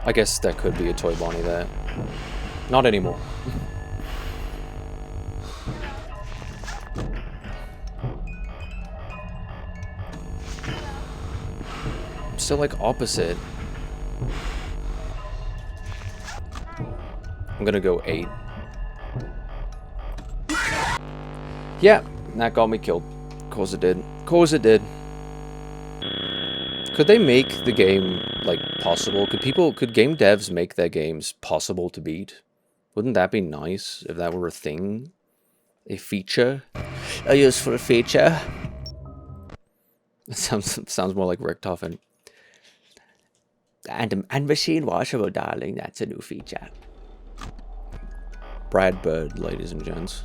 Speaker 1: I guess that could be a toy Bonnie there. Not anymore. I'm still like opposite. I'm gonna go 8. Yeah, that got me killed. Course it did. Course it did. Could they make the game, like, possible? Could game devs make their games possible to beat? Wouldn't that be nice if that were a thing? A feature? A useful feature? It sounds more like Richtofen. And machine washable, darling. That's a new feature. Brad Bird, ladies and gents.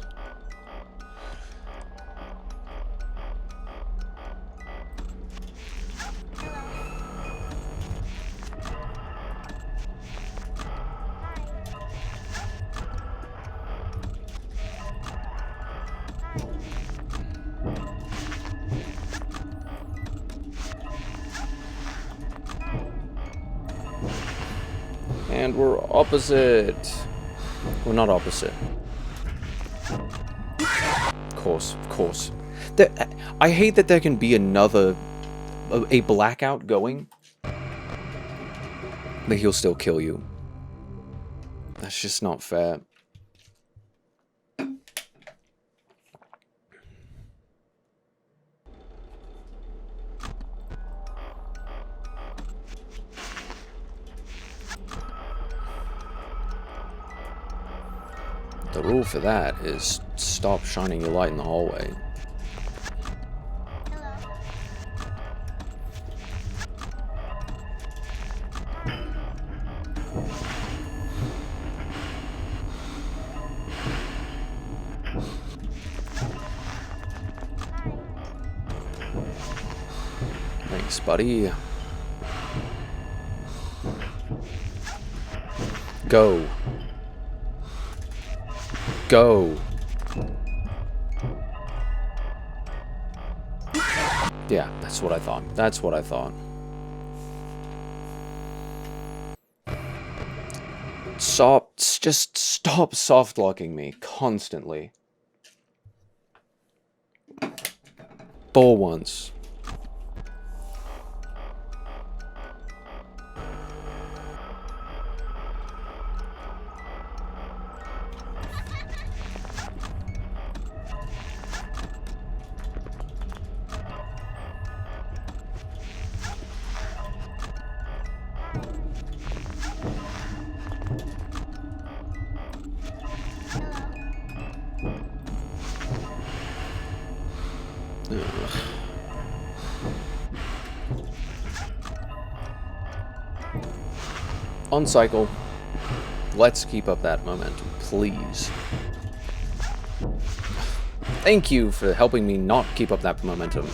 Speaker 1: And we're opposite. We're not opposite. Of course, of course. I hate that there can be another... a blackout going. But he'll still kill you. That's just not fair. The rule for that is stop shining your light in the hallway. Thanks, buddy. Go. Go. Yeah, that's what I thought. That's what I thought. Just stop soft locking me constantly. For once. On cycle. Let's keep up that momentum, please. Thank you for helping me not keep up that momentum.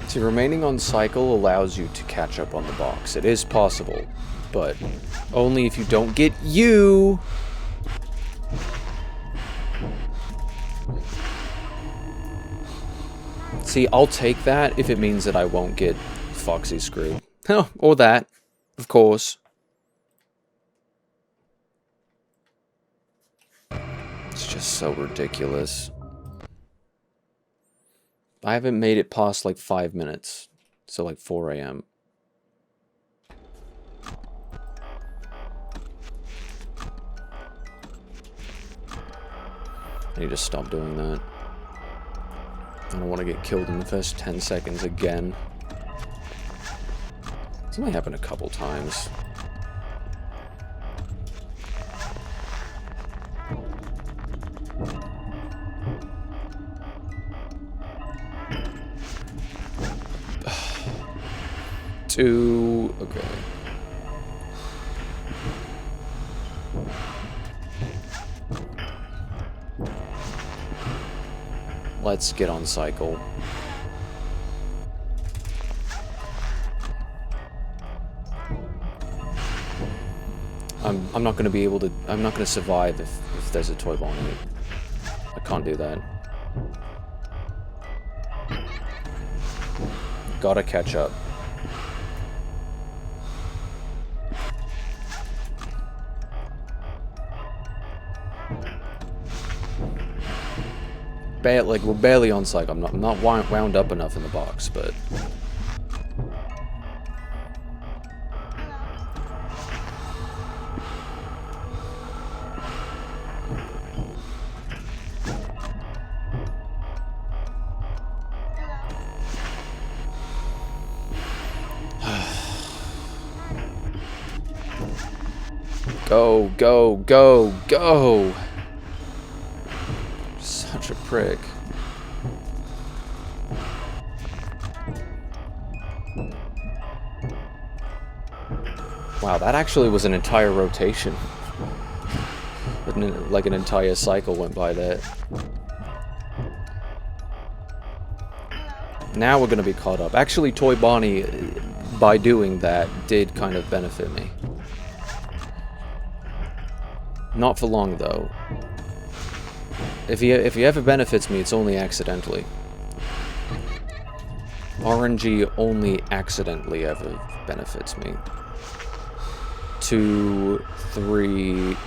Speaker 1: See, remaining on cycle allows you to catch up on the box. It is possible, but only if you don't get you. See, I'll take that if it means that I won't get Foxy screwed. Or that, of course. It's just so ridiculous. I haven't made it past like 5 minutes, so like 4 AM. I need to stop doing that. I don't want to get killed in the first 10 seconds again. It's only happened a couple times. Okay. Let's get on cycle. I'm not gonna be able to. I'm not gonna survive if there's a toy bomb in it. I can't do that. Gotta catch up. Like we're barely on cycle. I'm not wound up enough in the box, but. Go, go, go, go! Such a prick. Wow, that actually was an entire rotation. Like an entire cycle went by there. Now we're gonna be caught up. Actually, Toy Bonnie, by doing that, did kind of benefit me. Not for long, though. If he ever benefits me, it's only accidentally. RNG only accidentally ever benefits me. 2, 3...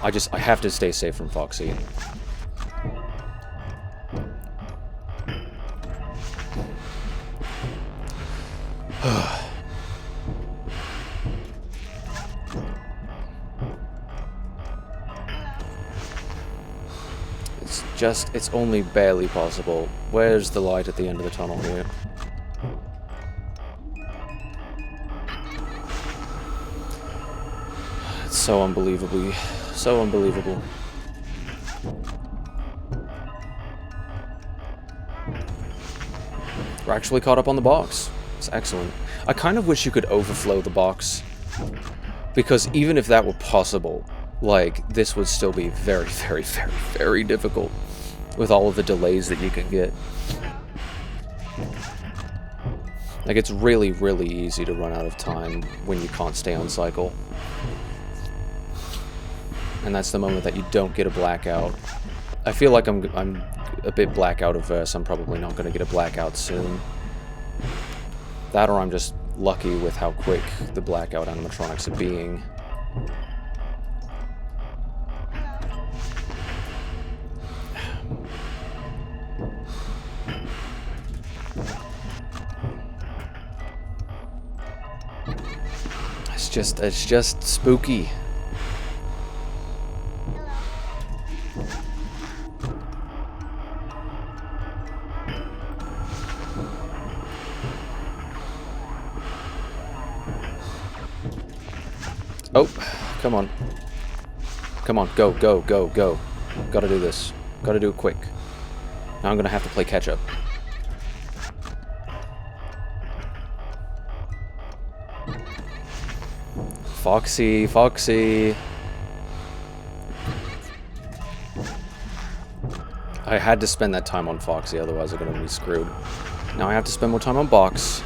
Speaker 1: I have to stay safe from Foxy. It's only barely possible. Where's the light at the end of the tunnel here? It's so unbelievable. We're actually caught up on the box. It's excellent. I kind of wish you could overflow the box, because even if that were possible, like, this would still be very, very, very, very difficult with all of the delays that you can get. Like, it's really, really easy to run out of time when you can't stay on cycle. And that's the moment that you don't get a blackout. I feel like I'm a bit blackout averse. I'm probably not going to get a blackout soon. That, or I'm just lucky with how quick the blackout animatronics are being. It's just spooky. Oh, come on. Come on, go, go, go, go. Gotta do this. Gotta do it quick. Now I'm gonna have to play catch up. Foxy, Foxy. I had to spend that time on Foxy, otherwise I'm gonna be screwed. Now I have to spend more time on Box.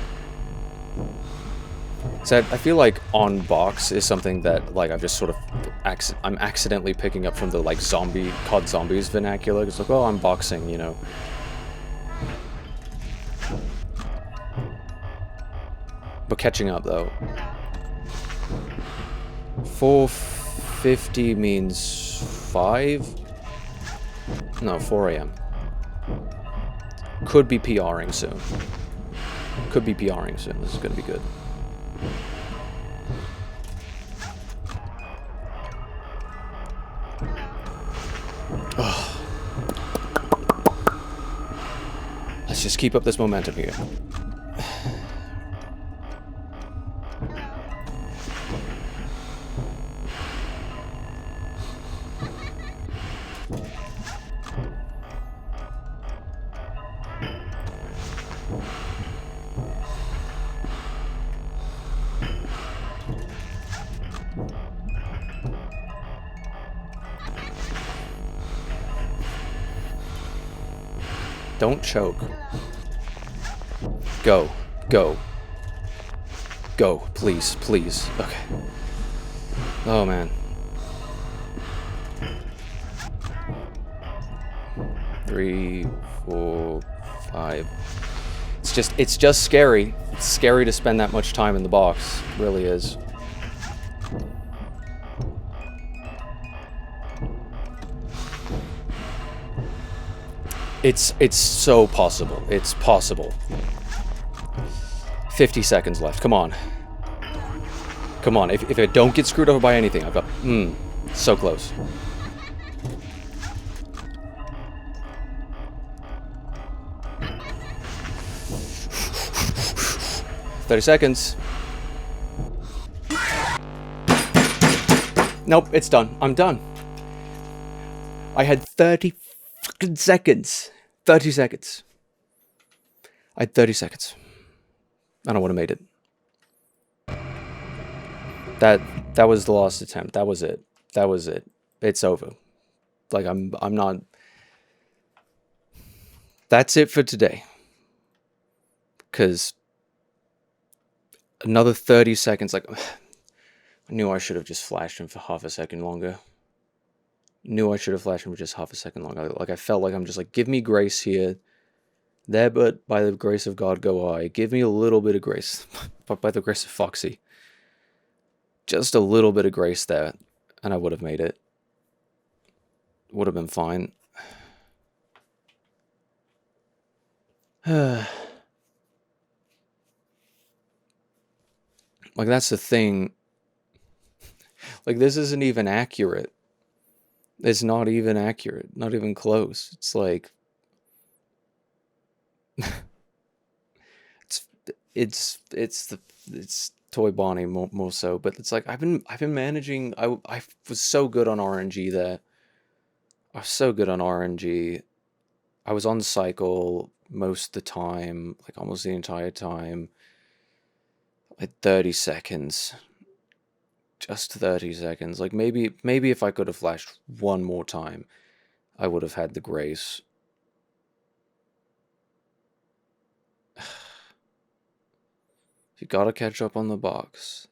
Speaker 1: So I feel like on Box is something that, like, I've just sort of I'm accidentally picking up from the, like, COD Zombies vernacular. It's like, oh, I'm boxing, you know. But catching up, though. 4:50 means 5? No, 4 AM. Could be PRing soon. Could be PRing soon. This is gonna be good. Ugh. Let's just keep up this momentum here. Don't choke. Go. Go. Go. Please. Please. Okay. Oh, man. 3, 4, 5. It's just scary. It's scary to spend that much time in the box. It really is. It's so possible. It's possible. 50 seconds left. Come on. Come on. If I don't get screwed over by anything, I've got... so close. $30. Nope, it's done. I'm done. I had 30 fucking seconds. 30 seconds. I had 30 seconds. And I would have made it. That was the last attempt. That was it. That was it. It's over. Like I'm not... That's it for today. Because another 30 seconds, like... I knew I should have just flashed him for half a second longer. Knew I should have flashed him for just half a second longer. Like, I felt like I'm just like, give me grace here. There, but by the grace of God go I. Give me a little bit of grace. But by the grace of Foxy. Just a little bit of grace there. And I would have made it. Would have been fine. Like, that's the thing. Like, this isn't even accurate. It's not even accurate. Not even close. It's like... it's Toy Bonnie more so, but it's like I've been managing. I was so good on RNG there. I was so good on RNG. I was on cycle most of the time, like almost the entire time. Like 30 seconds. Just 30 seconds. Like maybe if I could have flashed one more time, I would have had the grace. You gotta catch up on the box.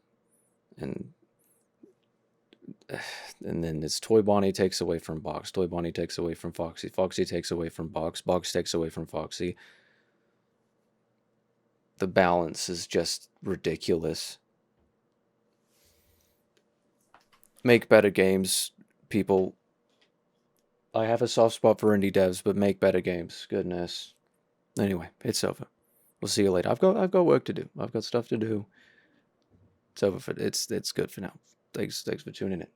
Speaker 1: And then it's Toy Bonnie takes away from Box. Toy Bonnie takes away from Foxy. Foxy takes away from Box. Box takes away from Foxy. The balance is just ridiculous. Make better games, people. I have a soft spot for indie devs, but make better games. Goodness. Anyway, it's over. We'll see you later. I've got work to do. I've got stuff to do. It's over for it's good for now. Thanks for tuning in.